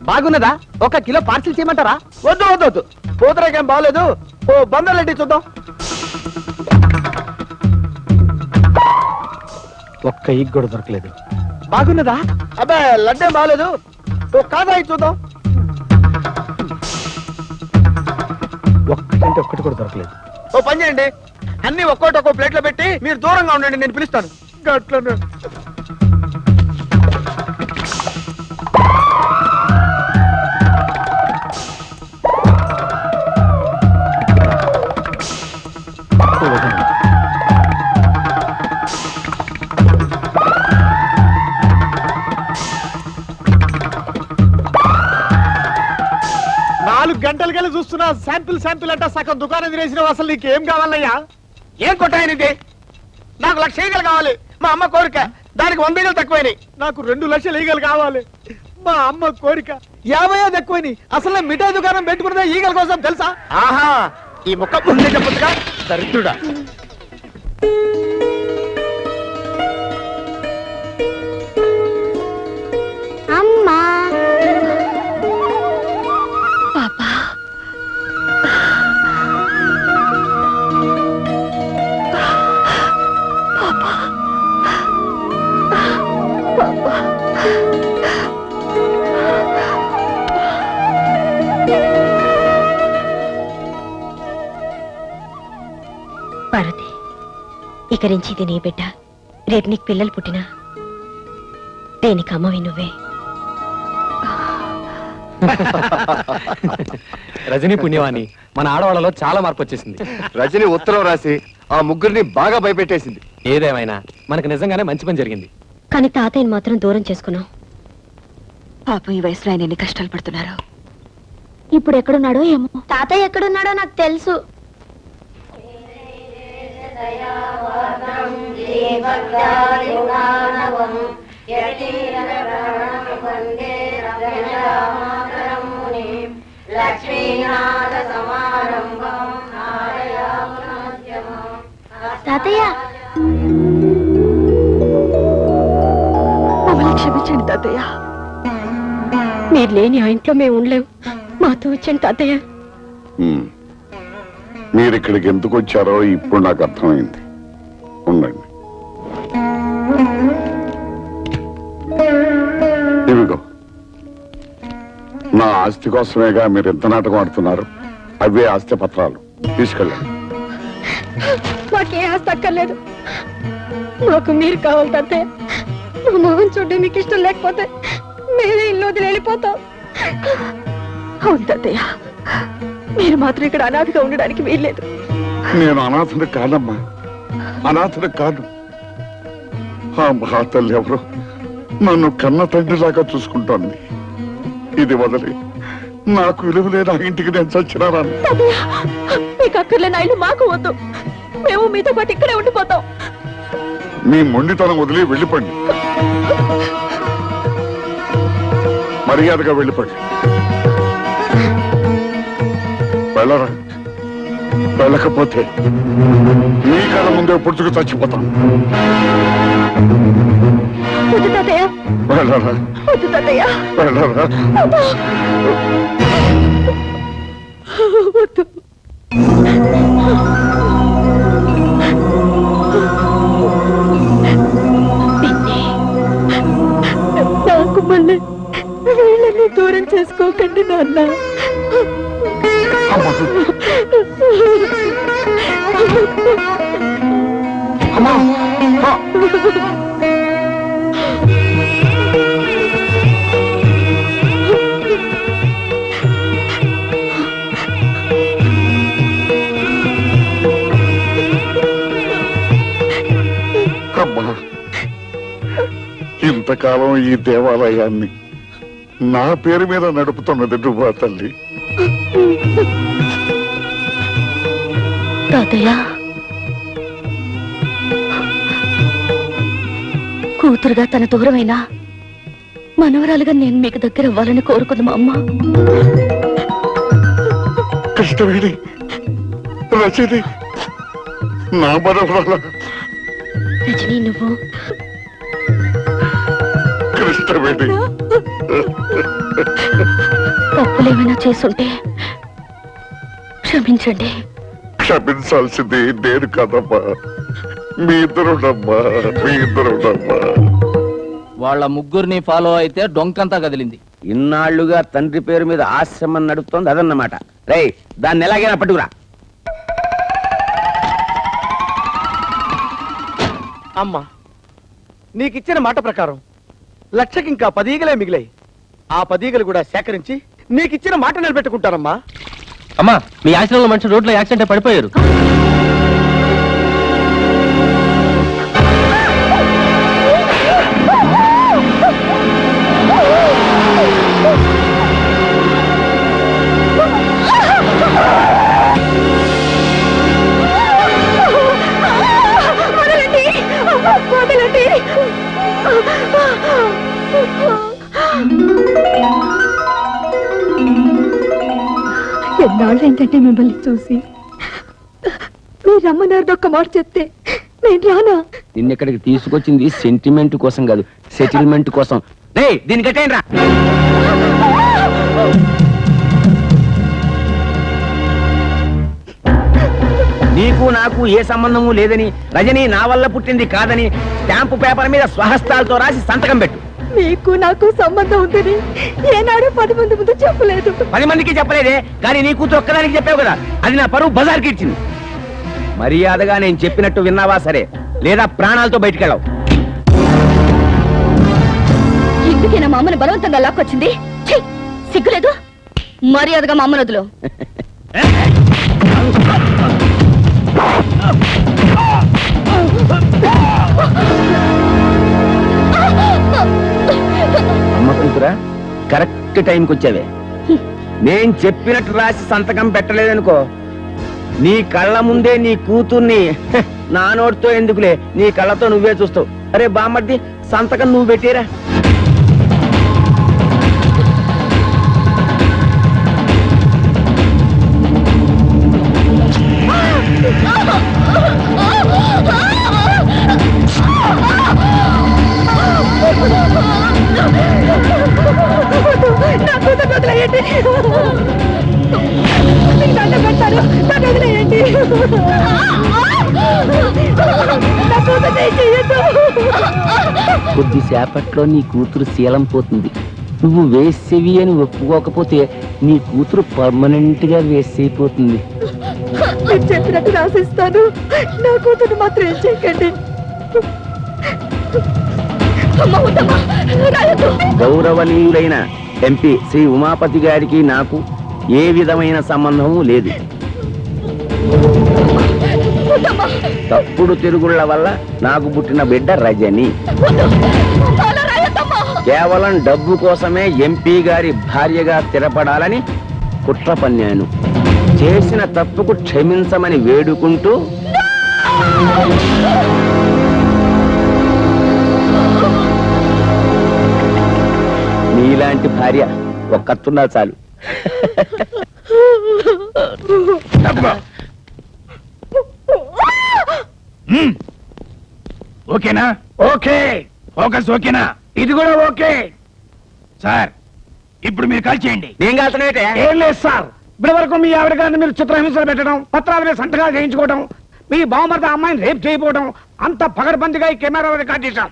బాగున్నదా? ఒక కిలో పార్సిల్ చేయమంటారా? వద్దు వద్దు వద్దు, పూతరేకేం బాగలేదు. ఓ బందర్ రెడ్డి చూద్దాం. ఒక్క ఈగ్ కూడా దొరకలేదు. బాగున్నదా? అబ్బే లడ్డే బాగాలేదు. ఓ కాదా చూద్దాం. ఒక్కటంటే ఒక్కటి కూడా దొరకలేదు. ఓ పని చేయండి, అన్ని ఒక్కో ప్లేట్ లో పెట్టి మీరు దూరంగా ఉండండి, నేను పిలుస్తాను. గట్లనే గంటలకెళ్ళి చూస్తున్నా శాంపిల్ అంట సగం దుకాణం తినేసినావు. అసలు నీకు ఏం కావాలయ్యా? ఏం కొట్టాయనిది? నాకు 1,00,000 ఈగలు కావాలి. మా అమ్మ కోరిక, దానికి 100 ఈగలు తక్కువైనాయి. నాకు 2 లక్షల ఈగలు కావాలి. మా అమ్మ కోరిక 50 ఎక్కువైనాయి. అసలు మిఠాయి దుకాణం పెట్టుకున్నదే ఈగల కోసం తెలుసా? ఆహా, ఈ ముక్క ముందే చెప్పొచ్చుగా దరిద్రుడా. అమ్మా పార్వతి, ఇక నుంచి ఇది నీ బిడ్డ. రేపు నీకు పిల్లలు పుట్టినా దేనికి అమ్మవి నువ్వే. రజనీ పుణ్యవాణి, మన ఆడవాళ్ళలో చాలా మార్పు వచ్చేసింది. రజనీ ఉత్తరం రాసి ఆ ముగ్గురిని బాగా భయపెట్టేసింది. ఏదేమైనా మనకు నిజంగానే మంచి పని జరిగింది. కానీ తాతయ్యని మాత్రం దూరం చేసుకున్నాం. పాపం ఈ వయసులో ఆయన ఎన్ని కష్టాలు పడుతున్నారు. ఇప్పుడు ఎక్కడున్నాడో ఏమో. తాతయ్య ఎక్కడున్నాడో నాకు తెలుసు. తాతయ్య మమ్మల్ని క్షమించండి తాతయ్య. మీరు లేని ఆ ఇంట్లో మేము ఉండలేము. మాతో వచ్చండి తాతయ్య. మీరు ఇక్కడికి ఎందుకు వచ్చారో ఇప్పుడు నాకు అర్థమైంది. ఉండండి. ఇవిగో నా ఆస్తి కోసమేగా మీరు ఎంత నాటకం ఆడుతున్నారు. అవే ఆస్తి పత్రాలు తీసుకెళ్ళండి. మాకే ఆస్తి అక్కర్లేదు, మాకు మీరు కావాలి తాతయ్య. మా మొహం చూడడం మీకు ఇష్టం లేకపోతే మేమే ఇల్లు వదిలి వెళ్ళిపోతాం. అవును తాతయ్య, మీరు మాత్రం ఇక్కడ అనాథగా ఉండడానికి వీల్లేదు. నేను అనాథను కాదమ్మా, అనాథను కాదు. ఆ మహాతల్లి ఎవరో నన్ను కన్న తండ్రిలాగా చూసుకుంటోంది. ఇది వదిలి నాకు విలువ లేని ఆ ఇంటికి నేను చచ్చినారాను. మీకు అక్కర్లేని ఇల్లు మాకు వద్దు. మేము మీతో పాటు ఇక్కడే ఉండిపోతాం. మీ మొండితనం వదిలి వెళ్ళిపోండి, మర్యాదగా వెళ్ళిపోండి. వెళ్ళరా, వెళ్ళకపోతే మీ కళ్ళ ముందే పుడుచుకు చచ్చిపోతాం. వద్దు తాతయ్య, వెళ్ళరా, వద్దు తాతయ్య, వెళ్ళరా. వద్దు. నాకు మళ్ళీ వీళ్ళని దూరం చేసుకోకండి నాన్న. అమ్మా, ఇంతకాలం ఈ దేవాలయాన్ని నా పేరు మీద నడుపుతున్నది నువ్వా తల్లి? తాతయ్య, కూతురుగా తన దూరమైనా మనవరాలుగా నేను మీకు దగ్గర అవ్వాలని కోరుకుంది మా అమ్మ. కృష్ణవేణి, రజని నా మనవరాల. రజనీ, నువ్వు కృష్ణవేణి తప్పులేమైనా చేసుంటే క్షమించండి. క్షమించాల్సింది నేను కాదమ్మా, మీ ఇద్దరుండమ్మా, మీ ఇద్దరుండమ్మా. వాళ్ళ ముగ్గురిని ఫాలో అయితే డొంకంతా కదిలింది. ఇన్నాళ్లుగా తండ్రి పేరు మీద ఆశ్రమం నడుపుతోంది అదన్నమాట. రేయ్, దాన్ని ఎలాగైనా పట్టుకురా. అమ్మా, నీకిచ్చిన మాట ప్రకారం లక్షకి ఇంకా 10 ఈగలే మిగిలాయి. ఆ 10 ఈగలు కూడా సేకరించి నీకిచ్చిన మాట నిలబెట్టుకుంటానమ్మా. అమ్మా, మీ ఆశ్రమంలో మనిషి రోడ్లో యాక్సిడెంట్ పడిపోయారు. ఎన్నాళ్ళు ఏంటంటే మిమ్మల్ని చూసి మీరు రమ్మన్నారు ఒక్క మాట చెప్తే నేను రానా? నిన్నెక్కడికి తీసుకొచ్చింది సెంటిమెంట్ కోసం కాదు, సెటిల్మెంట్ కోసం. రేయ్, దీన్ని కట్టేయండి రా. నీకు నాకు ఏ సంబంధము లేదని, రజని నా వల్ల పుట్టింది కాదని స్టాంపు పేపర్ మీద స్వహస్తాలతో రాసి సంతకం పెట్టు. మీకు నాకు సంబంధం ఉందని ఏనాడు 10 మంది ముందు చెప్పలేదు. 10 మందికి చెప్పలేదే, కానీ నీ కూతురు ఒక్కదానికి చెప్పావు కదా, అది నా పరువు బజార్కి ఇచ్చింది. మర్యాదగా నేను చెప్పినట్టు విన్నావా సరే, లేదా ప్రాణాలతో బయటికెళ్ళావు. ఇందుకేనా మా అమ్మని బలవంతంగా లాక్కొచ్చింది? సిగ్గులేదు? మర్యాదగా మా అమ్మను వదులు. అమ్మ కూతురా, కరెక్ట్ టైంకి వచ్చావే. నేను చెప్పినట్టు రాసి సంతకం పెట్టలేదనుకో, నీ కళ్ళ ముందే నీ కూతుర్ని నా నోటితో ఎందుకులే, నీ కళ్ళతో నువ్వే చూస్తావు. అరే బామ్మర్ది, సంతకం నువ్వు పెట్టేరా. కొద్దిసేపట్లో నీ కూతురు శీలం పోతుంది. నువ్వు వేసేవి అని ఒప్పుకోకపోతే నీ కూతురు పర్మనెంట్ గా వేసైపోతుంది. నేను చెప్పినట్టు రాసిస్తాను, నా కూతురు మాత్రం ఏం చేయకండి. గౌరవనీయులైన ఎంపీ శ్రీ ఉమాపతి గారికి నాకు ఏ విధమైన సంబంధము లేదు. తప్పుడు తిరుగుళ్ల వల్ల నాకు పుట్టిన బిడ్డ రజని. కేవలం డబ్బు కోసమే ఎంపీ గారి భార్యగా స్థిరపడాలని కుట్ర పన్నాను. చేసిన తప్పుకు క్షమించమని వేడుకుంటూ నీలాంటి భార్య ఒక్కతున్నా చాలు. ఓకేనా? ఓకే. ఫోకస్ ఓకేనా? ఇది కూడా ఓకే సార్. ఇప్పుడు మీరు కాల్ చేయండి. నేను కాల్చనేటే ఏం లేదు సార్, ఇప్పటి వరకు మీ ఆవిడ గారిని మీరు చిత్రహింసలు పెట్టడం, పత్రాల మీద సంతకాలు చేయించుకోవడం, మీ బావమరిది అమ్మాయిని రేప్ చేయకపోవడం, అంత పగడబందిగా ఈ కెమెరా రికార్డ్ చేశాం.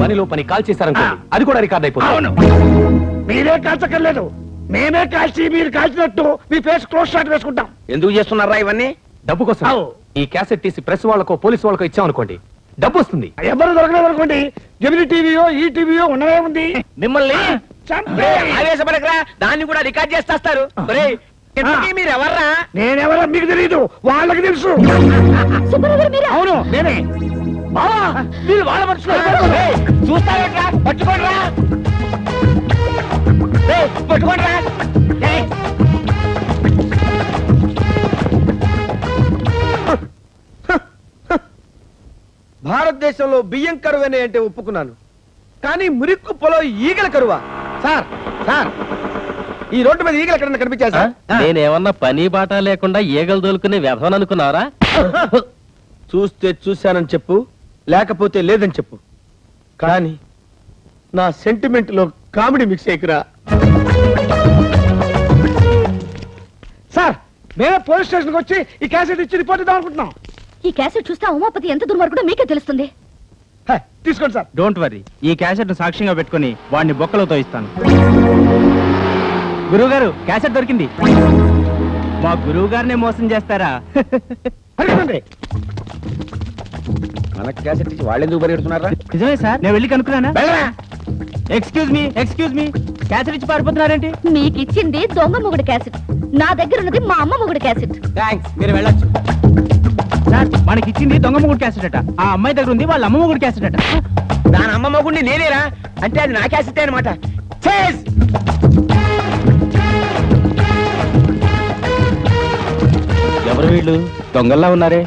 పనిలో పని కాల్ చేశారనుకోండి, అది కూడా రికార్డ్ అయిపోతుంది. అవును, మీరే కాల్చక్కర్లేదు, మేమే కాల్చి మీరు కాల్చినట్టు మీ ఫేస్ క్లోజ్ షాట్ వేసుకుంటాం. ఎందుకు చేస్తున్నారా ఇవన్నీ? డబ్బు కోసం. ఈ క్యాసెట్ తీసి ప్రెస్ వాళ్ళకో పోలీసు వాళ్ళకో ఇచ్చామనుకోండి, డబ్బు వస్తుంది. ఎవరు దొరకలేదు అనుకోండి, జమిని టీవీయో ఈ టీవీయో ఉన్నదే ఉంది. మిమ్మల్ని ఆవేశపడకరా, దాన్ని కూడా రికార్డ్ చేస్తారు. మీరు ఎవర్రా? నేనెవరో మీకు తెలియదు, వాళ్ళకి తెలుసు. అవును నేనే. బావా, మీరు వాళ్ళ మనుషులు. చూస్తారా? పట్టుకోండిరా, పట్టుకోండిరా. భారతదేశంలో బియ్యం కరువనే అంటే ఒప్పుకున్నాను, కానీ మురికి పొలం ఈగల కరువా? సార్ సార్, ఈ రోడ్డు మీద ఈగలు ఎక్కడన్నా కనిపించా సార్? నేనేమన్నా పని బాట లేకుండా ఈగలు దొలుకునే వ్యవహారం అనుకున్నారా? చూస్తే చూశానని చెప్పు, లేకపోతే లేదని చెప్పు, కానీ నా సెంటిమెంట్ లో కామెడీ మిక్స్ అయ్యకురా. సార్, మేమే పోలీస్ స్టేషన్కి వచ్చి ఈ క్యాసెట్ ఇచ్చి రిపోర్ట్ ఇద్దాం అనుకుంటున్నాం. ఈ క్యాసెట్ చూస్తే ఉమాపతి ఎంత దుర్మార్గుడో మీకే తెలుస్తుంది. తీసుకోండి సార్. డోంట్ వరీ, ఈ క్యాసెట్ సాక్ష్యంగా పెట్టుకుని వాడిని బొక్కలతో ఇస్తాను. గురువు గారు, క్యాసెట్ దొరికింది. మా గురువు గారినే మోసం చేస్తారా? మన క్యాసెట్ ఇచ్చి వాళ్ళు ఎందుకు పరిగెడుతున్నారా? నిజమే సార్, నేను వెళ్ళి కనుక్కున్నానా? ఎక్స్క్యూజ్ మీ, క్యాసెట్ ఇచ్చి పారిపోతున్నారేంటి? మీకు ఇచ్చింది దొంగ మొగుడు క్యాసెట్, నా దగ్గర ఉన్నది మా అమ్మ మొగుడు క్యాసెట్. థ్యాంక్స్, మీరు వెళ్ళొచ్చు. సార్, మనకి ఇచ్చింది దొంగ మొగుడు క్యాసెట్ అట. ఆ అమ్మాయి దగ్గర ఉంది వాళ్ళ అమ్మ మొగుడు క్యాసెట్ అట. దాని అమ్మ మొగుడిని నేనేరా అంటే అది నా క్యాసెట్ అనమాట. ఎవరు వీళ్ళు? దొంగల్లా ఉన్నారే.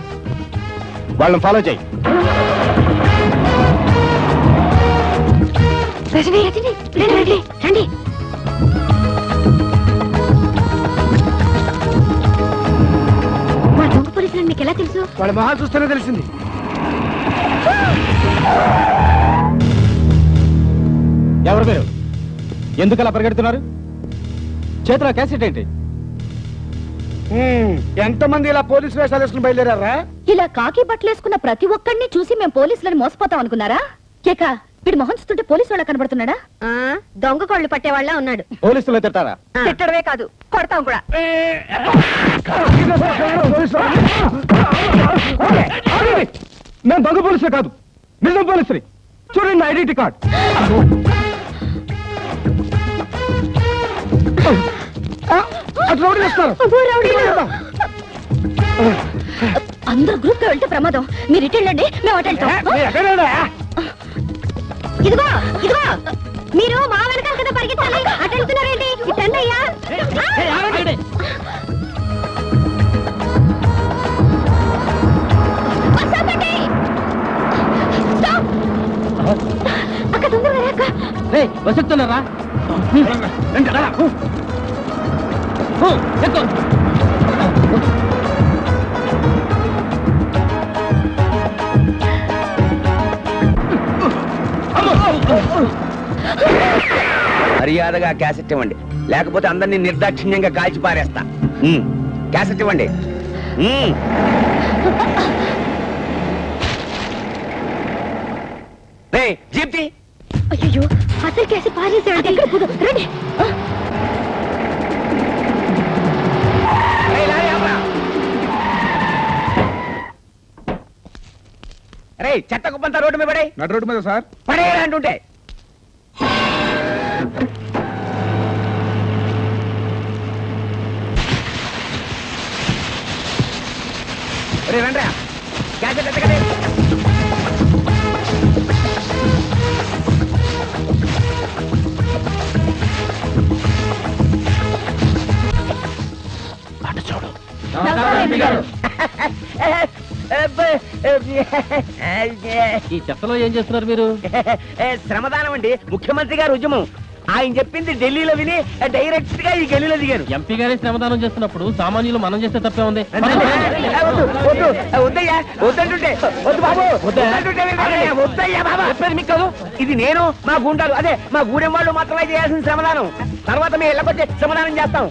వాళ్ళని ఫాలో చేయి. రజనీ రండి. మా దొంగ పోలీసులు మీకు ఎలా తెలుసు? వాళ్ళ మొహాలు చూస్తేనే తెలిసింది. ఎవరు మీరు? ఎందుకు అలా పరిగెడుతున్నారు? చేతిలో క్యాసెట్ ఏంటి? ఎంతమంది ఇలా పోలీసు వేషాలు వేసుకుని బయలుదేరారా? ఇలా కాకి బట్టలేసుకున్న ప్రతి ఒక్కడిని చూసి మేము పోలీసులని మోసపోతాం అనుకున్నారా? కేక వీడు మొహం చూస్తుంటే పోలీసు వాళ్ళ కనబడుతున్నాడా? దొంగ కోళ్ళు పట్టేవాళ్ళ ఉన్నాడు. పోలీసులు తిట్టారా? తిట్టడమే కాదు, కొడతాం కూడా. మేము దొంగ పోలీసులే కాదు, నిజం పోలీసులు. చూడండి నా ఐడెంటిటీ కార్డ్. అందరూ గ్రూప్ గా వెళ్తే ప్రమాదం. మీరు ఇటు వెళ్ళండి, మేము అటు వెళ్తాం. ఇదిగో మీరు మా వెనకాల కదా పరిగెత్తాలి, అటు వెళ్తున్నారేంటి? ఇటండి అయ్యా. అక్క తొందరగా అక్క. వస్తున్నారా? మర్యాదగా క్యాసెట్ ఇవ్వండి, లేకపోతే అందరినీ నిర్దాక్షిణ్యంగా కాల్చి పారేస్తా. క్యాసెట్ ఇవ్వండి. జీప్తి. అయ్యో, అసలు కేసి పారేసాడు. రండి. రే, చెత్త కుప్పంతా రోడ్డు మీద పడే. నడు రోడ్డు మీద సార్. పడేరా అంటుంటే. రే రండ్రా, క్యాసెట్ ఎత్తకండి. అటు చూడు. ఈ చెత్తలో ఏం చేస్తున్నారు మీరు? శ్రమదానం అండి, ముఖ్యమంత్రి గారు ఉద్యమం. ఆయన చెప్పింది ఢిల్లీలో విని డైరెక్ట్ గా ఈ గల్లీలో దిగారు. ఎంపీ గారే శ్రమదానం చేస్తున్నప్పుడు సామాన్యులు మనం చేస్తే తప్పే ఉంది. వద్దయ్యా, వద్దంటుంటే. వద్దు బాబు, వద్దయ్యా బాబా. చెప్పేది మీకు కాదు, ఇది నేను మా గుండాలు, అదే మా గూడెం వాళ్ళు మాత్రమే చేయాల్సిన శ్రమదానం. తర్వాత మీ ఇళ్ళకొచ్చే శ్రమదానం చేస్తాం.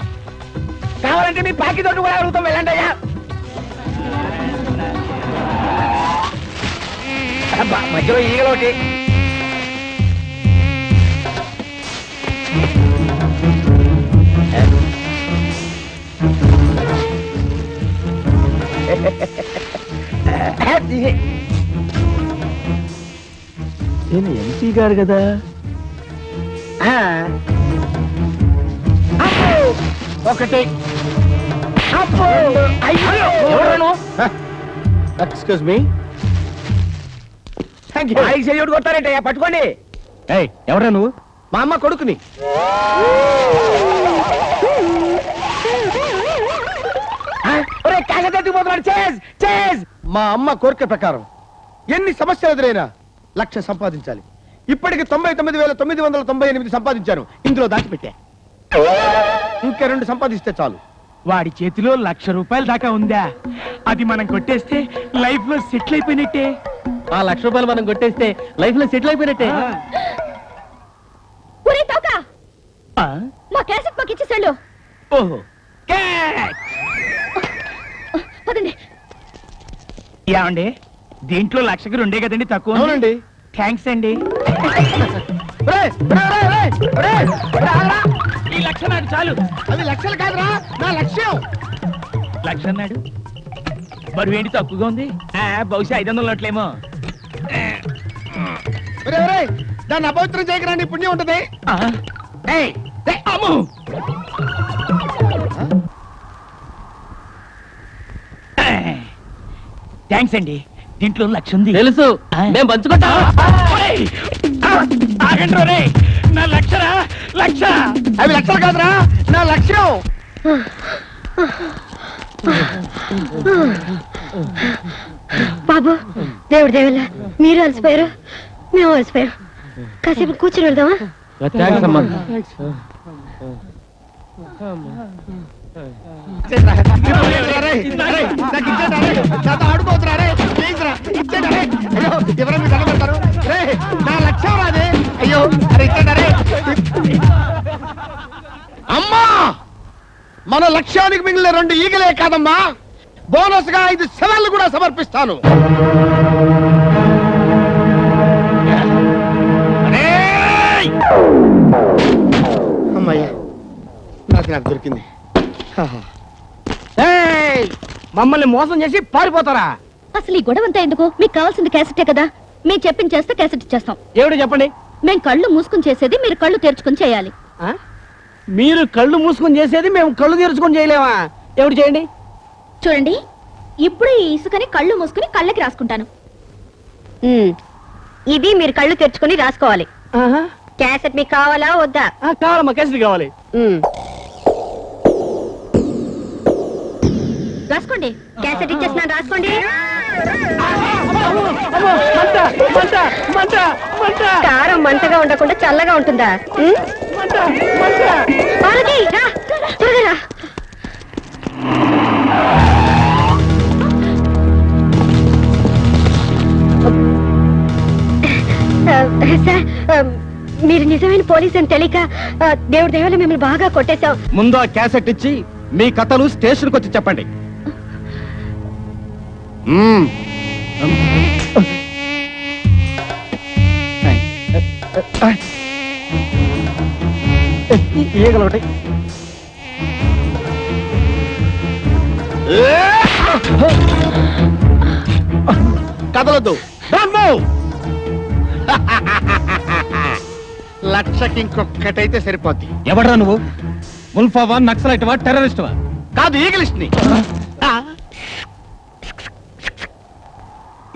కావాలంటే మీ పాకి తోటి కూడా అడుగుతాం, వెళ్ళండి అయ్యా. మధ్యలో ఈగలోటి. నేను ఎంపీ గారు కదా. ఒకటి. Excuse me. కొట్టారంటే పట్టుకోండి. ఎవరా నువ్వు? మా అమ్మ కొడుకుని. మా అమ్మ కోరిక ప్రకారం ఎన్ని సమస్యలు ఎదురైనా 1,00,000 సంపాదించాలి. ఇప్పటికి 99,998 సంపాదించాను. ఇందులో దాచిపెట్టా. ఇంకా 2 సంపాదిస్తే చాలు. వాడి చేతిలో 1,00,000 రూపాయల దాకా ఉందా? అది మనం కొట్టేస్తే లైఫ్ లో సెటిల్ అయిపోయినట్టే. ఆ 1,00,000 రూపాయలు మనం కొట్టేస్తే లైఫ్ లో సెటిల్ అయిపోయినట్టే. మా క్యాసెట్ మాకు ఇచ్చేసాడు. ఓహో, పదండి. ఏమండి దీంట్లో 1,00,000కి 2 కదండి తక్కువ? అవునండి. థ్యాంక్స్ అండి. ఈ 1,00,000 నాకు చాలు. అవి లక్షలు కాదురా, నా లక్ష్యం. 1,00,000 అన్నాడు, బరువు ఏంటి తక్కువగా ఉంది? బహుశా 500 నోట్లేమో. దాన్ని అపవిత్రం చేయకరాండి, పుణ్యం ఉంటది. థ్యాంక్స్ అండి. దీంట్లో 1,00,000 ఉంది. తెలుసు, మేము పంచుకుంటాం. ఆగండి రే, నా 1,00,000 అవి లక్షలు కాదురా, నా లక్ష్యం. బాబు, దేవుడు దేవుళ్ళ మీరు అలసిపోయారు, మేము అలసిపోయాం. కాసేపు కూర్చుని వెళ్దామా? ఆడుకోవచ్చురా, ప్లీజ్ రా, ఇచ్చేటరే. అయ్యో, ఎవరైనా తగబడతారు. నా లక్ష్యం రాదే. అయ్యో, అరే ఇచ్చేటరే. అమ్మా, మన లక్ష్యానికి మిగిలిన 2 ఈగలే కాదమ్మా, బోనస్ గా 5 సెవెన్లు కూడా సమర్పిస్తాను. అమ్మాయ్యా, నాకు దొరికింది. మమ్మల్ని మోసం చేసి పారిపోతారా? అసలు ఈ గొడవంతా ఎందుకు? మీకు కావాల్సింది క్యాసెటే కదా, మేము చెప్పింది చేస్తే క్యాసెట్ ఇచ్చేస్తాం. ఏమిటి చెప్పండి? మేము కళ్ళు మూసుకుని చేసేది మీరు కళ్ళు తెరుచుకుని చేయాలి. మీరు కళ్ళు మూసుకొని చేసేది మేము కళ్ళు తెరుచుకొని చేయలేమా? ఏమిటి చేయండి? చూడండి, ఇప్పుడు ఈ ఇసుకని కళ్ళు మూసుకుని కళ్ళకి రాసుకుంటాను. ఇది మీరు కళ్ళు తెరుచుకుని రాసుకోవాలి. క్యాసెట్ మీకు కావాలా వద్దా? కావాలమ్మా, క్యాసెట్ కావాలి. రాసుకోండి. క్యాసెట్ ఇచ్చేస్తున్నాను, రాసుకోండి. కారం మంటగా ఉండకుండా చల్లగా ఉంటుందా? పార్వతి, రా, త్వరగా రా. సార్, మీరు నిజమైన పోలీస్ అని తెలియక దేవుడి దయవల్ల మిమ్మల్ని బాగా కొట్టేశాం. ముందు ఆ క్యాసెట్ ఇచ్చి మీ కథలు స్టేషన్కి వచ్చి చెప్పండి. ఈగలు ఒకటి. కదలొద్దు. లక్షకి ఇంకొక్కటైతే సరిపోద్ది. ఎవడ్రా నువ్వు? ముల్ఫావా, నక్సలైట్వా, టెర్రరిస్ట్వా? కాదు, ఈగలిస్ట్ ని.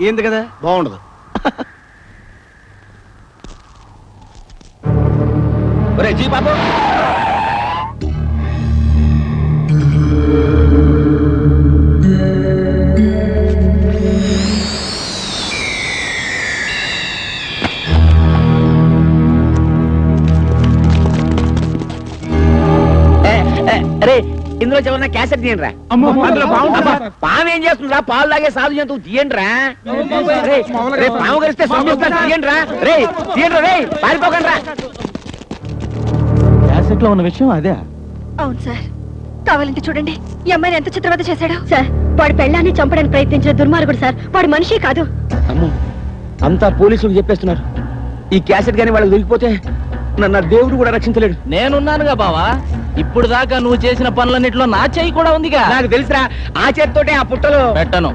ఏంది కదా, బాగుండదు. జీ బాబు, అరే ఇందులో చివరిన క్యాసెట్ తీయండి రా. పాము ఏం చేస్తుందిరా? పాలు లాగే సాధు జంతువు తీయండి రా. పాము కలిస్తే తీయండి రా. రే తీయండి రే, పారిపోకండి రా. క్యాసెట్ లో ఉన్న విషయం అదే. అవును సార్, కావాలంటే చూడండి, ఈ అమ్మాయిని ఎంత చిత్రవద చేశాడు. సార్, వాడి పెళ్ళాన్ని చంపడానికి ప్రయత్నించిన దుర్మార్గుడు సార్, వాడు మనిషి కాదు. అంతా పోలీసులకు చెప్పేస్తున్నారు. ఈ క్యాసెట్ గానీ వాళ్ళకి దొరికిపోతే నన్ను దేవుడు కూడా రక్షించలేడు. నేనున్నానుగా బావా, ఇప్పుడు దాకా నువ్వు చేసిన పనులన్నిట్లో నా చెయ్యి కూడా ఉందిగా. నాకు తెలుసురా, ఆ చేతితోటే ఆ పుట్టలో పెట్టను.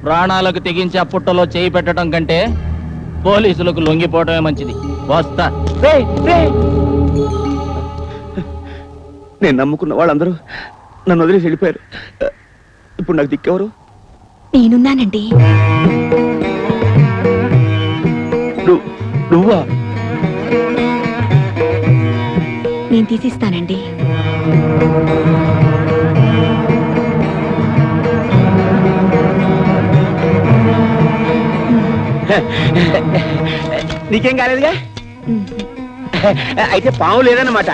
ప్రాణాలకు తెగించి ఆ పుట్టలో చేయి పెట్టడం కంటే పోలీసులకు లొంగిపోవడమే మంచిది. వస్తా. నేను నమ్ముకున్న వాళ్ళందరూ నన్ను వదిలేసి వెళ్ళిపోయారు. ఇప్పుడు నాకు దిక్కెవరు? నేనున్నానండి. నువ్వా? నేను తీసిస్తానండి. నీకేం కాలేదుగా? అయితే పాము లేదన్నమాట.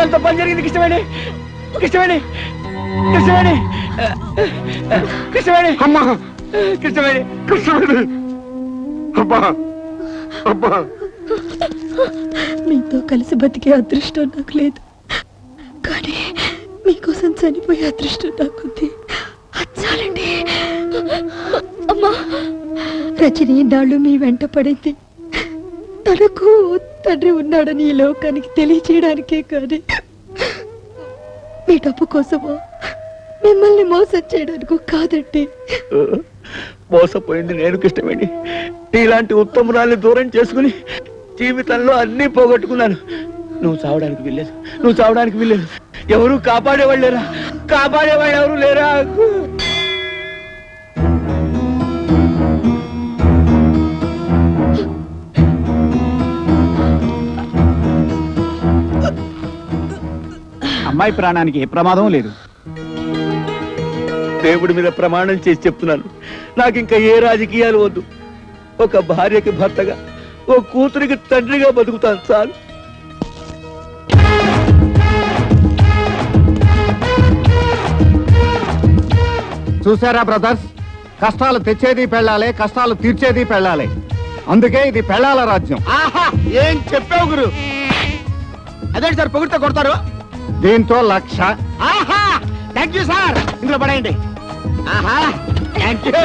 ఎంత పని జరిగింది? కృష్ణవేణి, కృష్ణవేణి, కృష్ణవేణి, కృష్ణవేణి అమ్మా కృష్ణవేణి కృష్ణవేణి అబ్బా అబ్బా మీతో కలిసి బతికే అదృష్టం నాకు లేదు, కానీ మీకోసం చనిపోయే అదృష్టం నాకుంది. చాలండి. అమ్మా, రజని నాళ్ళు మీ వెంట పడింది తనకు తండ్రి ఉన్నాడని ఈ లోకానికి తెలియచేయడానికే, కానీ మీ డబ్బు కోసమో మిమ్మల్ని మోసం చేయడానికి కాదండి. మోసపోయింది నేను కృష్ణవేణి. ఇలాంటి ఉత్తమురాల్ని దూరం చేసుకుని జీవితంలో అన్నీ పోగొట్టుకున్నాను. నువ్వు చావడానికి వెళ్ళలేదు, నువ్వు చావడానికి వెళ్ళలేదు. ఎవరు కాపాడేవాళ్ళు లేరా? కాపాడేవాళ్ళు ఎవరు లేరా? అమ్మాయి ప్రాణానికి ఏ ప్రమాదం లేదు. దేవుడి మీద ప్రమాణం చేసి చెప్తున్నాను, నాకు ఇంకా ఏ రాజకీయాలు వద్దు. ఒక భార్యకి భర్తగా, ఓ కూతురికి తండ్రిగా బతుకుతాను చాలు. చూసారా బ్రదర్స్, కష్టాలు తెచ్చేది పెళ్ళాలే, కష్టాలు తీర్చేది పెళ్ళాలే. అందుకే ఇది పెళ్ళాల రాజ్యం. ఆహా, ఏం చెప్పావు గురు? అదేంటి సార్ పొగిడితే కొడతారు? దీంతో 1,00,000. ఆహా, థ్యాంక్ యూ సార్. ఇందులో పడేయండి. ఆహా, థ్యాంక్ యూ.